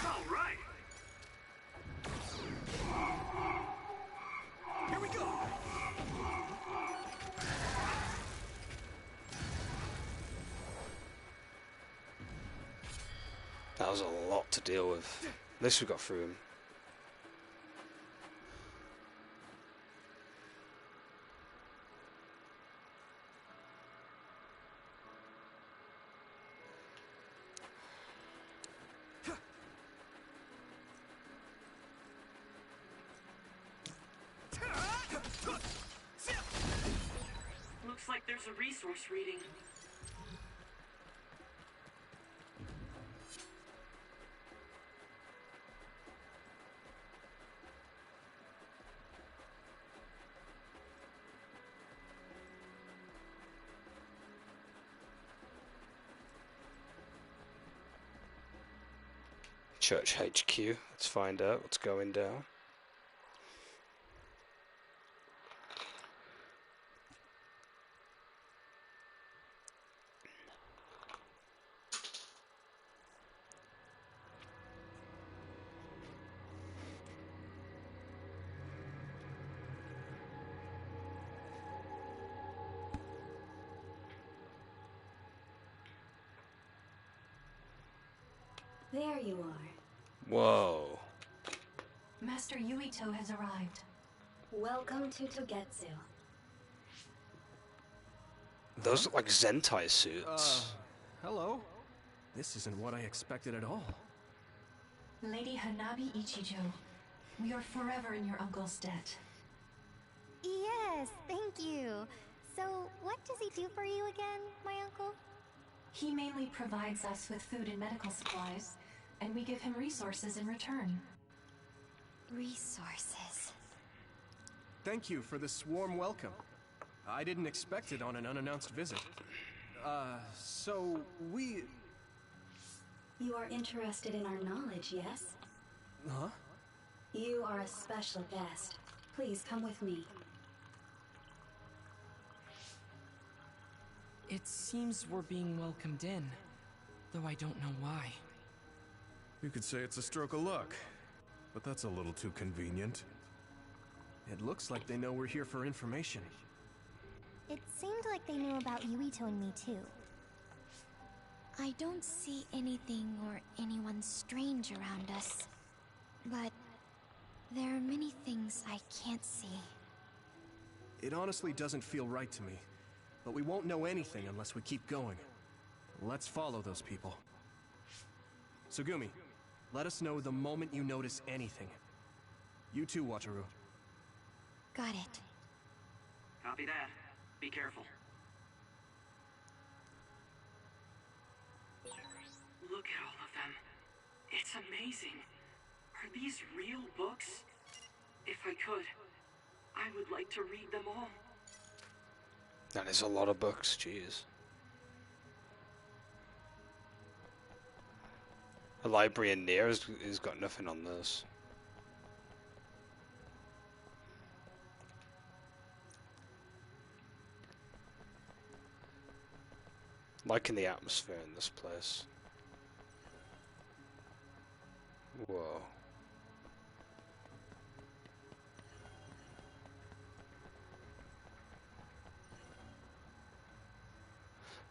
All right. Here we go! That was a lot to deal with. At least we got through him. Looks like there's a resource reading. Church HQ. Let's find out what's going down. There you are. Whoa. Master Yuito has arrived. Welcome to Togetsu. Those look like Zentai suits. Hello? This isn't what I expected at all. Lady Hanabi Ichijo, we are forever in your uncle's debt. Yes, thank you. So, what does he do for you again, my uncle? He mainly provides us with food and medical supplies, and we give him resources in return. Resources. Thank you for this warm welcome. I didn't expect it on an unannounced visit. So we... You are interested in our knowledge, yes? Huh? You are a special guest. Please come with me. It seems we're being welcomed in, though I don't know why. You could say it's a stroke of luck, but that's a little too convenient. It looks like they know we're here for information. It seemed like they knew about Yuito and me too. I don't see anything or anyone strange around us. But there are many things I can't see. It honestly doesn't feel right to me. But we won't know anything unless we keep going. Let's follow those people. Sugumi, let us know the moment you notice anything. You too, Wataru. Got it. Copy that. Be careful. Look at all of them. It's amazing. Are these real books? If I could, I would like to read them all. That is a lot of books, jeez. A library in Nier has got nothing on this. Liking the atmosphere in this place. Whoa.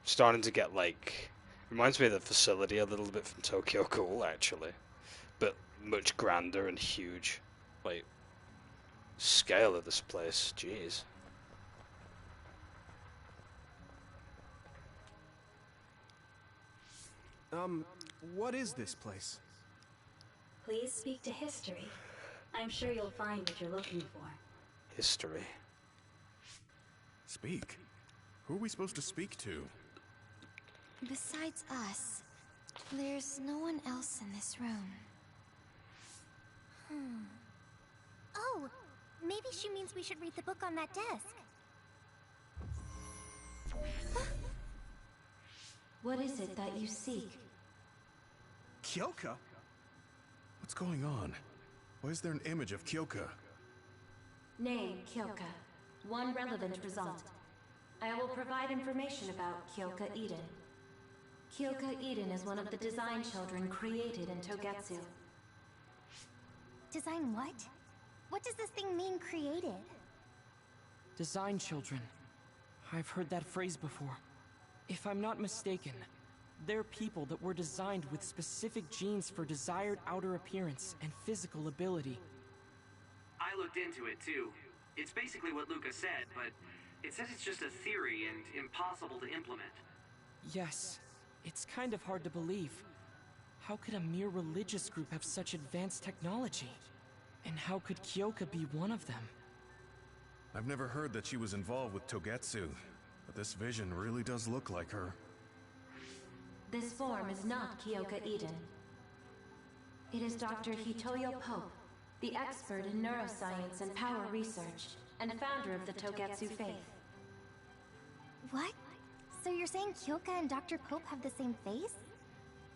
Starting to get like, reminds me of the facility a little bit from Tokyo Ghoul actually, but much grander and huge. Like, scale of this place, jeez. What is this place? Please speak to history. I'm sure you'll find what you're looking for. History. Speak? Who are we supposed to speak to? Besides us, there's no one else in this room. Oh, maybe she means we should read the book on that desk. What is it that you seek? Kyoka? What's going on? Why is there an image of Kyoka? Name, Kyoka. One relevant result. I will provide information about Kyoka Eden. Kyoka Eden is one of the design children created in Togetsu. Design what? What does this thing mean, created? Design children. I've heard that phrase before. If I'm not mistaken, They're people that were designed with specific genes for desired outer appearance and physical ability. I looked into it too. It's basically what Luca said, but it says it's just a theory and impossible to implement. Yes, it's kind of hard to believe. How could a mere religious group have such advanced technology? And how could Kyoka be one of them? I've never heard that she was involved with Togetsu, but this vision really does look like her. This form is not Kyoka Eden. It is Dr. Hitoyo Pope, the expert in neuroscience and power research, and founder of the Togetsu faith. What? So you're saying Kyoka and Dr. Pope have the same face?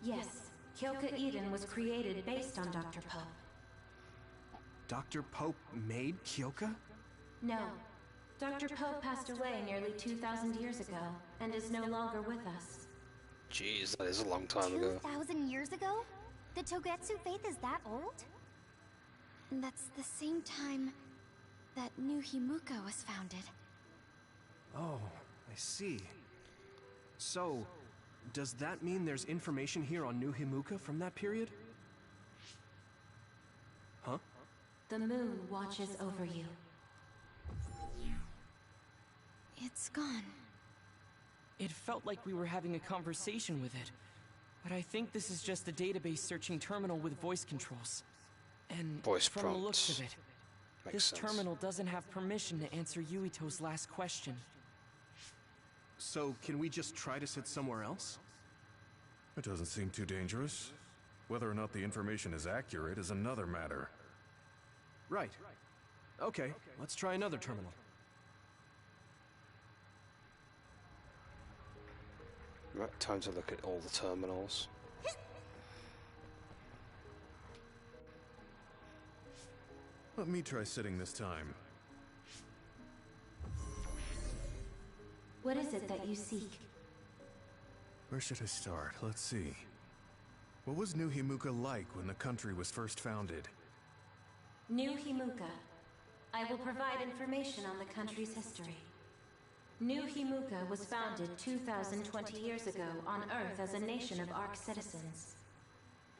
Yes, Kyoka Eden was created based on Dr. Pope. Dr. Pope made Kyoka? No. Dr. Pope passed away nearly 2,000 years ago, and is no longer with us. Jeez, that is a long time ago. 2,000 years ago? The Togetsu faith is that old? That's the same time that New Himuka was founded. Oh, I see. So, does that mean there's information here on New Himuka from that period? Huh? The moon watches over you. It's gone. It felt like we were having a conversation with it, but I think this is just a database searching terminal with voice controls. And voice from prompts. the looks of it, Makes this sense. terminal doesn't have permission to answer Yuito's last question. So, can we just try to sit somewhere else? It doesn't seem too dangerous. Whether or not the information is accurate is another matter. Right. Okay, let's try another terminal. Right, time to look at all the terminals. Let me try sitting this time. What is it that you seek? Where should I start? Let's see. What was New Himuka like when the country was first founded? New Himuka. I will provide information on the country's history. New Himuka was founded 2,020 years ago on Earth as a nation of Ark citizens.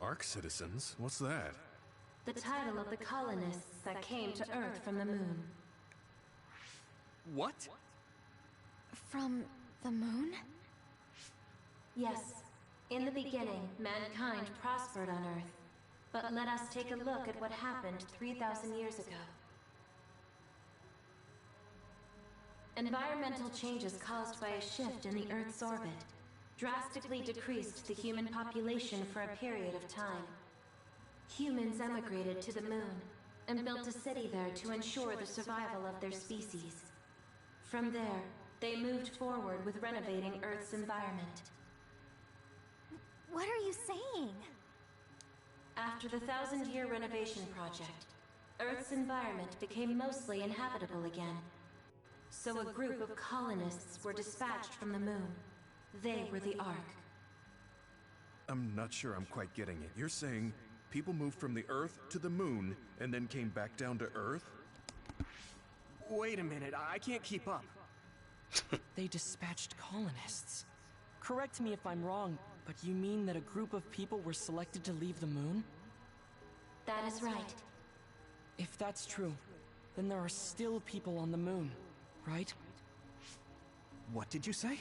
Ark citizens? What's that? The title of the colonists that came to Earth from the moon. What? From the moon? Yes. In the beginning, mankind prospered on Earth. But let us take a look at what happened 3,000 years ago. Environmental changes caused by a shift in the Earth's orbit drastically decreased the human population for a period of time. Humans emigrated to the moon and built a city there to ensure the survival of their species. From there, they moved forward with renovating Earth's environment. What are you saying? After the 1,000-year renovation project, Earth's environment became mostly inhabitable again. So a group of colonists were dispatched from the moon. They were the Ark. I'm not sure I'm quite getting it. You're saying people moved from the Earth to the moon and then came back down to Earth? Wait a minute, I can't keep up. They dispatched colonists. Correct me if I'm wrong, but you mean that a group of people were selected to leave the moon? That is right. If that's true, then there are still people on the moon, right? What did you say?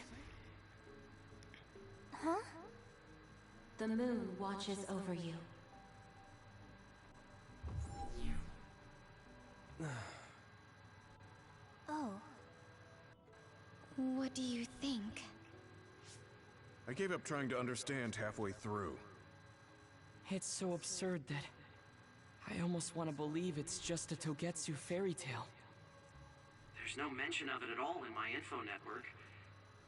Huh? The moon watches over you. Oh. What do you think? I gave up trying to understand halfway through. It's so absurd that I almost want to believe it's just a Togetsu fairy tale. There's no mention of it at all in my info network.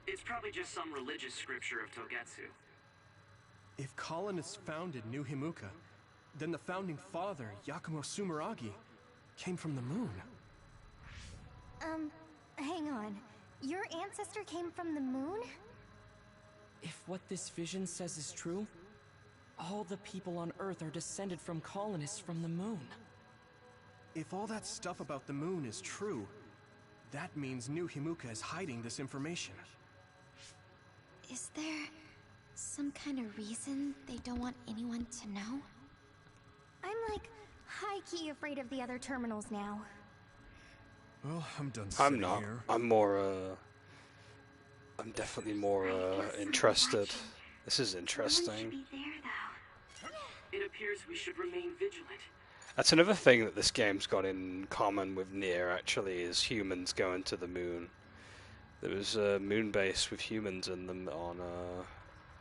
It's probably just some religious scripture of Togetsu. If colonists founded New Himuka, then the founding father, Yakumo Sumeragi, came from the moon. Hang on. Your ancestor came from the moon? If what this vision says is true, all the people on Earth are descended from colonists from the moon. If all that stuff about the moon is true, that means New Himuka is hiding this information. Is there Some kind of reason they don't want anyone to know? I'm like high-key afraid of the other terminals now. Well, I'm done I'm sitting not. here. I'm definitely more interested. This is interesting. Be there, though. It appears we should remain vigilant. That's another thing that this game's got in common with Nier, actually, is humans going to the moon. There was a moon base with humans in them on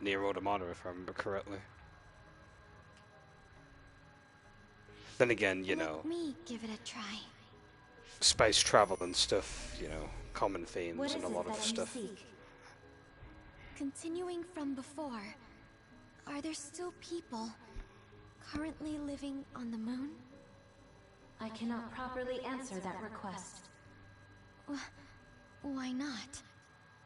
Nier Automata, if I remember correctly. Then again, you know, Let me give it a try. space travel and stuff, you know, common themes in a lot of stuff. Continuing from before, are there still people currently living on the moon? I cannot properly answer that request. Why not?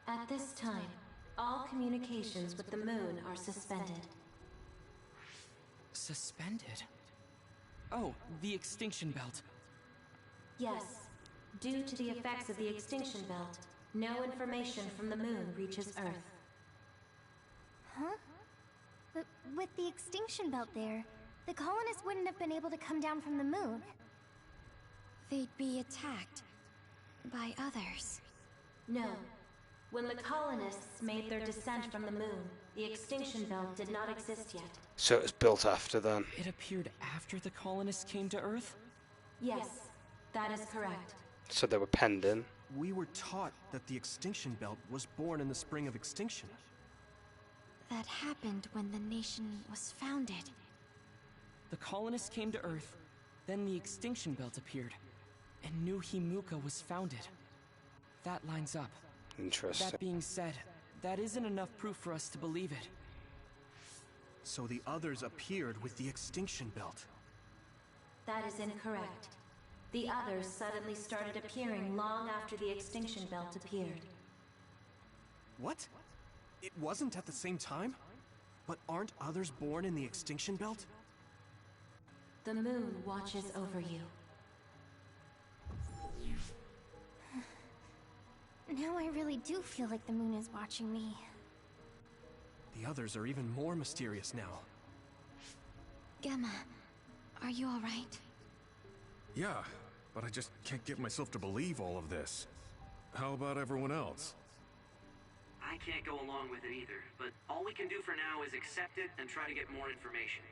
At this time, all communications with the moon are suspended. Suspended? Oh, the extinction belt. Yes. Due to the effects of the extinction belt, no information from the moon reaches Earth. Huh? But with the extinction belt there, the colonists wouldn't have been able to come down from the moon. They'd be attacked by others. No. When the colonists made their descent from the moon, the extinction belt did not exist yet. So it was built after then. It appeared after the colonists came to Earth? Yes, that is correct. So they were penned in. We were taught that the extinction belt was born in the spring of extinction. That happened when the nation was founded. The colonists came to Earth, then the extinction belt appeared, and New Himuka was founded. That lines up. Interesting. That being said, that isn't enough proof for us to believe it. So the others appeared with the extinction belt. That is incorrect. The others suddenly started appearing long after the extinction belt appeared. What? It wasn't at the same time? But aren't others born in the extinction belt? The moon watches over you. Now I really do feel like the moon is watching me. The others are even more mysterious now. Gemma, are you alright? Yeah, but I just can't get myself to believe all of this. How about everyone else? I can't go along with it either, but all we can do for now is accept it and try to get more information.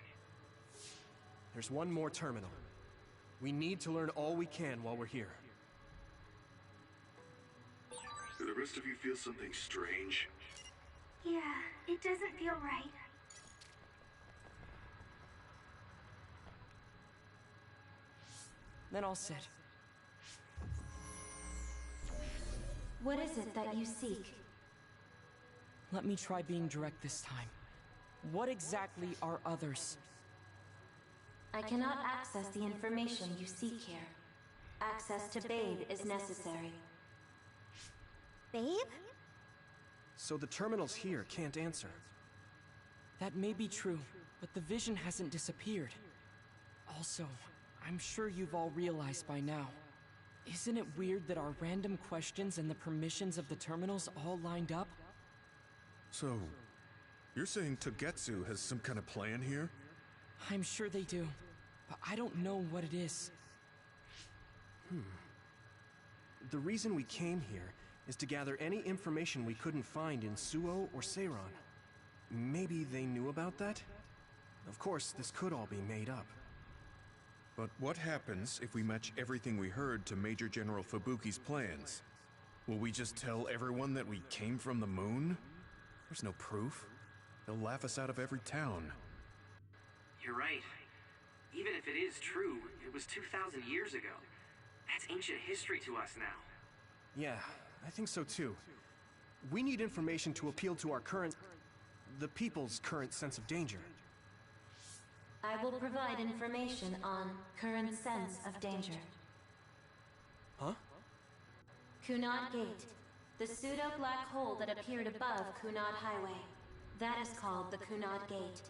There's one more terminal. We need to learn all we can while we're here. Do the rest of you feel something strange? Yeah, it doesn't feel right. Then I'll sit. What is it that you seek? Let me try being direct this time. What exactly are others? I cannot access the information you seek here. Access to Babe is necessary. Babe? So the terminals here can't answer. That may be true, but the vision hasn't disappeared. Also, I'm sure you've all realized by now. Isn't it weird that our random questions and the permissions of the terminals all lined up? So, you're saying Togetsu has some kind of plan here? I'm sure they do, but I don't know what it is. The reason we came here is to gather any information we couldn't find in Suo or Seiran. Maybe they knew about that? Of course, this could all be made up. But what happens if we match everything we heard to Major General Fubuki's plans? Will we just tell everyone that we came from the moon? There's no proof. They'll laugh us out of every town. You're right. Even if it is true, it was 2,000 years ago. That's ancient history to us now. Yeah, I think so too. We need information to appeal to our the people's current sense of danger. I will provide information on current sense of danger. Huh? Kunad Gate, the pseudo-black hole that appeared above Kunad Highway. That is called the Kunad Gate.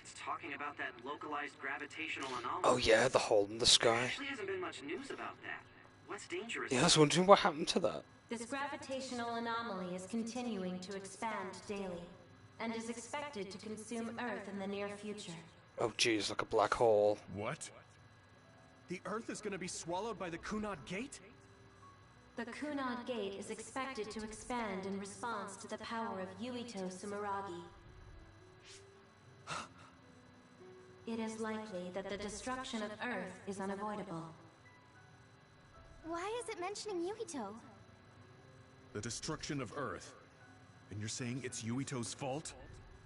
It's talking about that localized gravitational anomaly. Oh yeah, the hole in the There sky. actually hasn't been much news about that. What's dangerous? Yeah, I was wondering what happened to that. This gravitational anomaly is continuing to expand daily. and is expected to consume Earth in the near future. Oh geez, like a black hole. What? The Earth is gonna be swallowed by the Kunad Gate? The Kunad Gate is expected to expand in response to the power of Yuito Sumeragi. It is likely that the destruction of Earth is unavoidable. Why is it mentioning Yuito? The destruction of Earth. And you're saying it's Yuito's fault?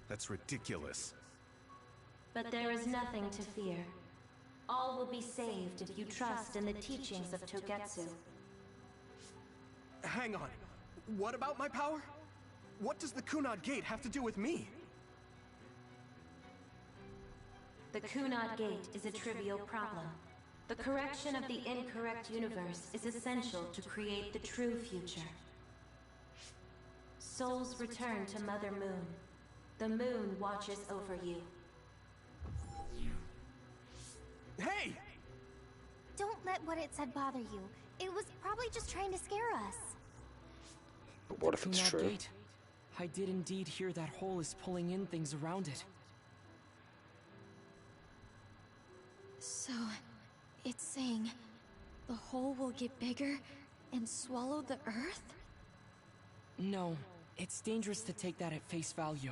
That's ridiculous. But there is nothing to fear. All will be saved if you trust in the teachings of Togetsu. Hang on. What about my power? What does the Kunad Gate have to do with me? The Kunad Gate is a trivial problem. The correction of the incorrect universe is essential to create the true future. Souls return to Mother Moon. The moon watches over you. Hey! Don't let what it said bother you. It was probably just trying to scare us. But what if it's Kunad true? Gate. I did indeed hear that hole is pulling in things around it. So, it's saying the hole will get bigger and swallow the Earth? No, it's dangerous to take that at face value.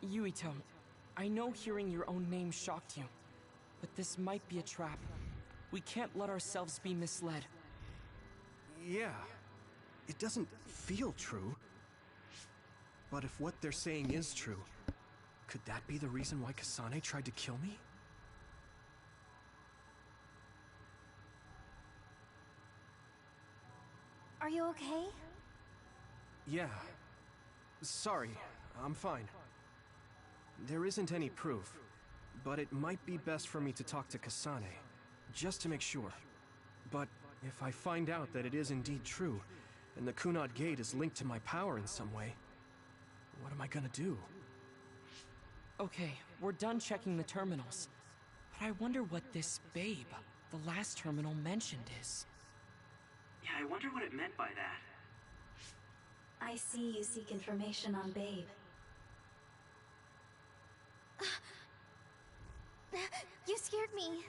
Yuito, I know hearing your own name shocked you, but this might be a trap. We can't let ourselves be misled. Yeah. It doesn't feel true. But if what they're saying is true, could that be the reason why Kasane tried to kill me? Are you okay? Yeah. Sorry, I'm fine. There isn't any proof, but it might be best for me to talk to Kasane, just to make sure. But if I find out that it is indeed true, and the Kunad Gate is linked to my power in some way, what am I gonna do? Okay, we're done checking the terminals. But I wonder what this babe, the last terminal mentioned, is. Yeah, I wonder what it meant by that. I see you seek information on Babe. You scared me.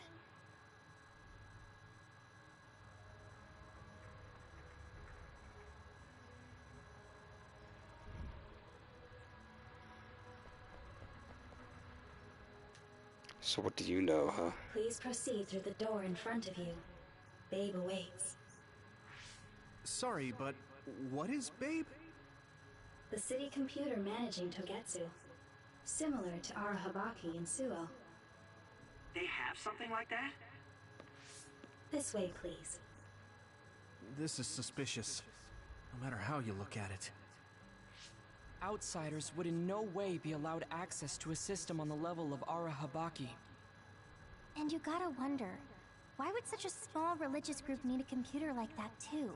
So what do you know, huh? Please proceed through the door in front of you. Babe awaits. Sorry, but what is Babe? The city computer managing Togetsu. Similar to Arahabaki in Suo. They have something like that? This way, please. This is suspicious, no matter how you look at it. Outsiders would in no way be allowed access to a system on the level of Arahabaki. And you gotta wonder, why would such a small religious group need a computer like that too?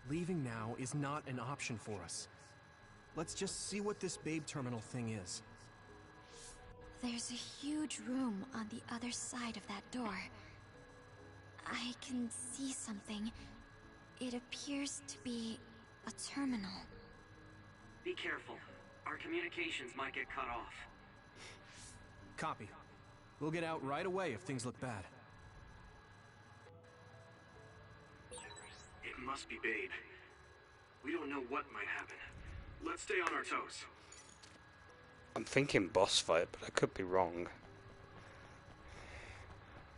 Leaving now is not an option for us. Let's just see what this Babe terminal thing is. There's a huge room on the other side of that door. I can see something. It appears to be a terminal. Be careful. Our communications might get cut off. Copy. We'll get out right away if things look bad. It must be Babe. We don't know what might happen. Let's stay on our toes. I'm thinking boss fight, but I could be wrong.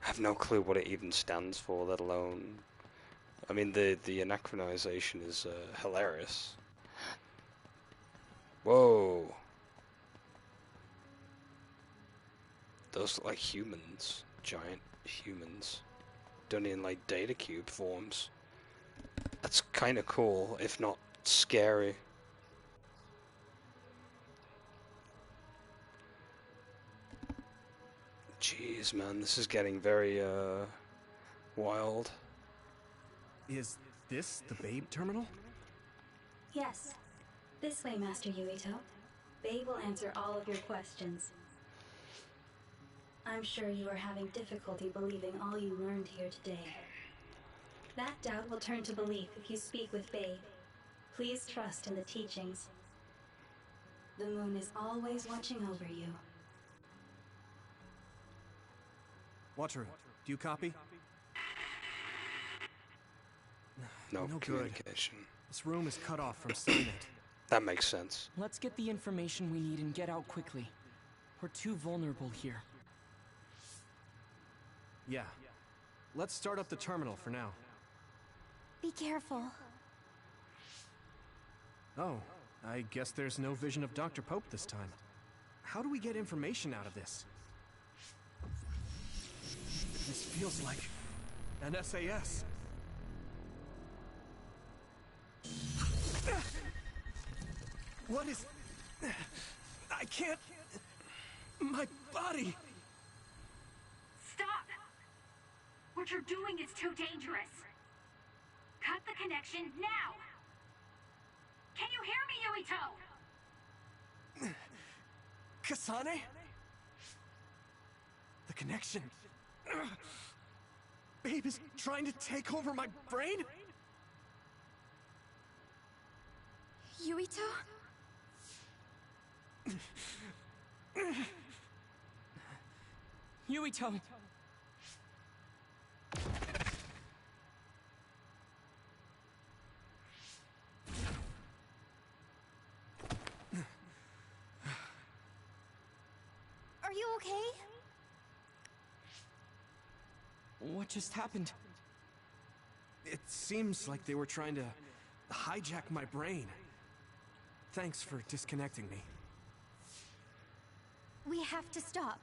I have no clue what it even stands for, let alone... I mean, the anachronization is hilarious. Whoa! Those look like humans. Giant humans. Done in, like, data cube forms. That's kind of cool, if not scary. Jeez, man, this is getting very, wild. Is this the Babe terminal? Yes. This way, Master Yuito. Babe will answer all of your questions. I'm sure you are having difficulty believing all you learned here today. That doubt will turn to belief if you speak with Babe. Please trust in the teachings. The moon is always watching over you. Wataru, do you copy? No Good. communication. This room is cut off from Skynet. That makes sense. Let's get the information we need and get out quickly. We're too vulnerable here. Yeah. Let's start up the terminal for now. Be careful. Oh, I guess there's no vision of Dr. Pope this time. How do we get information out of this? This feels like an SAS. What is... I can't... My body... Stop! What you're doing is too dangerous. Cut the connection now! Can you hear me, Yuito? Kasane? The connection... Babe is trying to take over my brain? Yuito? Yuito! Are you okay? What just happened? It seems like they were trying to hijack my brain. Thanks for disconnecting me. We have to stop.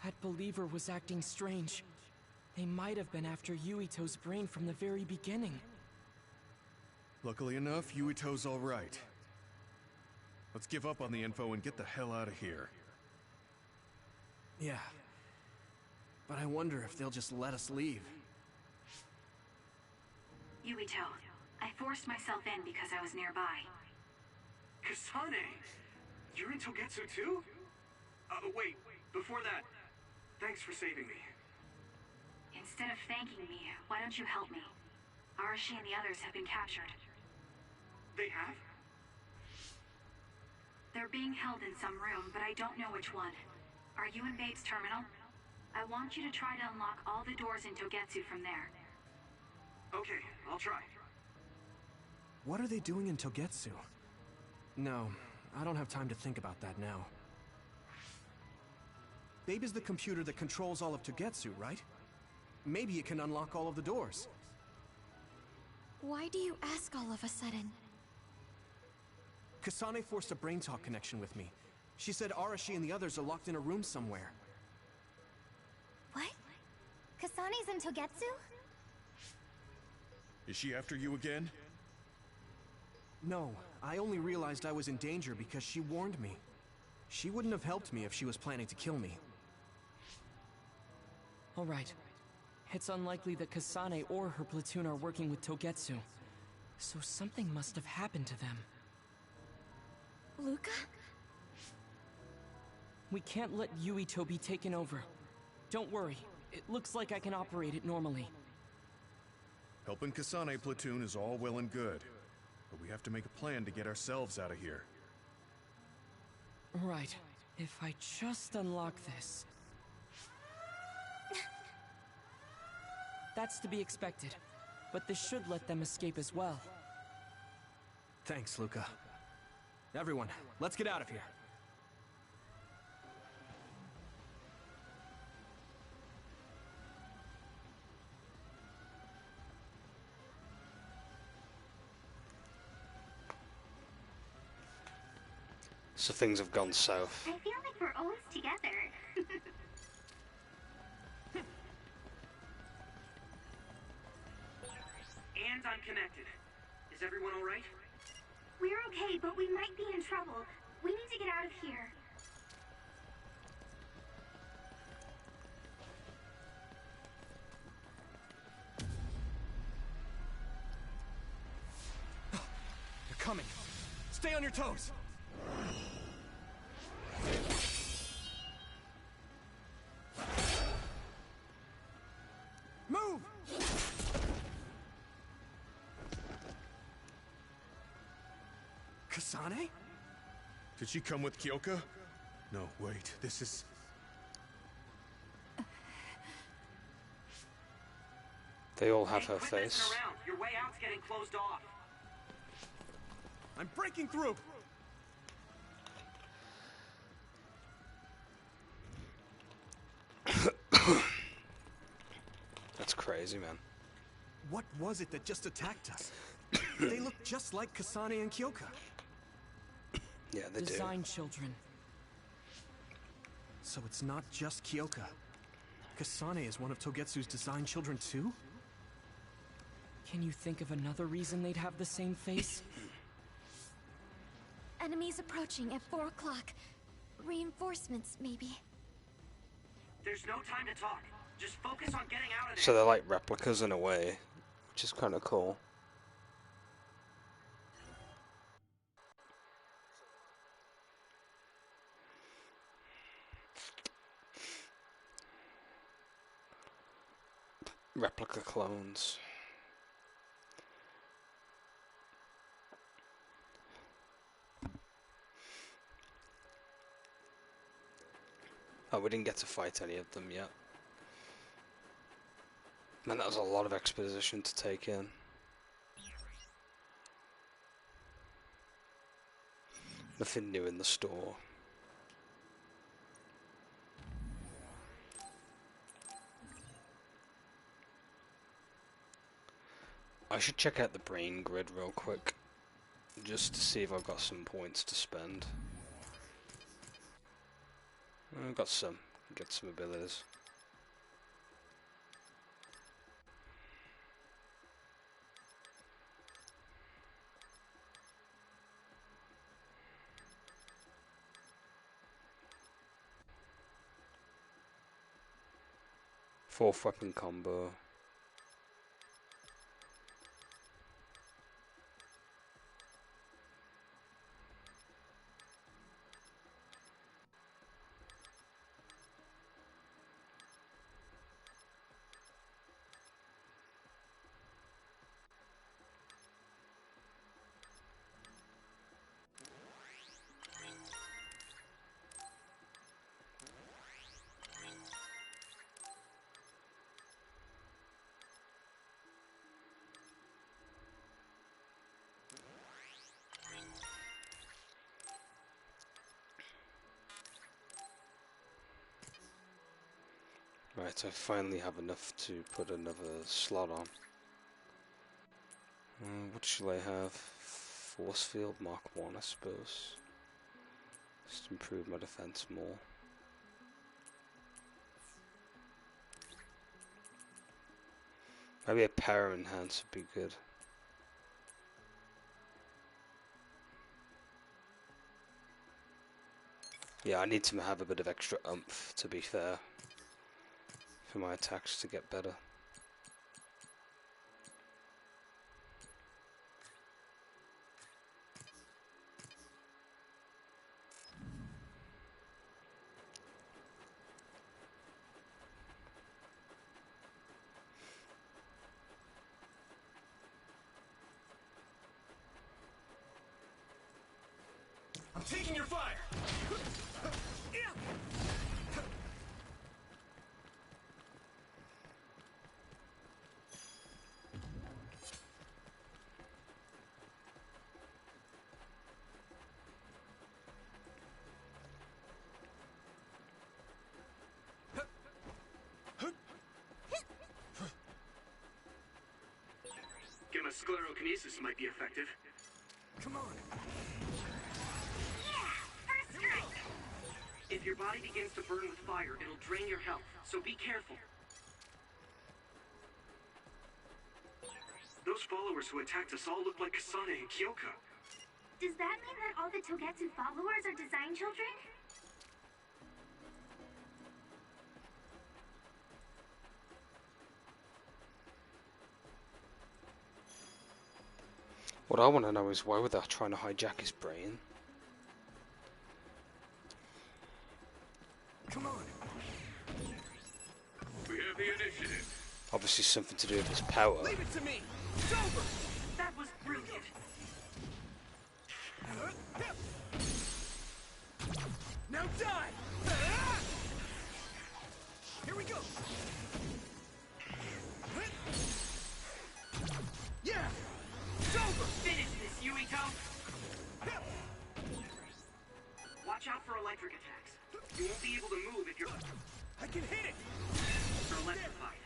That believer was acting strange. They might have been after Yuito's brain from the very beginning. Luckily enough, Yuito's all right. Let's give up on the info and get the hell out of here. Yeah. But I wonder if they'll just let us leave. Yuito, I forced myself in because I was nearby. Kasane! You're in Togetsu too? Wait, before that, thanks for saving me. Instead of thanking me, why don't you help me? Arashi and the others have been captured. They have? They're being held in some room, but I don't know which one. Are you in Babe's terminal? I want you to try to unlock all the doors in Togetsu from there. Okay, I'll try. What are they doing in Togetsu? No, I don't have time to think about that now. Babe is the computer that controls all of Togetsu, right? Maybe it can unlock all of the doors. Why do you ask all of a sudden? Kasane forced a brain talk connection with me. She said Arashi and the others are locked in a room somewhere. What? Kasane's in Togetsu? Is she after you again? No, I only realized I was in danger because she warned me. She wouldn't have helped me if she was planning to kill me. All right. It's unlikely that Kasane or her platoon are working with Togetsu. So something must have happened to them. Luca? We can't let Yuito be taken over. Don't worry. It looks like I can operate it normally. Helping Kasane platoon is all well and good, but we have to make a plan to get ourselves out of here. Right. If I just unlock this... That's to be expected, but this should let them escape as well. Thanks, Luca. Everyone, let's get out of here. So things have gone south. I feel like we're always together. And I'm connected. Is everyone alright? We're okay, but we might be in trouble. We need to get out of here. They're coming. Stay on your toes. Move! Kasane? Did she come with Kyoka? No, wait, this is... They all have Hey, her quit face. messing around. Your way out's getting closed off. I'm breaking through! That's crazy, man. What was it that just attacked us? They look just like Kasane and Kyoka. Yeah, they do. Design children. So it's not just Kyoka. Kasane is one of Togetsu's design children too? Can you think of another reason they'd have the same face? Enemies approaching at 4 o'clock. Reinforcements, maybe. There's no time to talk. Just focus on getting out of there. So they're like replicas in a way, which is kind of cool. Replica clones. Oh, we didn't get to fight any of them yet. Man, that was a lot of exposition to take in. Nothing new in the store. I should check out the brain grid real quick, just to see if I've got some points to spend. I've got some. Get some abilities. Fourth weapon combo. Right, I finally have enough to put another slot on. What shall I have? Force Field Mark 1, I suppose. Just improve my defense more. Maybe a power enhance would be good. Yeah, I need to have a bit of extra oomph, to be fair, for my attacks to get better. I'm taking your fire! Gamma sclerokinesis might be effective. Come on! First strike! If your body begins to burn with fire, it'll drain your health, so be careful. Those followers who attacked us all look like Kasane and Kyoka. Does that mean that all the Togetsu followers are design children? What I want to know is why were they trying to hijack his brain? Come on! We have the initiative. Obviously something to do with his power. Leave it to me! It's over! That was brilliant. Now die! Here we go! Yeah! It's over! Finish this, Yuito! Watch out for electric attacks. You won't be able to move if you're... I can hit it! You're electrified.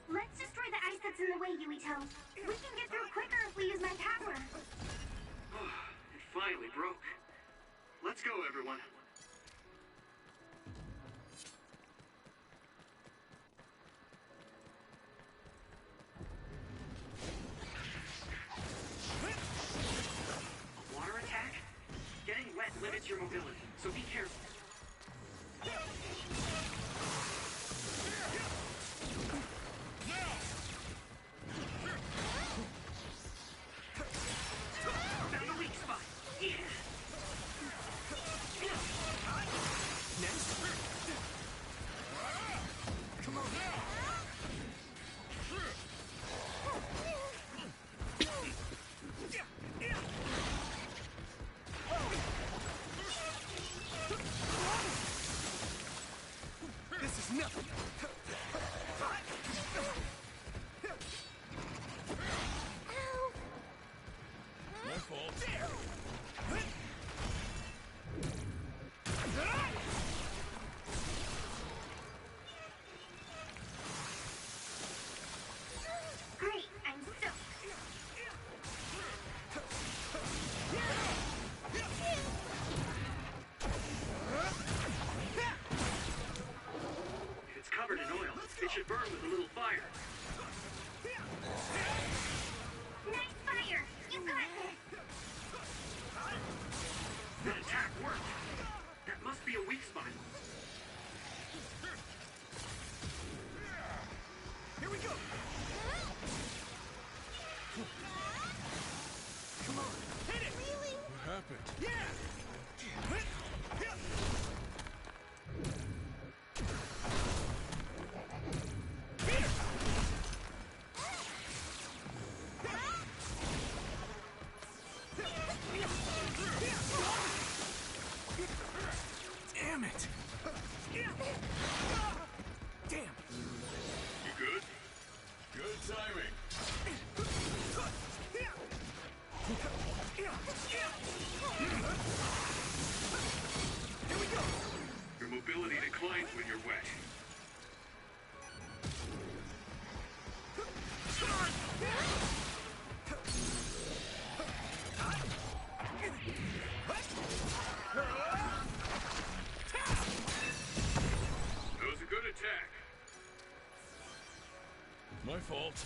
Let's destroy the ice that's in the way, Yuito. We can get through quicker if we use my power. It finally broke. Let's go, everyone. A water attack? Getting wet limits your mobility, so be careful. Found a weak spot. Yeah. Next. Come on. This is nothing. My fault. Great, I'm stoked. It's covered in oil. It should burn with a little fire. Nice fire! You got this! That attack worked. That must be a weak spot. Here we go. Come on, hit it! Really? What happened? Yeah! Damn it! Damn! You good? Good timing. Here we go! Your mobility declines when you're wet. That was a good attack. My fault.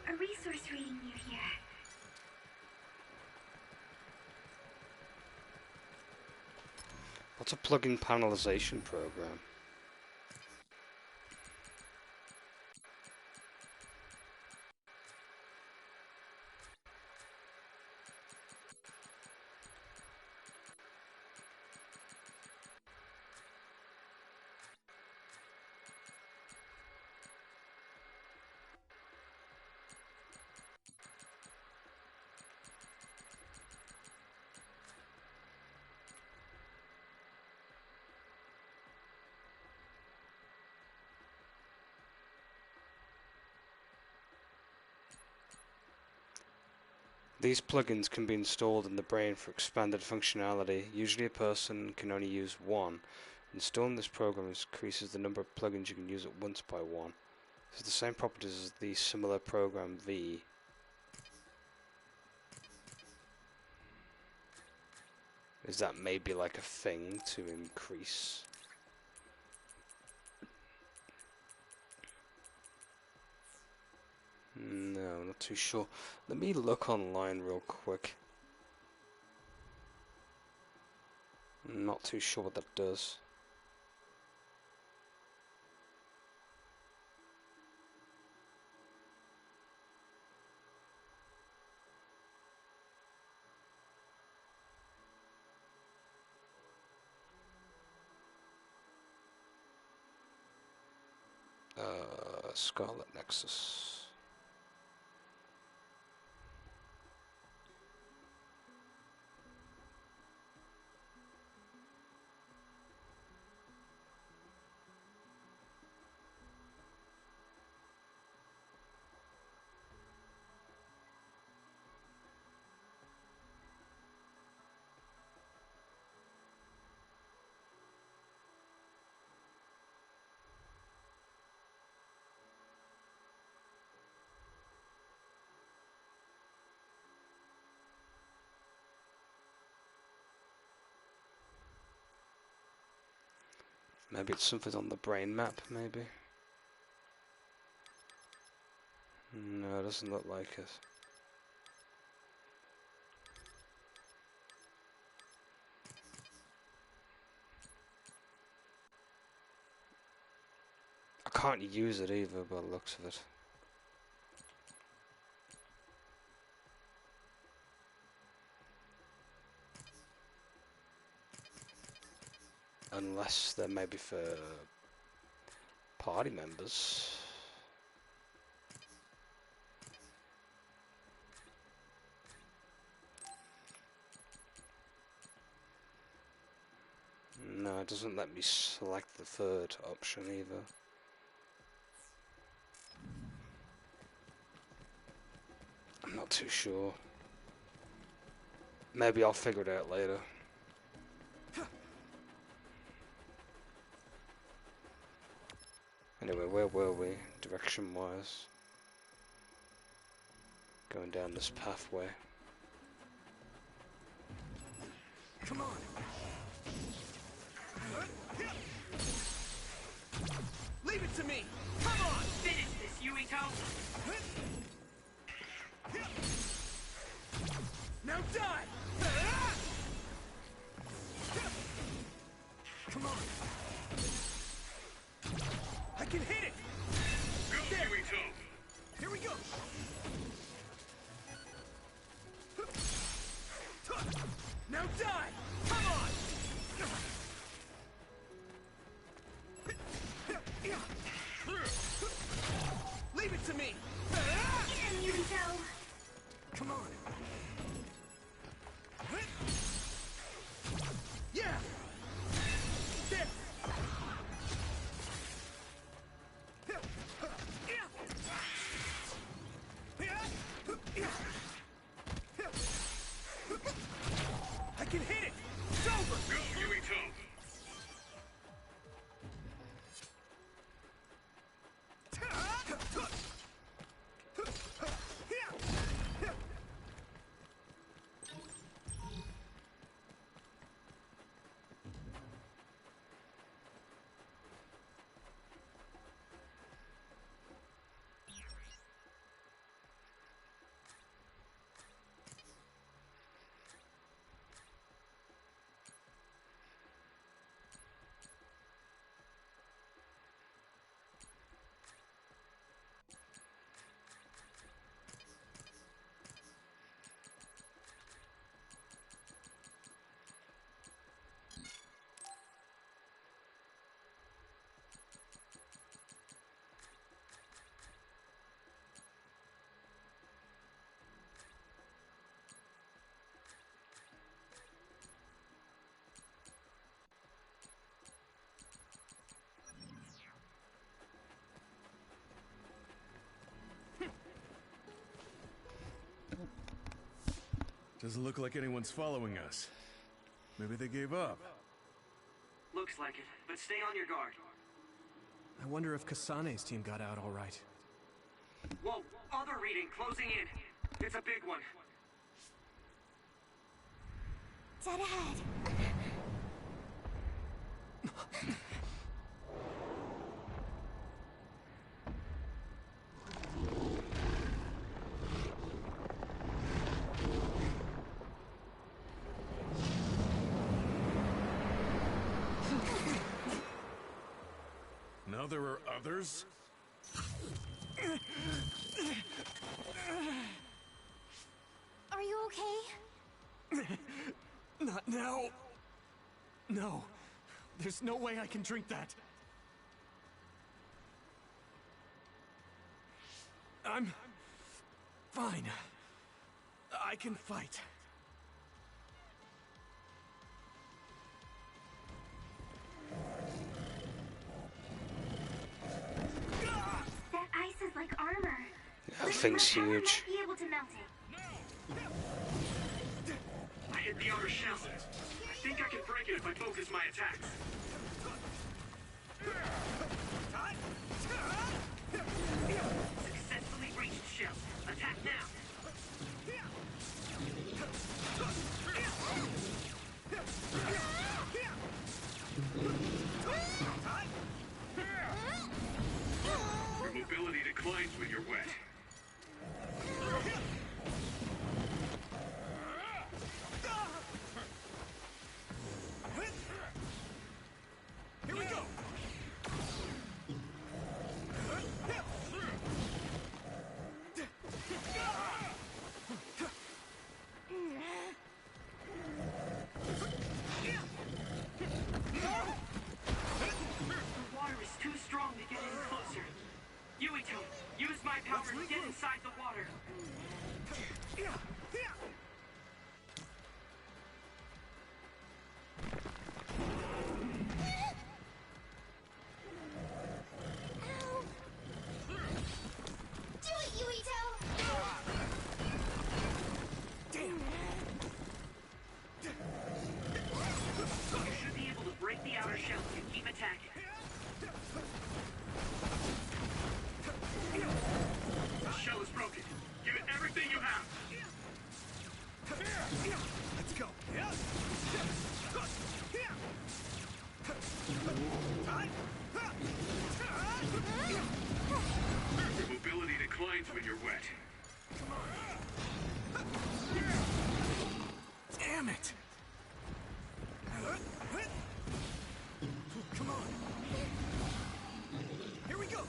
A resource reading you here. What's a plugin panelization program? These plugins can be installed in the brain for expanded functionality. Usually a person can only use one. Installing this program increases the number of plugins you can use at once by one. This is the same properties as the similar program V. Is that maybe like a thing to increase? No, not too sure. Let me look online real quick. Not too sure what that does. Scarlet Nexus. Maybe it's something on the brain map, maybe? No, it doesn't look like it. I can't use it either by the looks of it. Unless they're maybe for party members. No, it doesn't let me select the third option either. I'm not too sure. Maybe I'll figure it out later. Anyway, where were we, direction-wise? Going down this pathway. Come on! Leave it to me! Come on! Finish this, Yuito! Now die! Come on! I can hit it! Go, there. Yuito! Here we go! Now die! Come on! Leave it to me! Get him, Yuito! Come on! Yeah! There! I can hit it! It's over! Go, Yuito! Doesn't look like anyone's following us. Maybe they gave up. Looks like it, but stay on your guard. I wonder if Kasane's team got out all right. Whoa, other reading closing in. It's a big one. Dead ahead. Now there are others? Are you okay? Not now. No. There's no way I can drink that. I'm fine. I can fight. That ice is like armor. That thing's huge. Might be able to melt it. I hit the outer shell. I think I can break it if I focus my attacks. Successfully reached shell. Attack now. Your mobility declines when you're wet. Here we go! The water is too strong to get any closer. Yuito, use my power to get inside the water. Do it, Yuito! You should be able to break the outer shell if you keep attacking. The shell is broken. Give it everything you have. Let's go. Your mobility declines when you're wet. Damn it! Come on. Here we go.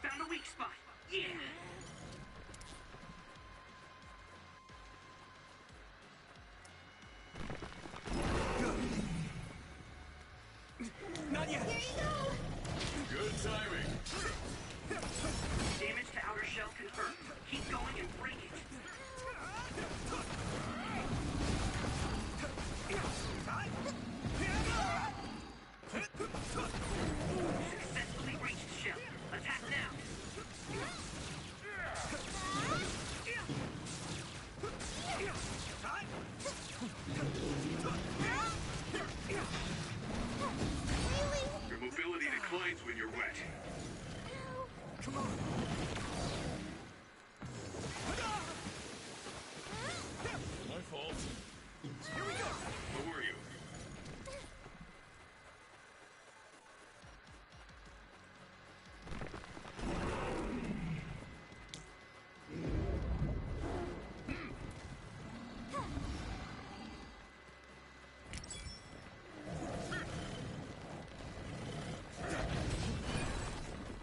Found a weak spot. Yeah. Not yet. Here you go! Good timing. Damage to outer shell confirmed. Keep going and break it. Successfully reached shell. Attack now. Your mobility declines when you're wet. Come on. My fault. Here we go. Who were you?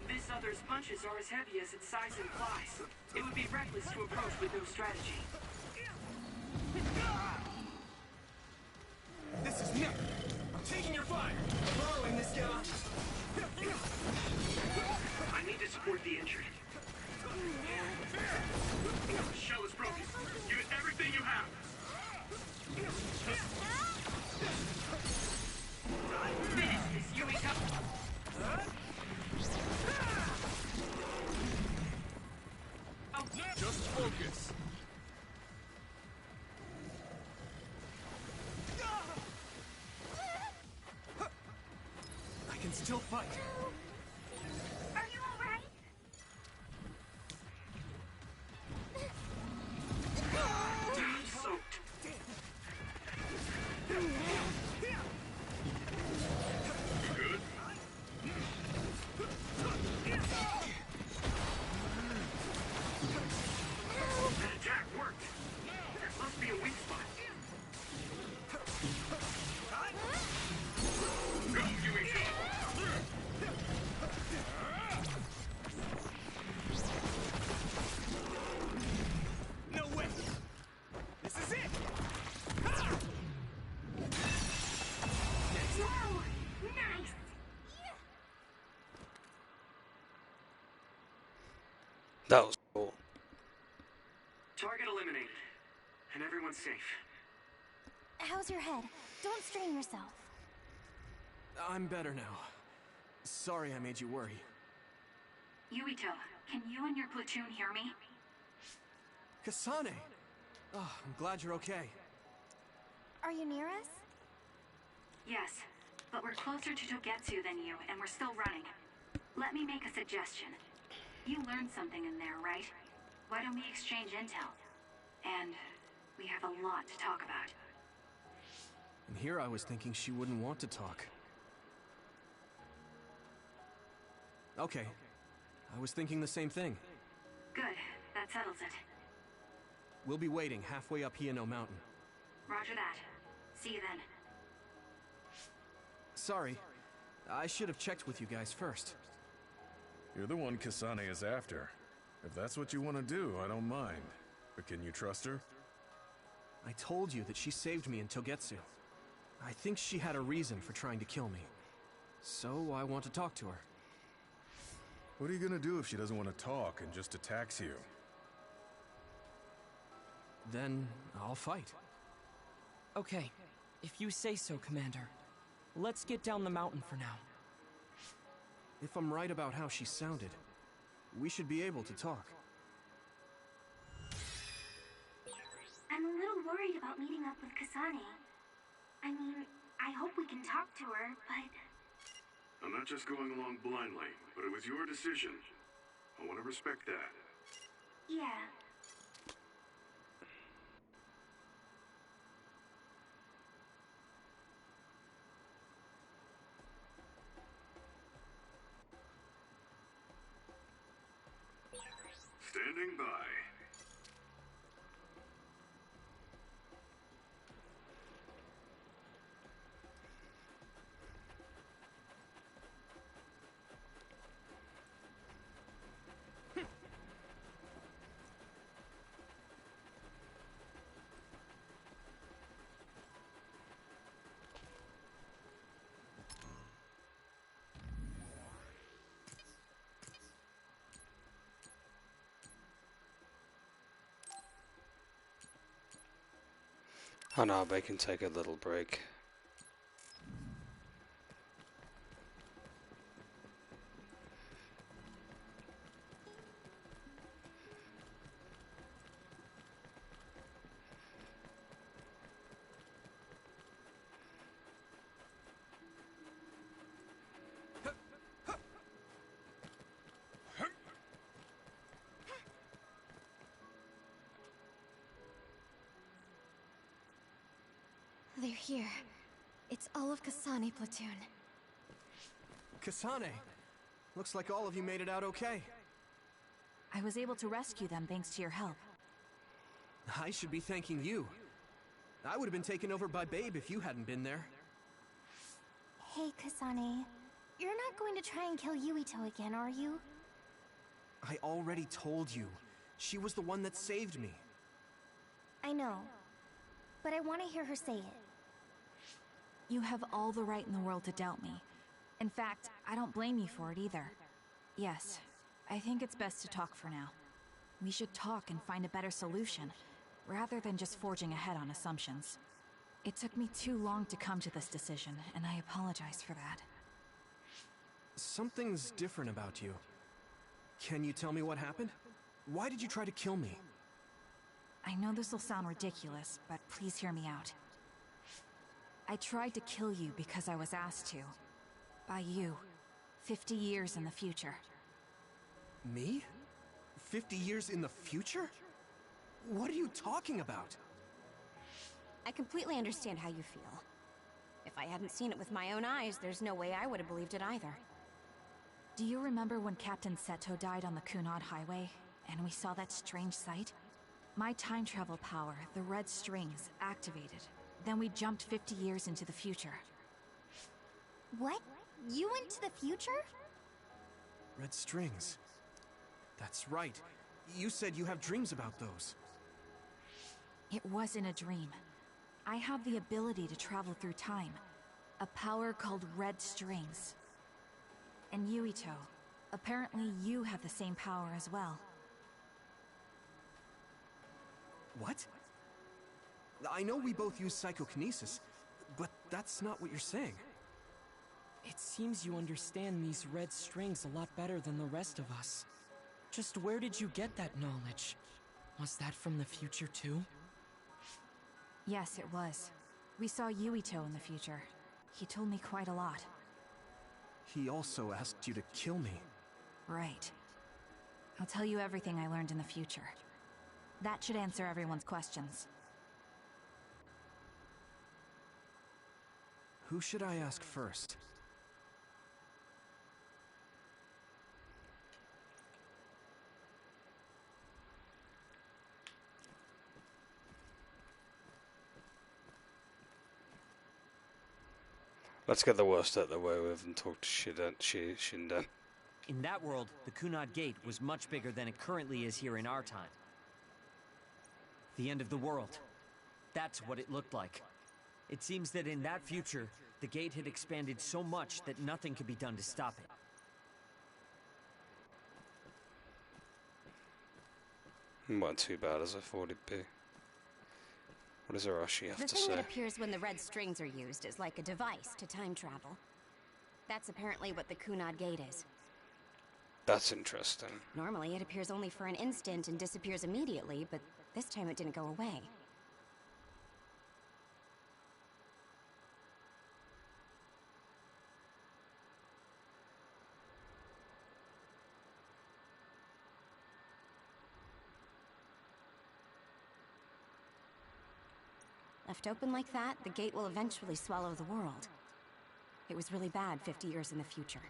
This other's punches are as heavy as its size implies. It would be reckless to approach with no strategy. This is nothing. I'm taking your fire. Borrowing this guy. I need to support the injured. The shell is broken. Give it everything you have. Finish this, Yuito. Oh, Just focus. I can still fight. Are you alright? soaked. Good. That attack worked. There must be a weak spot. Go, Yuito. That was cool. Target eliminated. And everyone's safe. How's your head? Don't strain yourself. I'm better now. Sorry I made you worry. Yuito, can you and your platoon hear me? Kasane! Oh, I'm glad you're okay. Are you near us? Yes, but we're closer to Togetsu than you, and we're still running. Let me make a suggestion. You learned something in there, right? Why don't we exchange intel? And we have a lot to talk about. And here I was thinking she wouldn't want to talk. Okay. I was thinking the same thing. Good. That settles it. We'll be waiting halfway up Hino Mountain. Roger that. See you then. Sorry. I should have checked with you guys first. You're the one Kasane is after. If that's what you want to do, I don't mind. But can you trust her? I told you that she saved me in Togetsu. I think she had a reason for trying to kill me. So I want to talk to her. What are you gonna do if she doesn't want to talk and just attacks you? Then I'll fight. Okay, if you say so, Commander. Let's get down the mountain for now. If I'm right about how she sounded, we should be able to talk. I'm a little worried about meeting up with Kasane. I mean, I hope we can talk to her, but... I'm not just going along blindly, but it was your decision. I want to respect that. Yeah. Standing by. Hanabe can take a little break. They're here. It's all of Kasane platoon. Kasane! Looks like all of you made it out okay. I was able to rescue them thanks to your help. I should be thanking you. I would have been taken over by Babe if you hadn't been there. Hey, Kasane. You're not going to try and kill Yuito again, are you? I already told you. She was the one that saved me. I know. But I want to hear her say it. You have all the right in the world to doubt me. In fact, I don't blame you for it either. Yes, I think it's best to talk for now. We should talk and find a better solution, rather than just forging ahead on assumptions. It took me too long to come to this decision, and I apologize for that. Something's different about you. Can you tell me what happened? Why did you try to kill me? I know this will sound ridiculous, but please hear me out. I tried to kill you because I was asked to. By you. 50 years in the future. Me? 50 years in the future? What are you talking about? I completely understand how you feel. If I hadn't seen it with my own eyes, there's no way I would have believed it either. Do you remember when Captain Seto died on the Kunad Highway, and we saw that strange sight? My time travel power, the red strings, activated. Then we jumped 50 years into the future. What? You went to the future? Red strings. That's right. You said you have dreams about those. It wasn't a dream. I have the ability to travel through time. A power called red strings. And Yuito, apparently you have the same power as well. What? I know we both use psychokinesis, but that's not what you're saying. It seems you understand these red strings a lot better than the rest of us. Just where did you get that knowledge? Was that from the future too? Yes, it was. We saw Yuito in the future. He told me quite a lot. He also asked you to kill me. Right. I'll tell you everything I learned in the future. That should answer everyone's questions. Who should I ask first? Let's get the worst out of the way with and talk to Shinden. In that world, the Kunad Gate was much bigger than it currently is here in our time. The end of the world. That's what it looked like. It seems that in that future, the gate had expanded so much that nothing could be done to stop it. Wasn't too bad as I thought it'd be. What does Arashi have The to thing say? that appears when the red strings are used is like a device to time travel. That's apparently what the Kunad Gate is. That's interesting. Normally, it appears only for an instant and disappears immediately, but this time it didn't go away. Left open like that, the gate will eventually swallow the world. It was really bad 50 years in the future.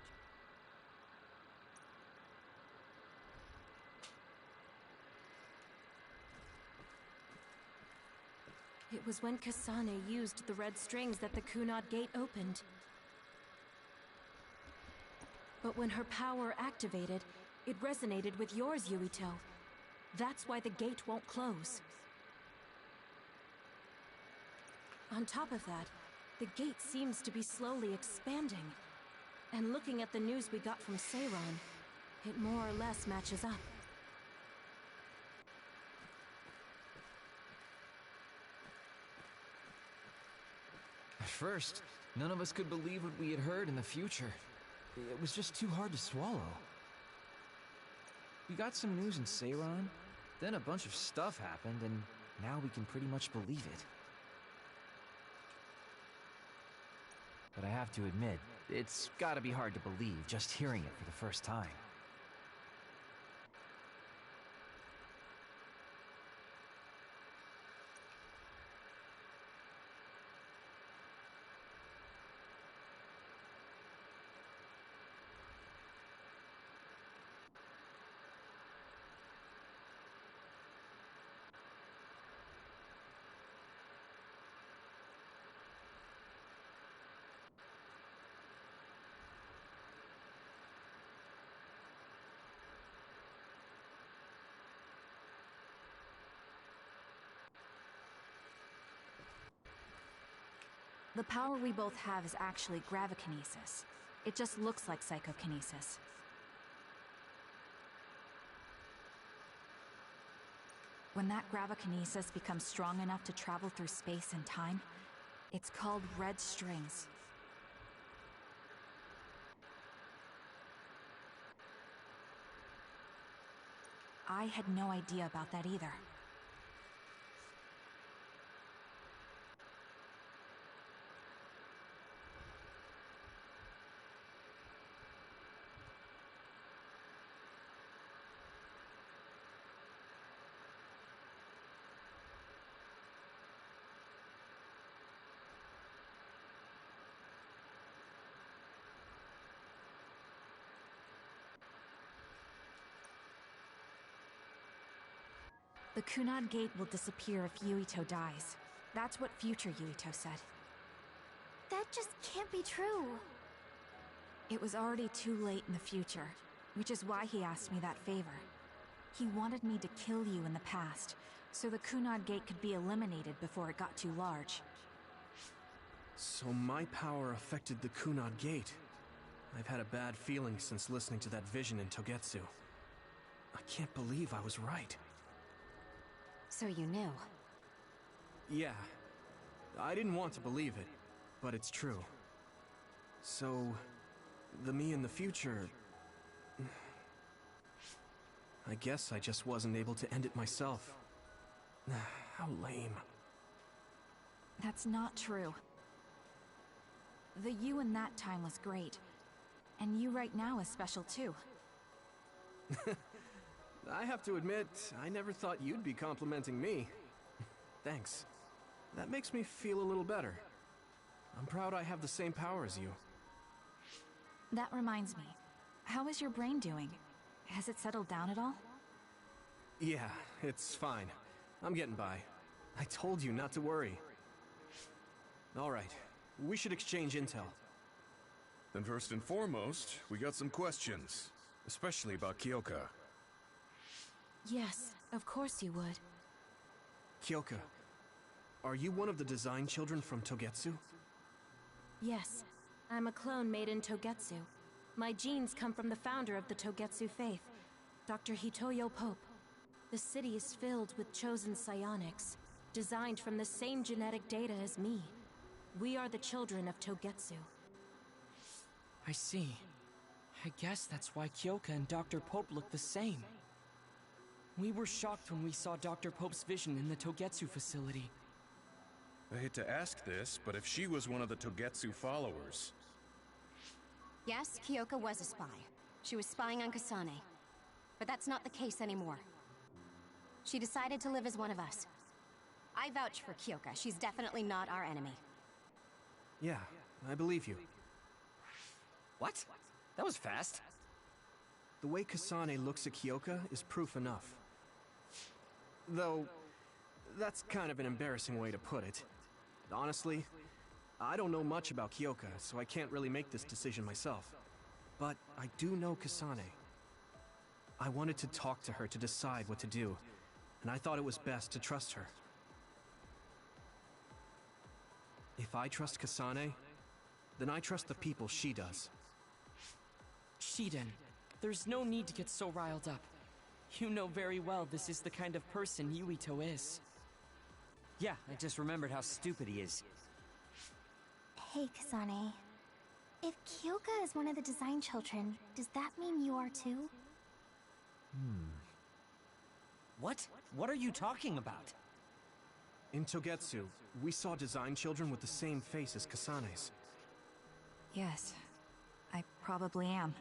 It was when Kasane used the red strings that the Kunad Gate opened. But when her power activated, it resonated with yours, Yuito. That's why the gate won't close. On top of that, the gate seems to be slowly expanding. And looking at the news we got from Seiron, it more or less matches up. At first, none of us could believe what we had heard in the future. It was just too hard to swallow. We got some news in Seiron, then a bunch of stuff happened, and now we can pretty much believe it. But I have to admit, it's gotta be hard to believe just hearing it for the first time. The power we both have is actually gravikinesis. It just looks like psychokinesis. When that gravikinesis becomes strong enough to travel through space and time, it's called red strings. I had no idea about that either. The Kunad Gate will disappear if Yuito dies. That's what future Yuito said. That just can't be true. It was already too late in the future, which is why he asked me that favor. He wanted me to kill you in the past, so the Kunad Gate could be eliminated before it got too large. So my power affected the Kunad Gate. I've had a bad feeling since listening to that vision in Togetsu. I can't believe I was right. So you knew. Yeah. I didn't want to believe it, but it's true. So, the me in the future... I guess I just wasn't able to end it myself. How lame. That's not true. The you in that time was great. And you right now is special too. I have to admit, I never thought you'd be complimenting me. Thanks. That makes me feel a little better. I'm proud I have the same power as you. That reminds me. How is your brain doing? Has it settled down at all? Yeah, it's fine. I'm getting by. I told you not to worry. Alright, we should exchange intel. Then first and foremost, we got some questions. Especially about Kyoka. Yes, of course you would. Kyoka, are you one of the design children from Togetsu? Yes, I'm a clone made in Togetsu. My genes come from the founder of the Togetsu faith, Dr. Hitoyo Pope. The city is filled with chosen psionics, designed from the same genetic data as me. We are the children of Togetsu. I see. I guess that's why Kyoka and Dr. Pope look the same. We were shocked when we saw Dr. Pope's vision in the Togetsu facility. I hate to ask this, but if she was one of the Togetsu followers... Yes, Kyoka was a spy. She was spying on Kasane. But that's not the case anymore. She decided to live as one of us. I vouch for Kyoka. She's definitely not our enemy. Yeah, I believe you. What? That was fast. The way Kasane looks at Kyoka is proof enough. Though, that's kind of an embarrassing way to put it. Honestly, I don't know much about Kyoka, so I can't really make this decision myself. But I do know Kasane. I wanted to talk to her to decide what to do, and I thought it was best to trust her. If I trust Kasane, then I trust the people she does. Shiden, there's no need to get so riled up. You know very well this is the kind of person Yuito is. Yeah, I just remembered how stupid he is. Hey, Kasane. If Kyoka is one of the design children, does that mean you are too? What? What are you talking about? In Togetsu, we saw design children with the same face as Kasane's. Yes, I probably am.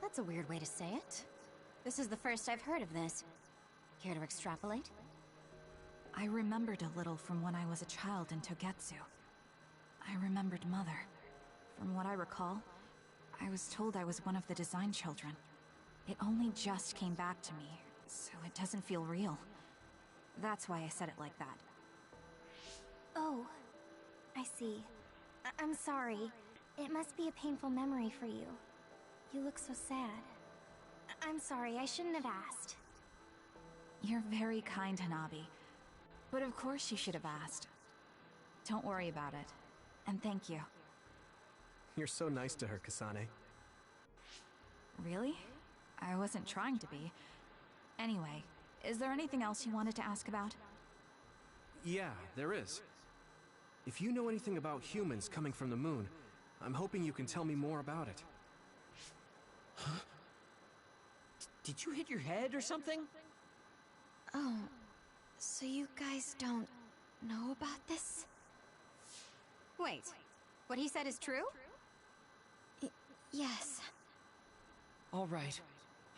That's a weird way to say it. This is the first I've heard of this. Care to extrapolate? I remembered a little from when I was a child in Togetsu. I remembered Mother. From what I recall, I was told I was one of the design children. It only just came back to me, so it doesn't feel real. That's why I said it like that. Oh, I see. I'm sorry. It must be a painful memory for you. You look so sad. I'm sorry, I shouldn't have asked. You're very kind, Hanabi. But of course you should have asked. Don't worry about it. And thank you. You're so nice to her, Kasane. Really? I wasn't trying to be. Anyway, is there anything else you wanted to ask about? Yeah, there is. If you know anything about humans coming from the moon, I'm hoping you can tell me more about it. Huh? Did you hit your head or something? Oh, so you guys don't know about this? Wait, what he said is true? Yes. All right.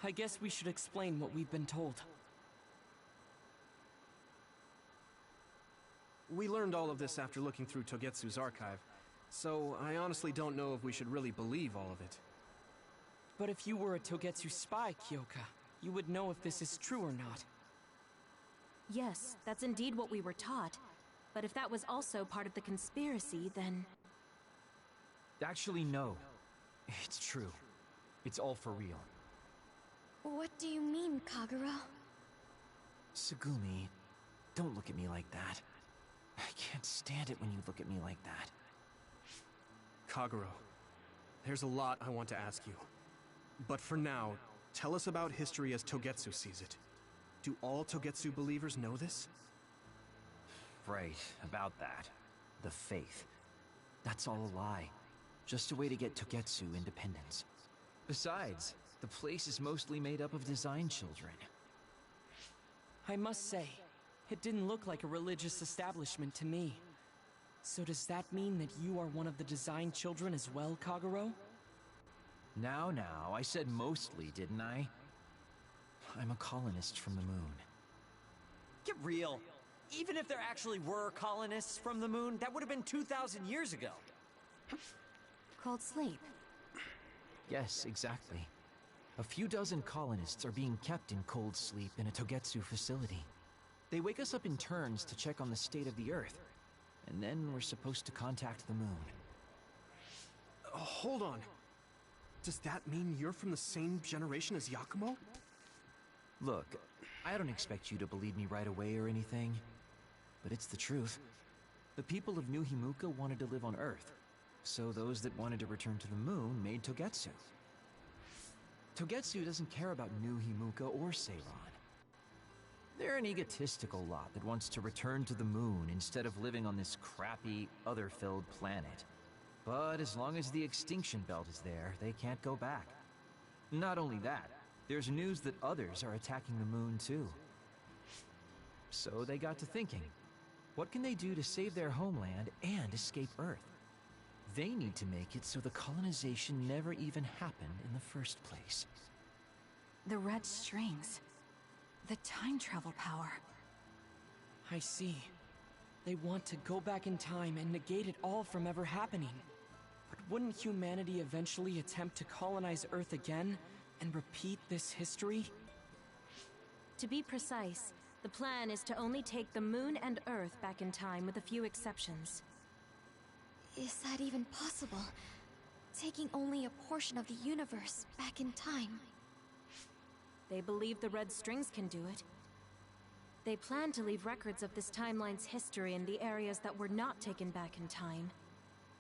I guess we should explain what we've been told. We learned all of this after looking through Togetsu's archive, so I honestly don't know if we should really believe all of it. But if you were a Togetsu spy, Kyoka, you would know if this is true or not. Yes, that's indeed what we were taught. But if that was also part of the conspiracy, then... Actually, no. It's true. It's all for real. What do you mean, Kagura? Tsugumi, don't look at me like that. I can't stand it when you look at me like that. Kaguro, there's a lot I want to ask you. But for now, tell us about history as Togetsu sees it. Do all Togetsu believers know this? Right, about that. The faith. That's all a lie. Just a way to get Togetsu independence. Besides, the place is mostly made up of design children. I must say, it didn't look like a religious establishment to me. So does that mean that you are one of the design children as well, Kagero? Now, I said mostly, didn't I? I'm a colonist from the moon. Get real. Even if there actually were colonists from the moon, that would have been 2,000 years ago. Cold sleep. Yes, exactly. A few dozen colonists are being kept in cold sleep in a Togetsu facility. They wake us up in turns to check on the state of the Earth, and then we're supposed to contact the moon. Hold on. Does that mean you're from the same generation as Yakumo? Look, I don't expect you to believe me right away or anything, but it's the truth. The people of New Himuka wanted to live on Earth, so those that wanted to return to the moon made Togetsu. Togetsu doesn't care about New Himuka or Seiran. They're an egotistical lot that wants to return to the moon instead of living on this crappy, other-filled planet. But as long as the extinction belt is there, they can't go back. Not only that, there's news that others are attacking the moon too. So they got to thinking, what can they do to save their homeland and escape Earth? They need to make it so the colonization never even happened in the first place. The red strings. The time travel power. I see. They want to go back in time and negate it all from ever happening. But wouldn't humanity eventually attempt to colonize Earth again and repeat this history? To be precise, the plan is to only take the moon and Earth back in time with a few exceptions. Is that even possible? Taking only a portion of the universe back in time. They believe the red strings can do it. They plan to leave records of this timeline's history in the areas that were not taken back in time,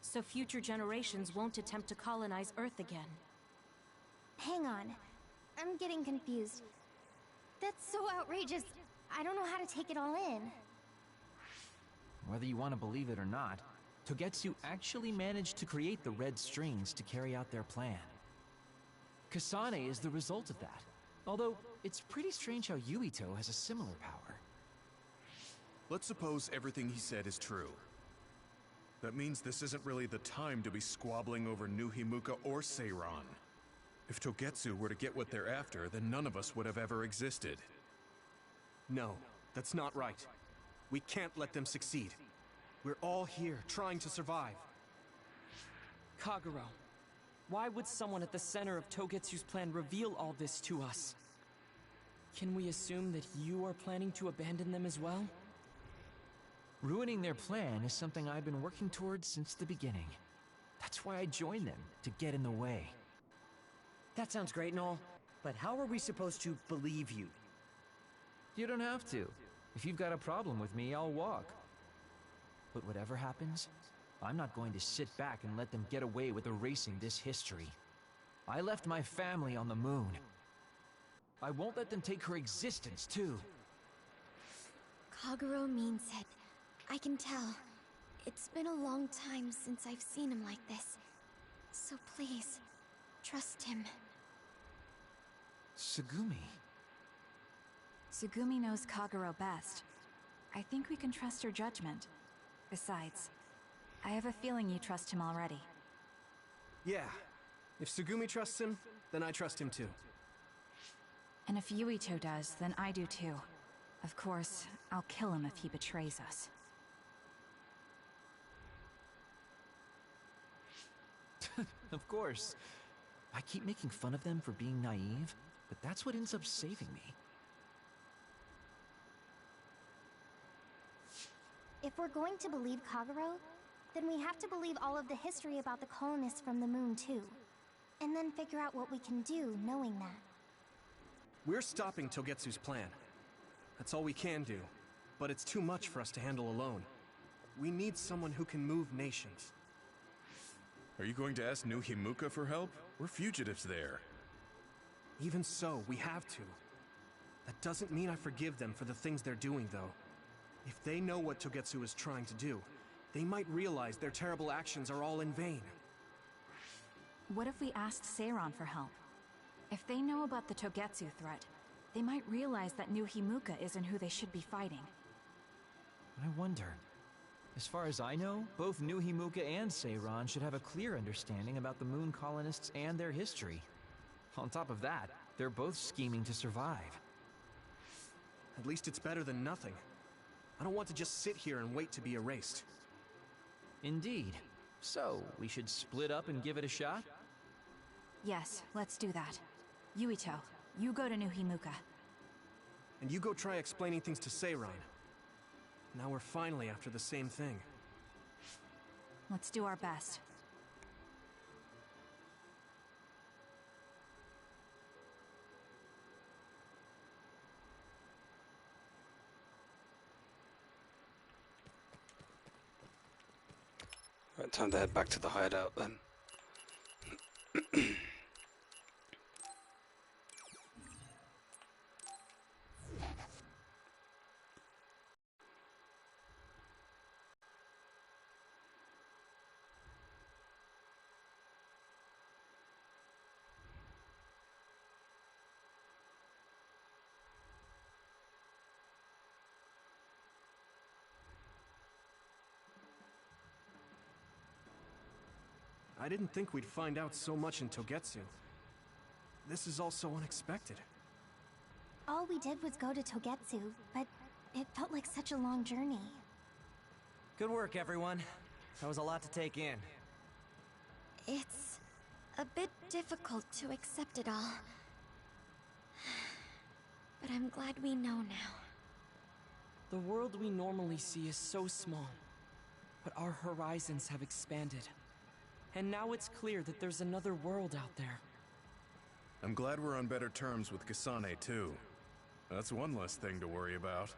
so future generations won't attempt to colonize Earth again. Hang on. I'm getting confused. That's so outrageous. I don't know how to take it all in. Whether you want to believe it or not, Togetsu actually managed to create the red strings to carry out their plan. Kasane is the result of that. Although, it's pretty strange how Yuito has a similar power. Let's suppose everything he said is true. That means this isn't really the time to be squabbling over New Himuka or Seiran. If Togetsu were to get what they're after, then none of us would have ever existed. No, that's not right. We can't let them succeed. We're all here, trying to survive. Kagero, why would someone at the center of Togetsu's plan reveal all this to us? Can we assume that you are planning to abandon them as well? Ruining their plan is something I've been working towards since the beginning. That's why I joined them, to get in the way. That sounds great and all, but how are we supposed to believe you? You don't have to. If you've got a problem with me, I'll walk. But whatever happens, I'm not going to sit back and let them get away with erasing this history. I left my family on the moon. I won't let them take her existence, too. Kagero means it. I can tell. It's been a long time since I've seen him like this. So please, trust him. Tsugumi. Tsugumi knows Kagero best. I think we can trust her judgment. Besides, I have a feeling you trust him already. Yeah. If Tsugumi trusts him, then I trust him too. And if Yuito does, then I do too. Of course, I'll kill him if he betrays us. Of course. I keep making fun of them for being naive, but that's what ends up saving me. If we're going to believe Kagero, then we have to believe all of the history about the colonists from the moon too. And then figure out what we can do knowing that. We're stopping Togetsu's plan. That's all we can do. But it's too much for us to handle alone. We need someone who can move nations. Are you going to ask New Himuka for help? We're fugitives there. Even so, we have to. That doesn't mean I forgive them for the things they're doing, though. If they know what Togetsu is trying to do, they might realize their terrible actions are all in vain. What if we asked Seiran for help? If they know about the Togetsu threat, they might realize that New Himuka isn't who they should be fighting. I wonder. As far as I know, both New Himuka and Seiran should have a clear understanding about the Moon colonists and their history. On top of that, they're both scheming to survive. At least it's better than nothing. I don't want to just sit here and wait to be erased. Indeed. So, we should split up and give it a shot? Yes, let's do that. Yuito, you go to New Himuka. And you go try explaining things to Seiran. Now we're finally after the same thing. Let's do our best. Right, time to head back to the hideout then. I didn't think we'd find out so much in Togetsu. This is all so unexpected. All we did was go to Togetsu, but it felt like such a long journey. Good work, everyone. That was a lot to take in. It's a bit difficult to accept it all. But I'm glad we know now. The world we normally see is so small, but our horizons have expanded. And now it's clear that there's another world out there. I'm glad we're on better terms with Kasane, too. That's one less thing to worry about.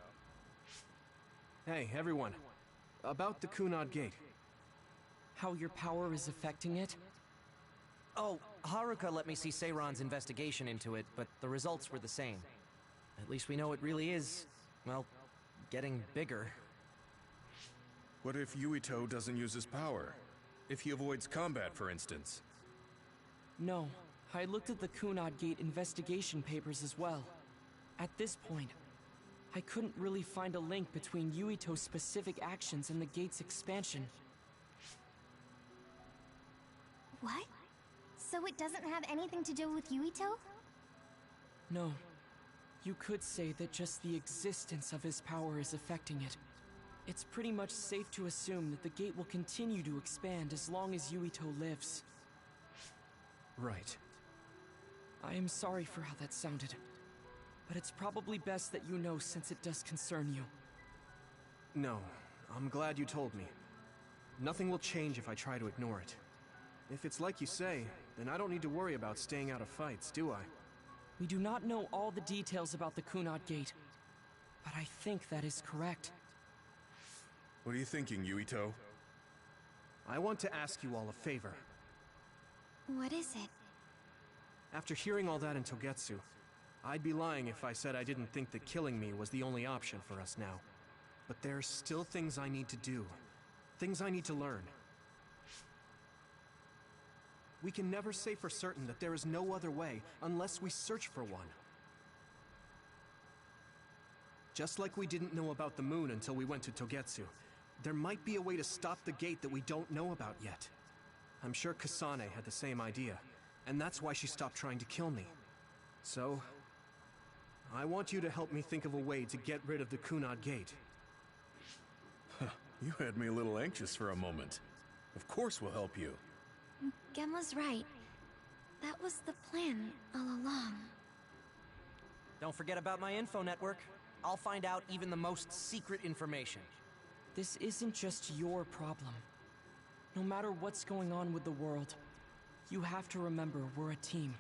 Hey, everyone. About the Kunad Gate. How your power is affecting it? Oh, Haruka let me see Seiran's investigation into it, but the results were the same. At least we know it really is, well, getting bigger. What if Yuito doesn't use his power? If he avoids combat, for instance? No, I looked at the Kunad Gate investigation papers as well. At this point, I couldn't really find a link between Yuito's specific actions and the gate's expansion. What? So it doesn't have anything to do with Yuito? No. You could say that just the existence of his power is affecting it. It's pretty much safe to assume that the gate will continue to expand as long as Yuito lives. Right. I am sorry for how that sounded, but it's probably best that you know since it does concern you. No, I'm glad you told me. Nothing will change if I try to ignore it. If it's like you say, then I don't need to worry about staying out of fights, do I? We do not know all the details about the Kunad Gate, but I think that is correct. What are you thinking, Yuito? I want to ask you all a favor. What is it? After hearing all that in Togetsu, I'd be lying if I said I didn't think that killing me was the only option for us now. But there's still things I need to do. Things I need to learn. We can never say for certain that there is no other way unless we search for one. Just like we didn't know about the moon until we went to Togetsu, there might be a way to stop the gate that we don't know about yet. I'm sure Kasane had the same idea, and that's why she stopped trying to kill me. So, I want you to help me think of a way to get rid of the Kunad Gate. You had me a little anxious for a moment. Of course we'll help you. Gemma's right. That was the plan all along. Don't forget about my info network. I'll find out even the most secret information. This isn't just your problem. No matter what's going on with the world, you have to remember we're a team.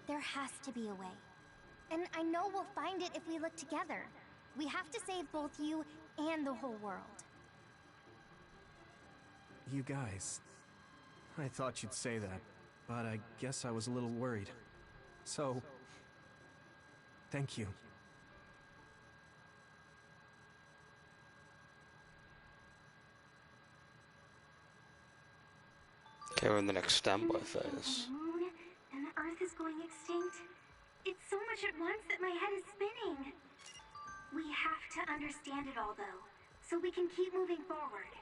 There has to be a way. And I know we'll find it if we look together. We have to save both you and the whole world. You guys... I thought you'd say that, but I guess I was a little worried. So, thank you. Okay, we're in the next standby phase. The moon and the Earth is going extinct. It's so much at once that my head is spinning. We have to understand it all, though, so we can keep moving forward.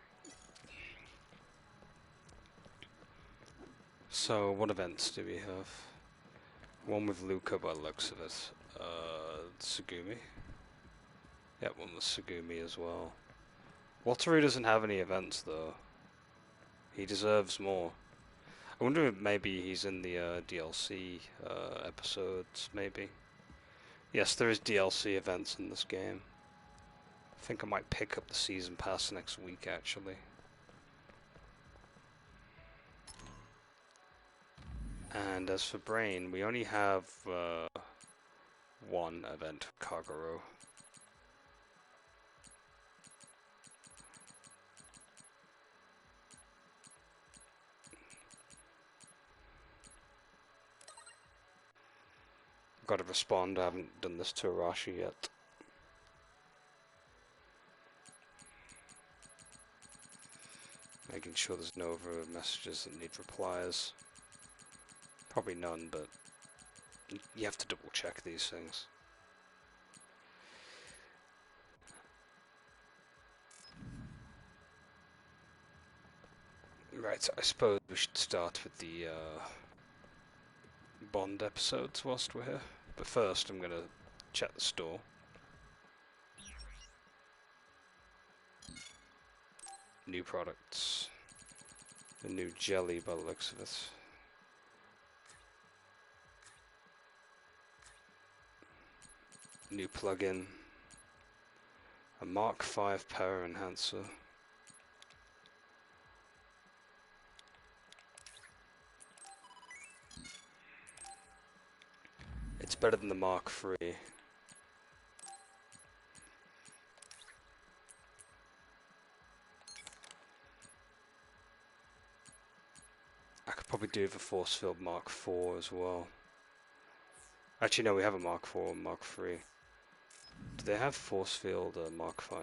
So, what events do we have? One with Luca by the looks of it. Tsugumi. Yep, one with Tsugumi as well. Wataru doesn't have any events, though. He deserves more. I wonder if maybe he's in the DLC episodes, maybe. Yes, there is DLC events in this game. I think I might pick up the season pass next week, actually. And as for Brain, we only have one event, Kagero. Got to respond. I haven't done this to Arashi yet. Making sure there's no other messages that need replies. Probably none, but you have to double check these things. Right, so I suppose we should start with the Bond episodes whilst we're here. But first I'm gonna check the store. New products. A new jelly by the looks of it. New plugin. A Mark V power enhancer. It's better than the Mark III. I could probably do the Force Field Mark IV as well. Actually, no, we have a Mark IV and Mark III. Do they have Force Field Mark V?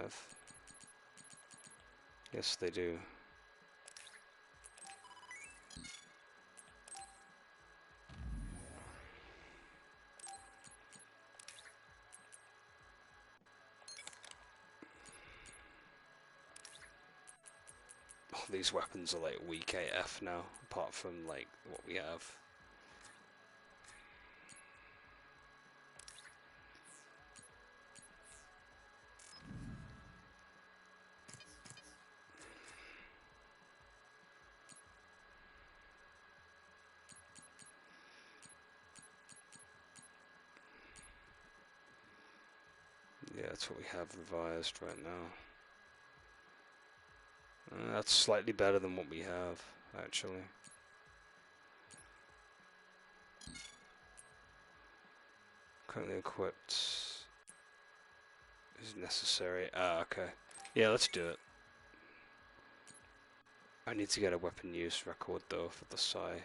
Yes, they do. Oh, these weapons are like weak AF now, apart from like what we have. Yeah, that's what we have revised right now. That's slightly better than what we have, actually. Currently equipped is necessary. Ah, okay. Yeah, let's do it. I need to get a weapon use record though for the Sai.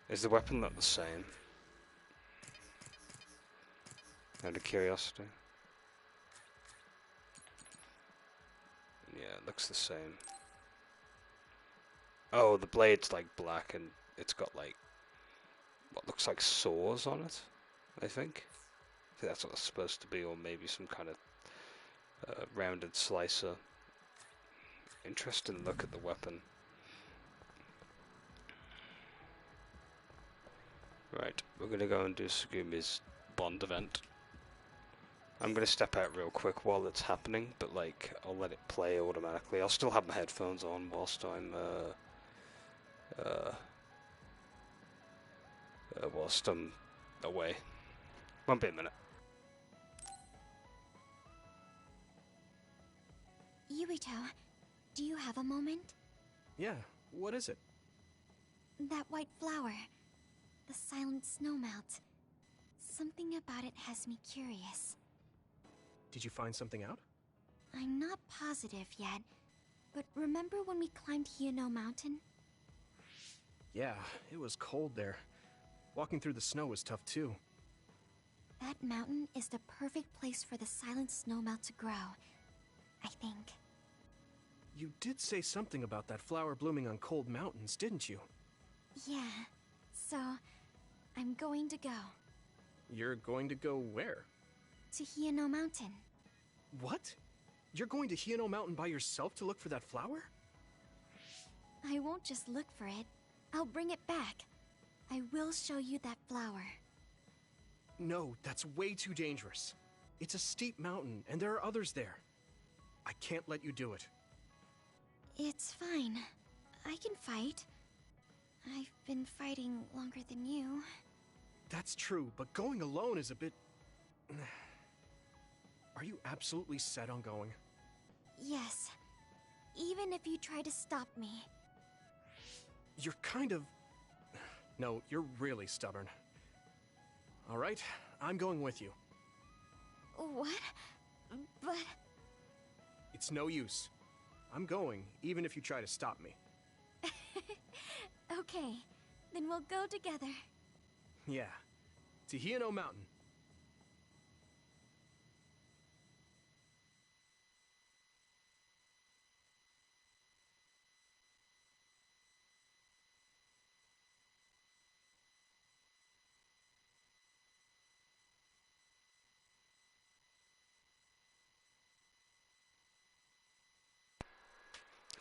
Is the weapon not the same? Out of curiosity. Yeah, it looks the same. Oh, the blade's like black and it's got like what looks like saws on it, I think. I think that's what it's supposed to be, or maybe some kind of rounded slicer. Interesting look at the weapon. Right, we're gonna go and do Tsugumi's Bond event. I'm gonna step out real quick while it's happening, but like I'll let it play automatically. I'll still have my headphones on whilst I'm away. Won't be a minute. Yuito, do you have a moment? Yeah, what is it? That white flower. The silent snowmelt. Something about it has me curious. Did you find something out? I'm not positive yet, but remember when we climbed Hiyano Mountain? Yeah, it was cold there. Walking through the snow was tough too. That mountain is the perfect place for the silent snowmelt to grow, I think. You did say something about that flower blooming on cold mountains, didn't you? Yeah, so I'm going to go. You're going to go where? To Hieno Mountain. What? You're going to Hieno Mountain by yourself to look for that flower? I won't just look for it. I'll bring it back. I will show you that flower. No, that's way too dangerous. It's a steep mountain, and there are others there. I can't let you do it. It's fine. I can fight. I've been fighting longer than you. That's true, but going alone is a bit... Are you absolutely set on going? Yes. Even if you try to stop me. You're kind of... No, you're really stubborn. All right, I'm going with you. What? But... It's no use. I'm going, even if you try to stop me. Okay, then we'll go together. Yeah, to Hieno Mountain.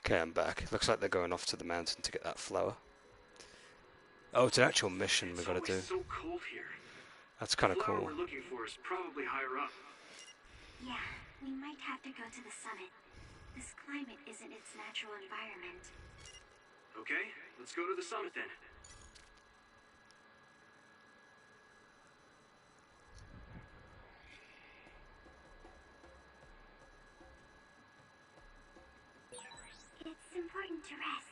Okay, I'm back. Looks like they're going off to the mountain to get that flower. Oh, it's an actual mission we gotta do. It's so cold here. That's kind of The flower cool. we're looking for is probably higher up. Yeah, we might have to go to the summit. This climate isn't its natural environment. Okay, let's go to the summit then. It's important to rest.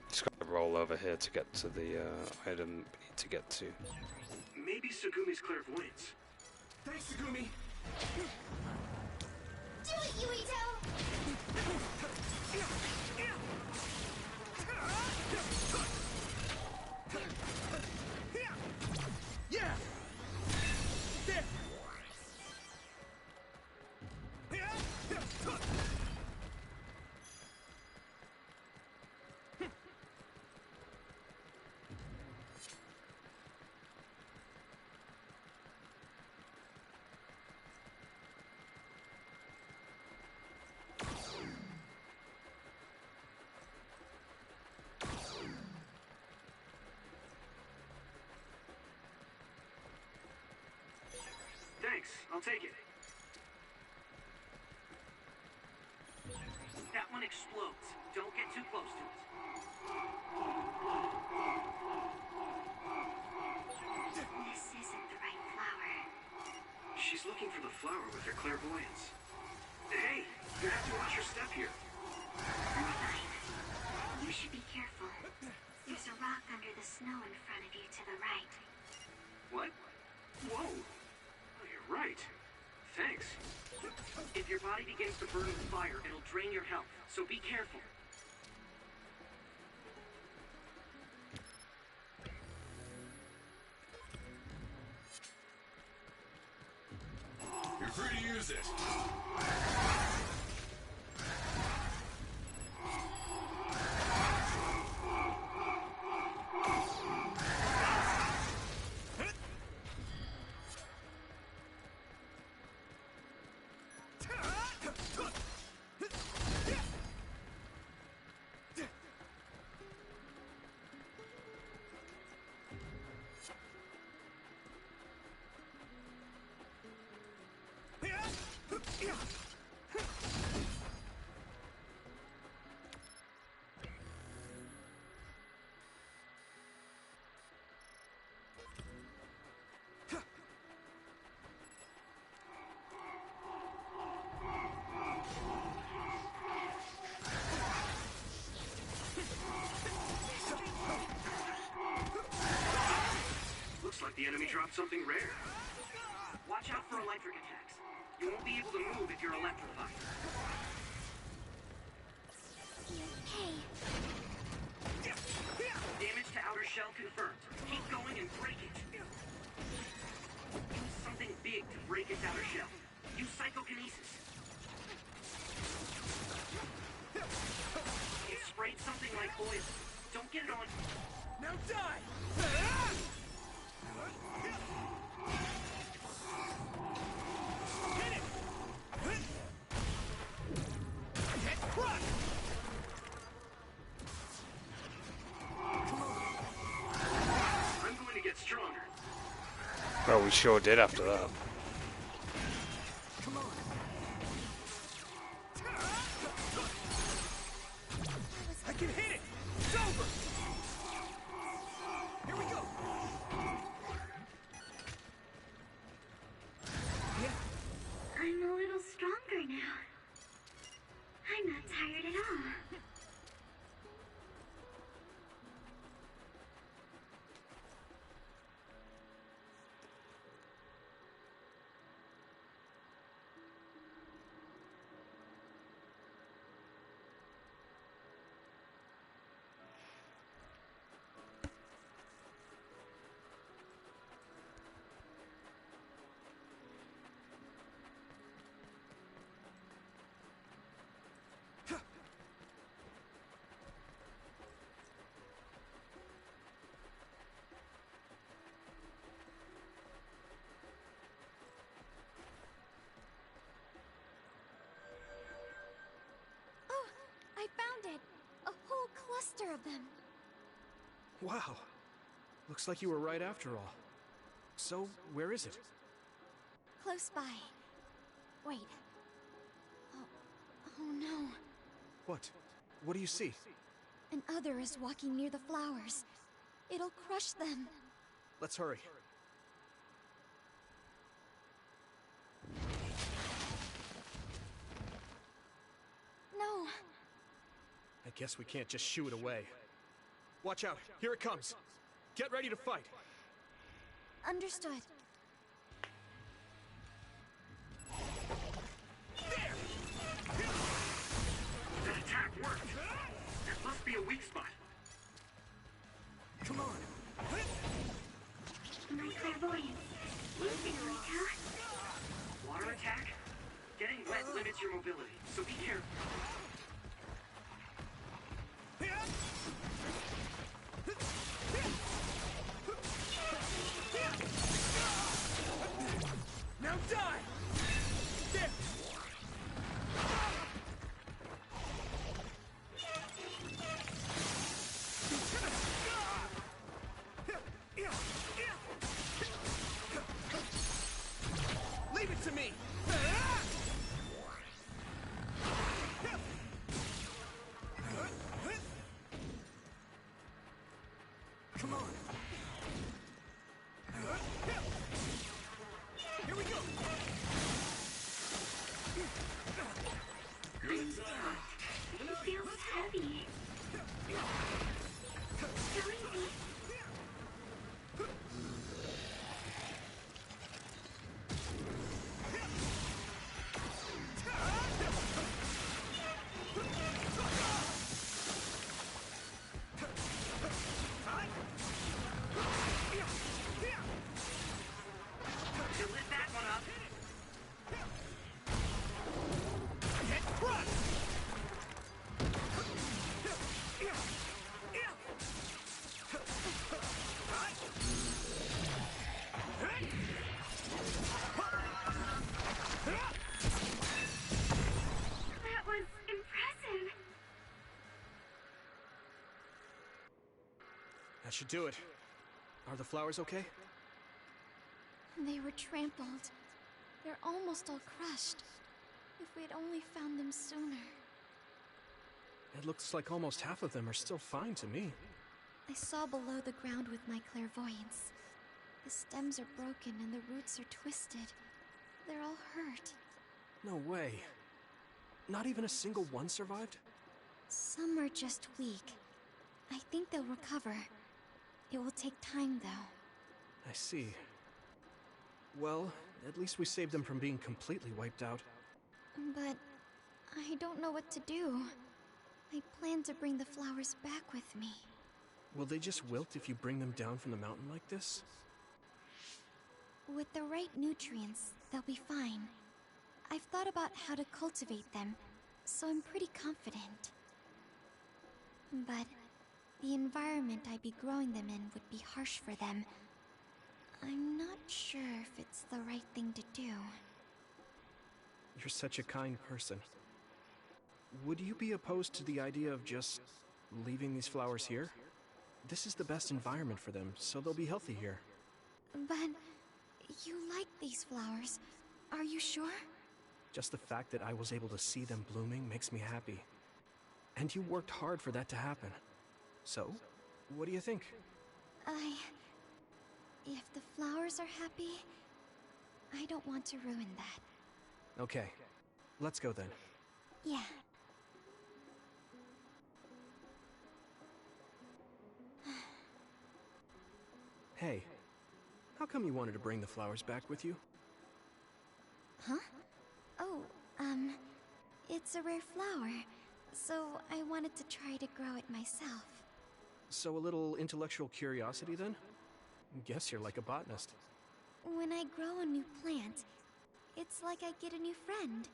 Just got to roll over here to get to the item we need to get to. Maybe Segumi's clairvoyance. Thanks, Segumi! Do it, Yuito! Yeah! There! Thanks, I'll take it. That one explodes. Don't get too close to it. This isn't the right flower. She's looking for the flower with her clairvoyance. Hey, you have to watch your step here. You should be careful. There's a rock under the snow in front of you to the right. What? Whoa! Oh, you're right. Thanks. If your body begins to burn with fire, it'll drain your health, so be careful. You're free to use it. Looks like the enemy dropped something rare. Watch out for electric attacks. You won't be able to move if you're electrified. Hey. Damage to outer shell confirmed. Keep going and break it. Use something big to break its outer shell. Use psychokinesis. It sprayed something like oil. Don't get it on. Now die! Hit it! Crush! I'm going to get stronger. Well, we sure did after that. I can hit it! It's over! Here we go! I'm a little stronger now. I'm not tired at all. Oh, I found it! A whole cluster of them. Wow. Looks like you were right after all. So, where is it? Close by. Wait. Oh no. What? What do you see? An other is walking near the flowers. It'll crush them. Let's hurry. No. I guess we can't just shoo it away. Watch out. Here it comes. Get ready to fight. Understood. That attack worked. That must be a weak spot. Come on. My clairvoyance. Easy, Yuito. Water attack? Getting wet limits your mobility, so be careful. Now die! There! Leave it to me! Come on! Here we go! It feels heavy. So easy. That should do it. Are the flowers okay? They were trampled. They're almost all crushed. If we'd only found them sooner. It looks like almost half of them are still fine to me. I saw below the ground with my clairvoyance. The stems are broken and the roots are twisted. They're all hurt. No way. Not even a single one survived? Some are just weak. I think they'll recover. It will take time, though. I see. Well, at least we saved them from being completely wiped out. But I don't know what to do. I plan to bring the flowers back with me. Will they just wilt if you bring them down from the mountain like this? With the right nutrients, they'll be fine. I've thought about how to cultivate them, so I'm pretty confident. But the environment I'd be growing them in would be harsh for them. I'm not sure if it's the right thing to do. You're such a kind person. Would you be opposed to the idea of just leaving these flowers here? This is the best environment for them, so they'll be healthy here. But you like these flowers, are you sure? Just the fact that I was able to see them blooming makes me happy. And you worked hard for that to happen. So, what do you think? If the flowers are happy, I don't want to ruin that. Okay, let's go then. Yeah. Hey, how come you wanted to bring the flowers back with you? Huh? Oh, it's a rare flower, so I wanted to try to grow it myself. So a little intellectual curiosity then? Guess you're like a botanist. When I grow a new plant, it's like I get a new friend.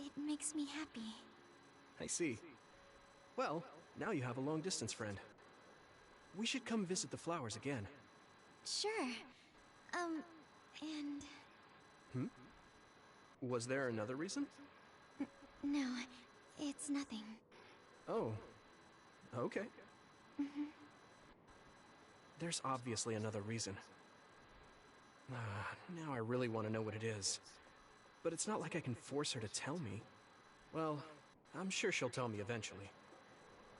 It makes me happy. I see. Well, now you have a long-distance friend. We should come visit the flowers again. Sure. And... Was there another reason? No, it's nothing. Oh, okay. There's obviously another reason. Now I really want to know what it is. But it's not like I can force her to tell me. Well, I'm sure she'll tell me eventually.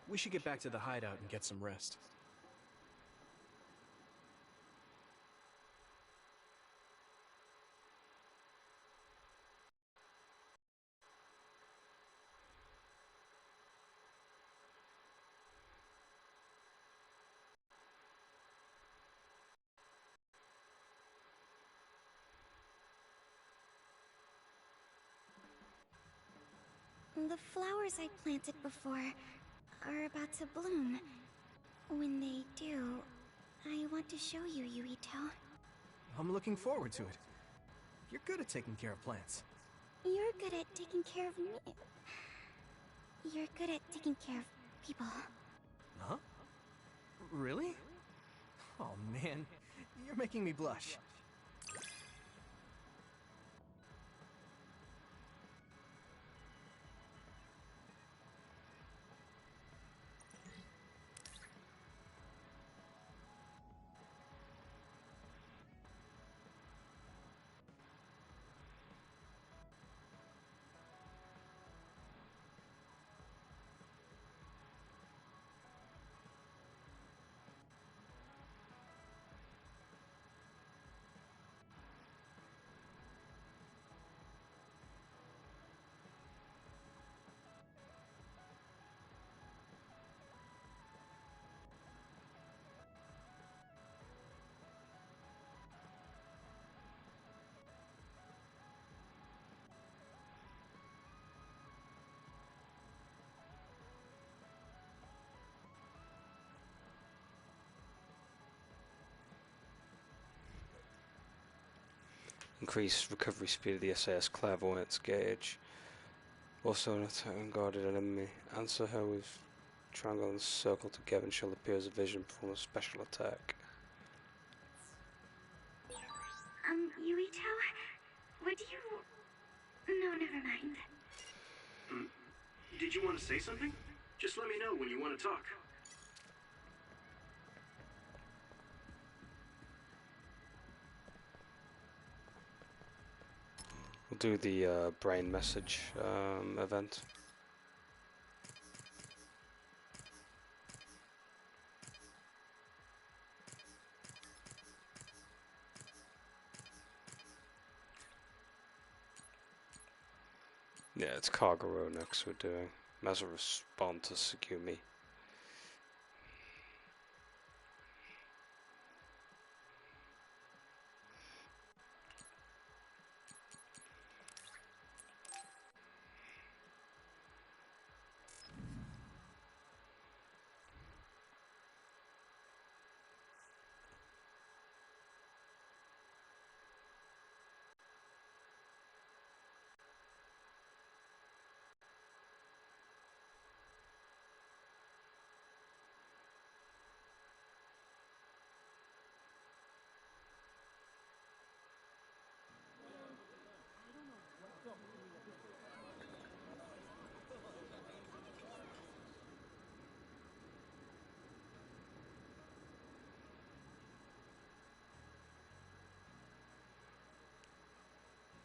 We should get back to the hideout and get some rest. The flowers I planted before are about to bloom. When they do, I want to show you, Yuito. I'm looking forward to it. You're good at taking care of plants. You're good at taking care of me. You're good at taking care of people. Huh? Really? Oh man, you're making me blush. Increase recovery speed of the SAS clairvoyance gauge. Also an attack on guarded enemy. Answer her with triangle and circle together and she'll appear as a vision perform a special attack. Yuito? Would you... No, never mind. Did you want to say something? Just let me know when you want to talk. do the brain message event. Yeah, it's Kagero next we're doing. As a response to Tsugumi.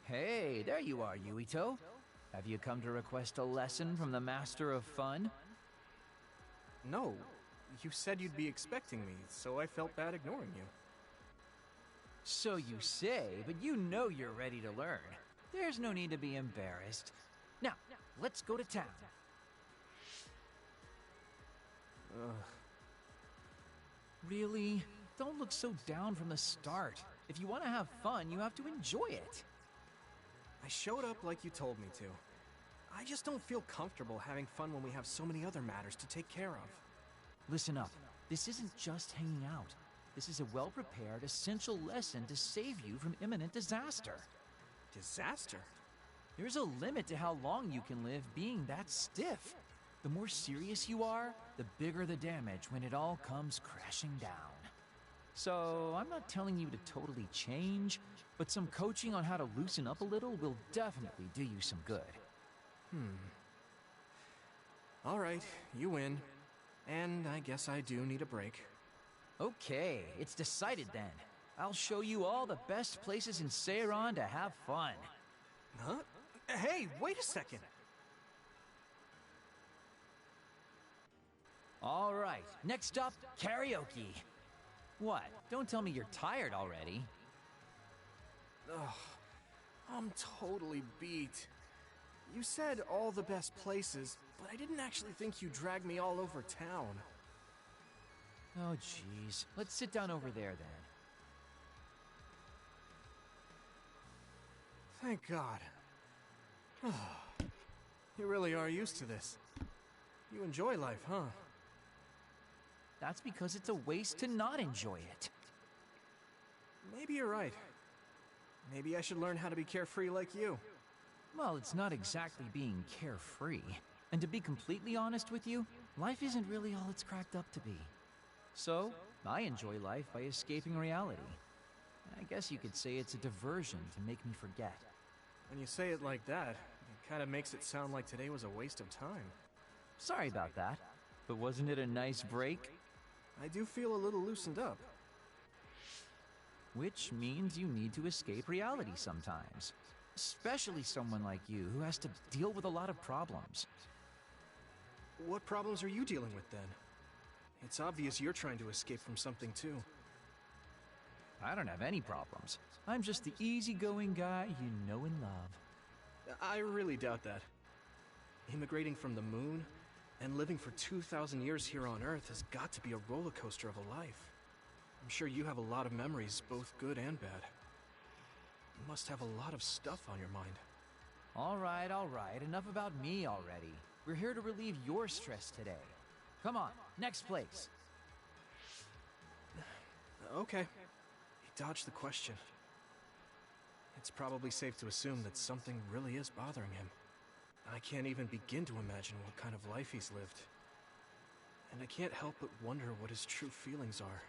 Hey, there you are, Yuito. Have you come to request a lesson from the Master of Fun? No, you said you'd be expecting me, so I felt bad ignoring you. So you say, but you know you're ready to learn. There's no need to be embarrassed. Now, let's go to town. Really? Don't look so down from the start. If you want to have fun, you have to enjoy it. I showed up like you told me to. I just don't feel comfortable having fun when we have so many other matters to take care of. Listen up. This isn't just hanging out. This is a well-prepared, essential lesson to save you from imminent disaster. Disaster? There's a limit to how long you can live being that stiff. The more serious you are, the bigger the damage when it all comes crashing down. So, I'm not telling you to totally change, but some coaching on how to loosen up a little will definitely do you some good. All right, you win. And I guess I do need a break. Okay, it's decided then. I'll show you all the best places in Seiran to have fun. Huh? Hey, wait a second! All right, next up, karaoke. What? Don't tell me you're tired already. Ugh, I'm totally beat. You said all the best places, but I didn't actually think you dragged me all over town. Oh, jeez. Let's sit down over there, then. Thank God. You really are used to this. You enjoy life, huh? That's because it's a waste to not enjoy it. Maybe you're right. Maybe I should learn how to be carefree like you. Well, it's not exactly being carefree. And to be completely honest with you, life isn't really all it's cracked up to be. So, I enjoy life by escaping reality. I guess you could say it's a diversion to make me forget. When you say it like that, it kind of makes it sound like today was a waste of time. Sorry about that, but wasn't it a nice break? I do feel a little loosened up. Which means you need to escape reality sometimes. Especially someone like you who has to deal with a lot of problems. What problems are you dealing with then? It's obvious you're trying to escape from something too. I don't have any problems. I'm just the easygoing guy you know and love. I really doubt that. Immigrating from the moon and living for 2,000 years here on Earth has got to be a roller coaster of a life. I'm sure you have a lot of memories, both good and bad. You must have a lot of stuff on your mind. All right. Enough about me already. We're here to relieve your stress today. Come on, next place. Okay. He dodged the question. It's probably safe to assume that something really is bothering him. I can't even begin to imagine what kind of life he's lived. And I can't help but wonder what his true feelings are.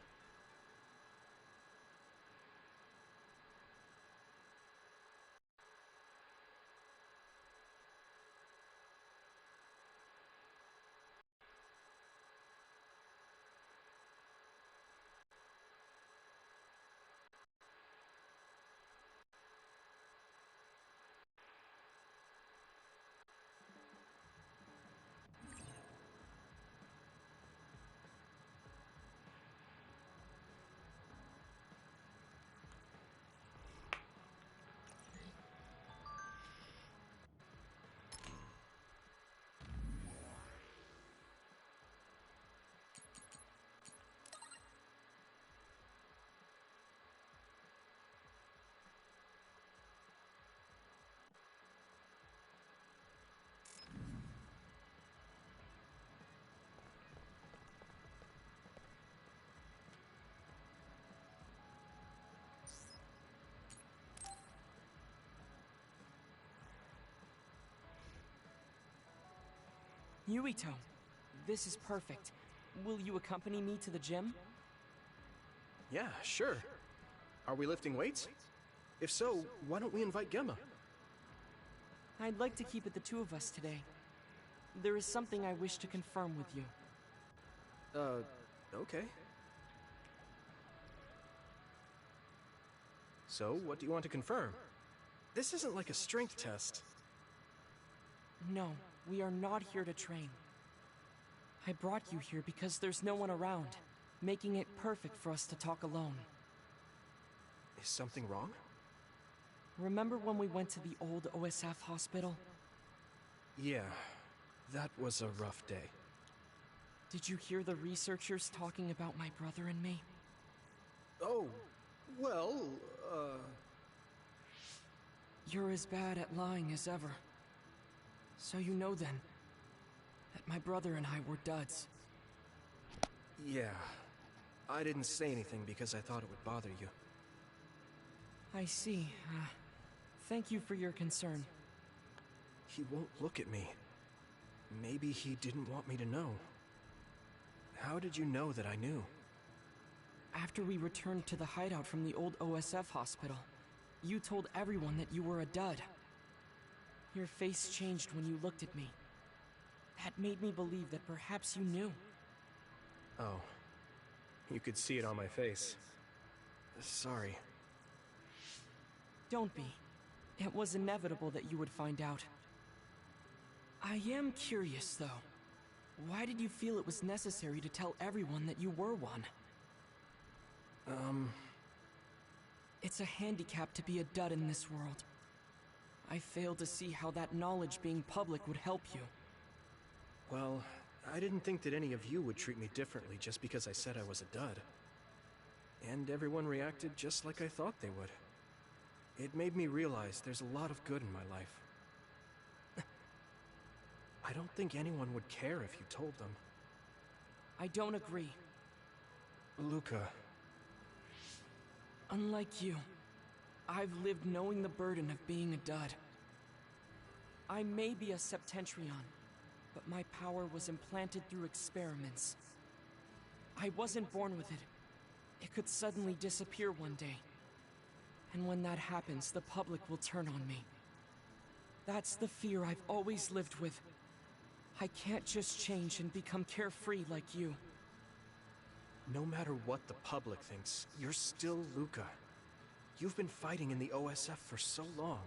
Yuito, this is perfect. Will you accompany me to the gym? Yeah, sure. Are we lifting weights? If so, why don't we invite Gemma? I'd like to keep it the two of us today. There is something I wish to confirm with you. Okay. So, what do you want to confirm? This isn't like a strength test. No, we are not here to train. I brought you here because there's no one around, making it perfect for us to talk alone. Is something wrong? Remember when we went to the old OSF hospital? Yeah, that was a rough day. Did you hear the researchers talking about my brother and me? Oh, well, You're as bad at lying as ever. So you know then, that my brother and I were duds. Yeah. I didn't say anything because I thought it would bother you. I see. Thank you for your concern. He won't look at me. Maybe he didn't want me to know. How did you know that I knew? After we returned to the hideout from the old OSF hospital, you told everyone that you were a dud. Your face changed when you looked at me. That made me believe that perhaps you knew. Oh. You could see it on my face. Sorry. Don't be. It was inevitable that you would find out. I am curious, though. Why did you feel it was necessary to tell everyone that you were one? It's a handicap to be a dud in this world. I fail to see how that knowledge being public would help you. Well, I didn't think that any of you would treat me differently just because I said I was a dud. And everyone reacted just like I thought they would. It made me realize there's a lot of good in my life. I don't think anyone would care if you told them. I don't agree. Luca. Unlike you, I've lived knowing the burden of being a dud. I may be a Septentrion, but my power was implanted through experiments. I wasn't born with it. It could suddenly disappear one day. And when that happens, the public will turn on me. That's the fear I've always lived with. I can't just change and become carefree like you. No matter what the public thinks, you're still Luca. You've been fighting in the OSF for so long.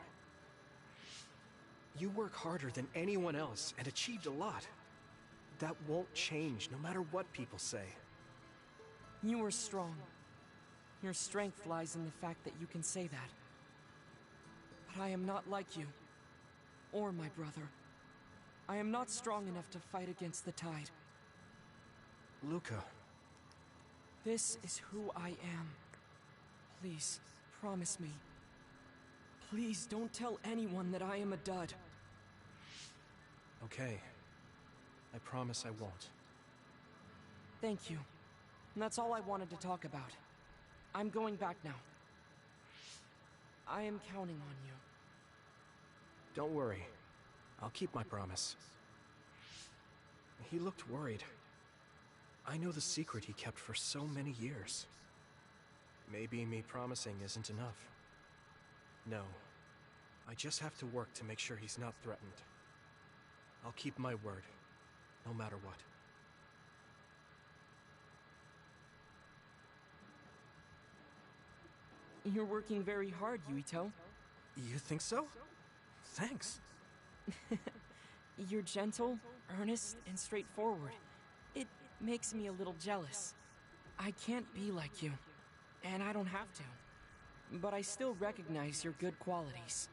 You work harder than anyone else and achieved a lot. That won't change no matter what people say. You are strong. Your strength lies in the fact that you can say that. But I am not like you, or my brother. I am not strong enough to fight against the tide. Luca. This is who I am. Please, promise me. Please don't tell anyone that I am a dud. Okay. I promise I won't. Thank you. And that's all I wanted to talk about. I'm going back now. I am counting on you. Don't worry. I'll keep my promise. He looked worried. I know the secret he kept for so many years. Maybe me promising isn't enough. No. I just have to work to make sure he's not threatened. I'll keep my word, no matter what. You're working very hard, Yuito. You think so? Thanks. You're gentle, earnest, and straightforward. It makes me a little jealous. I can't be like you, and I don't have to. But I still recognize your good qualities.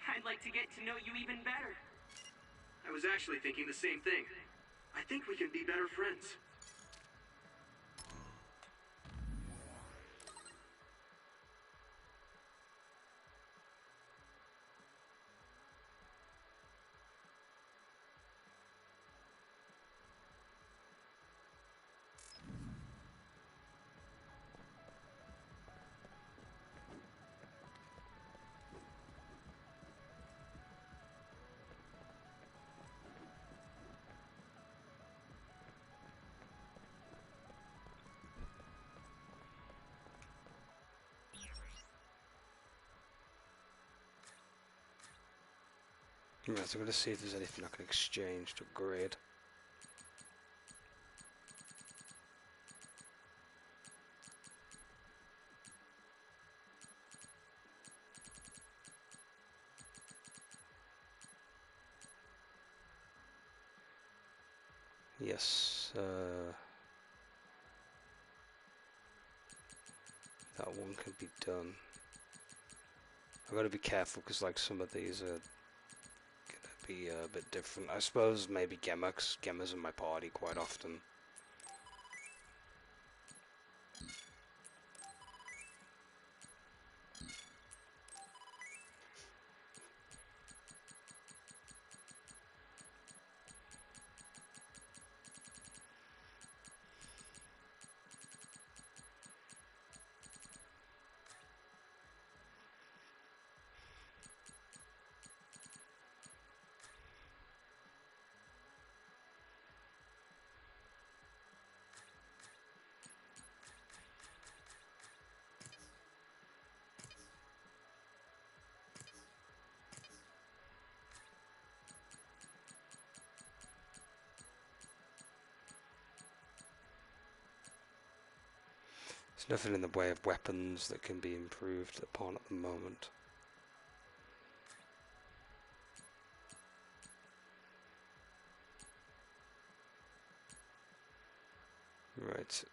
I'd like to get to know you even better. I was actually thinking the same thing. I think we can be better friends. Right, so I'm going to see if there's anything I can exchange to upgrade. Yes, that one can be done. I've got to be careful because like some of these are gonna be a bit different. I suppose maybe Gemma, because Gemma's in my party quite often. There's nothing in the way of weapons that can be improved upon at the moment. Right,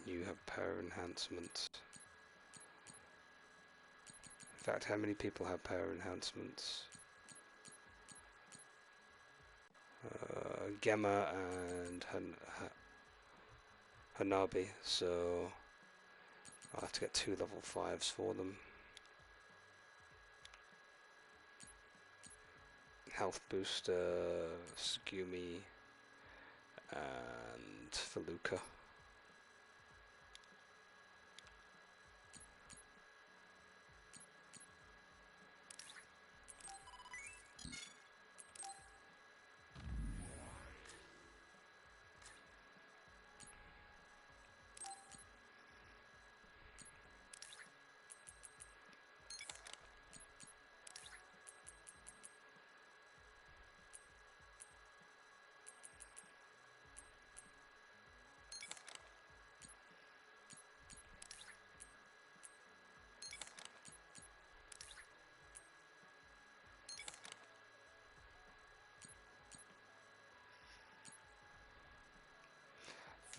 you have power enhancements. In fact, how many people have power enhancements? Gemma and Hanabi, so I'll have to get 2 level 5s for them. Health booster, Skumi, and Feluca.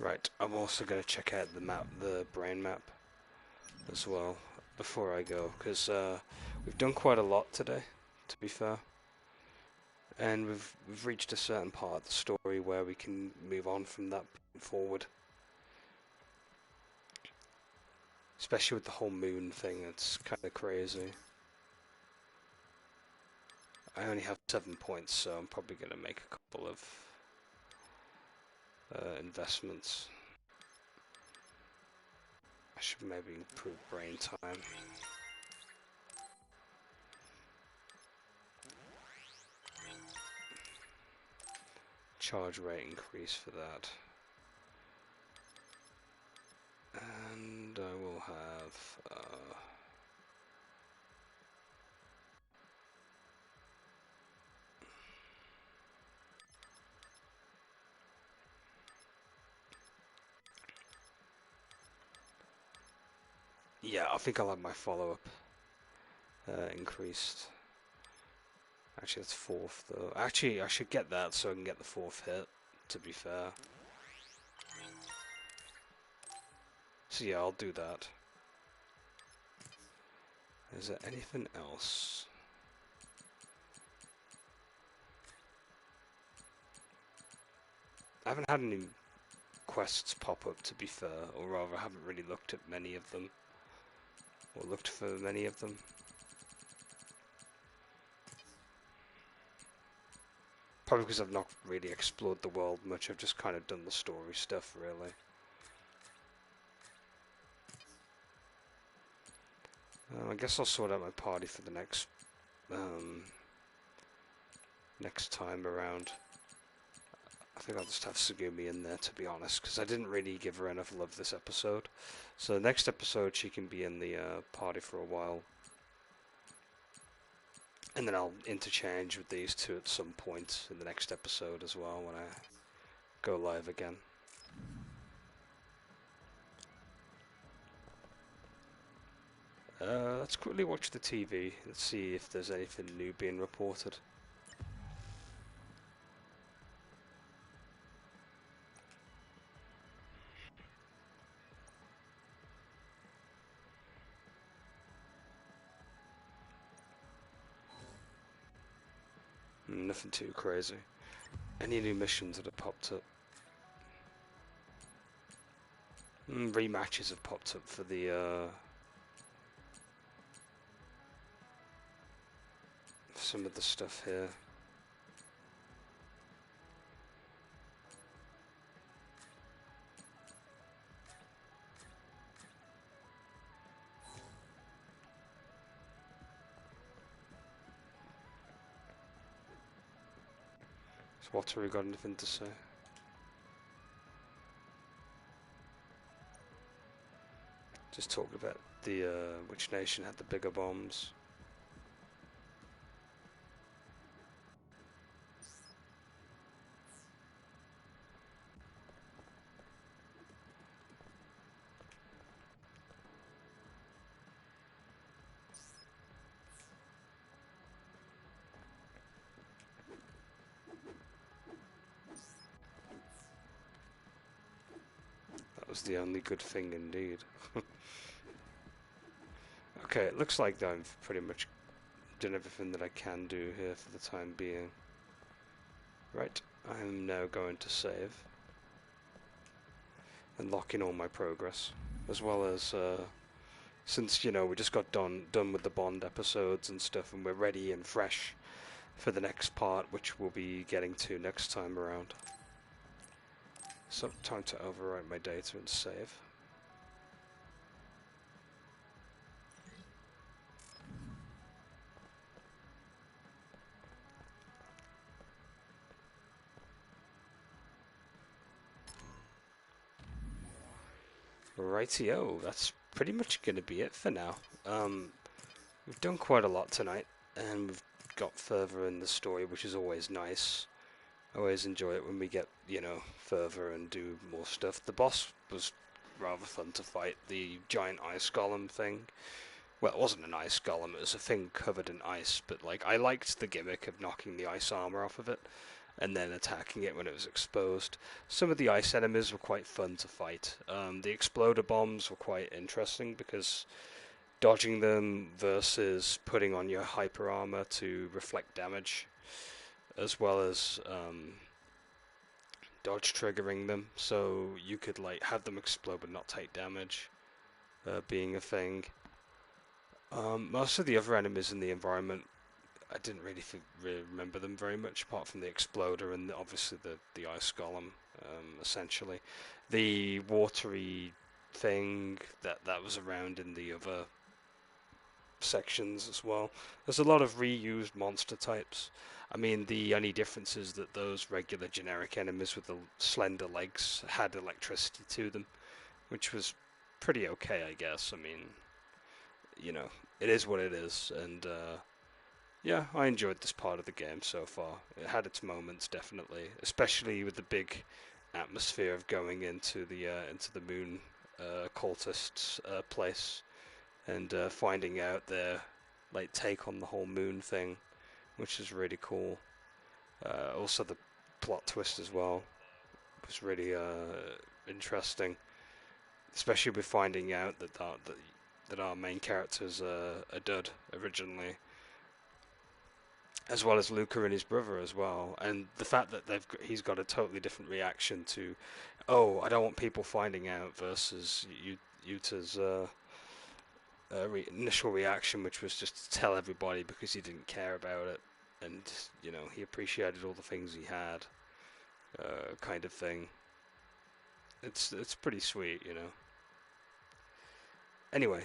Right, I'm also going to check out the map, the brain map, as well, before I go, because we've done quite a lot today, to be fair, and we've reached a certain part of the story where we can move on from that point forward. Especially with the whole moon thing, it's kind of crazy. I only have 7 points, so I'm probably going to make a couple of investments. I should maybe improve brain time. Charge rate increase for that. And I will have yeah, I think I'll have my follow-up increased. Actually, that's 4th though. Actually, I should get that so I can get the 4th hit, to be fair. So yeah, I'll do that. Is there anything else? I haven't had any quests pop up, to be fair, or rather I haven't really looked at many of them. Or looked for many of them. Probably because I've not really explored the world much, I've just kind of done the story stuff, really. I guess I'll sort out my party for the next time around. I think I'll just have Sugumi in there, to be honest, because I didn't really give her enough love this episode. So next episode she can be in the party for a while. And then I'll interchange with these two at some point in the next episode as well when I go live again. Let's quickly watch the TV and see if there's anything new being reported. Nothing too crazy. Any new missions that have popped up? Rematches have popped up for the some of the stuff here. So what have we got anything to say? Just talking about the which nation had the bigger bombs. That was the only good thing indeed. Okay, it looks like I've pretty much done everything that I can do here for the time being. Right, I'm now going to save and lock in all my progress, as well as since, you know, we just got done with the Bond episodes and stuff, and we're ready and fresh for the next part, which we'll be getting to next time around. So time to overwrite my data and save. Rightio, that's pretty much going to be it for now. We've done quite a lot tonight, and we've got further in the story, which is always nice. I always enjoy it when we get, you know, further and do more stuff. The boss was rather fun to fight, the giant ice golem thing. Well, it wasn't an ice golem, it was a thing covered in ice, but like, I liked the gimmick of knocking the ice armor off of it and then attacking it when it was exposed. Some of the ice enemies were quite fun to fight. The exploder bombs were quite interesting because dodging them versus putting on your hyper armor to reflect damage, as well as dodge triggering them, so you could like have them explode but not take damage, being a thing. Most of the other enemies in the environment, I didn't really remember them very much, apart from the exploder and obviously the ice golem. Essentially, the watery thing that was around in the other sections as well. There's a lot of reused monster types. I mean, the only difference is that those regular generic enemies with the slender legs had electricity to them, which was pretty okay, I guess. I mean, you know, it is what it is, and yeah, I enjoyed this part of the game so far. It had its moments, definitely, especially with the big atmosphere of going into the moon cultists' place and finding out their like take on the whole moon thing, which is really cool. Also, the plot twist as well was really interesting, especially with finding out that our main character's a dud originally, as well as Luca and his brother as well, and the fact that he's got a totally different reaction to, oh, I don't want people finding out, versus Yuta's initial reaction, which was just to tell everybody because he didn't care about it, and you know, he appreciated all the things he had, kind of thing. It's pretty sweet, you know. Anyway,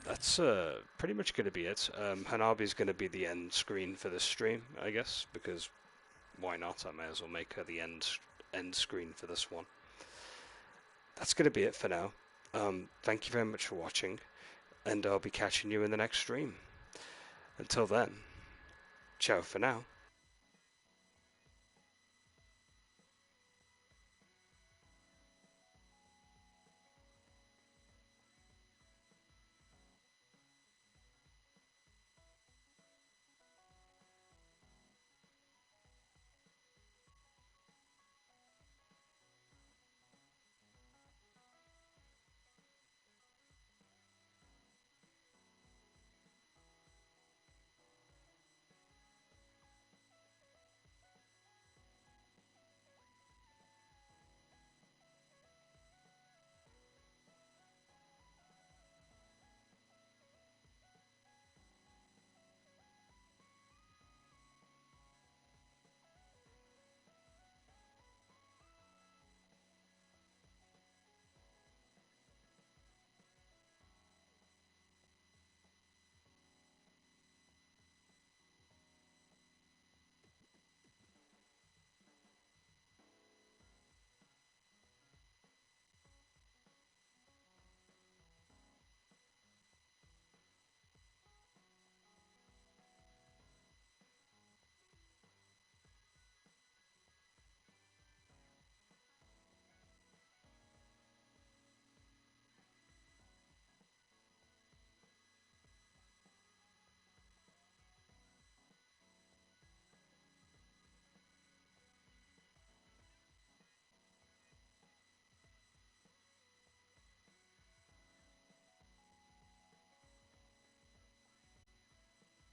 that's pretty much going to be it. Hanabi's going to be the end screen for this stream, I guess, because why not? I may as well make her the end screen for this one. That's going to be it for now. Thank you very much for watching, and I'll be catching you in the next stream. Until then, Ciao for now.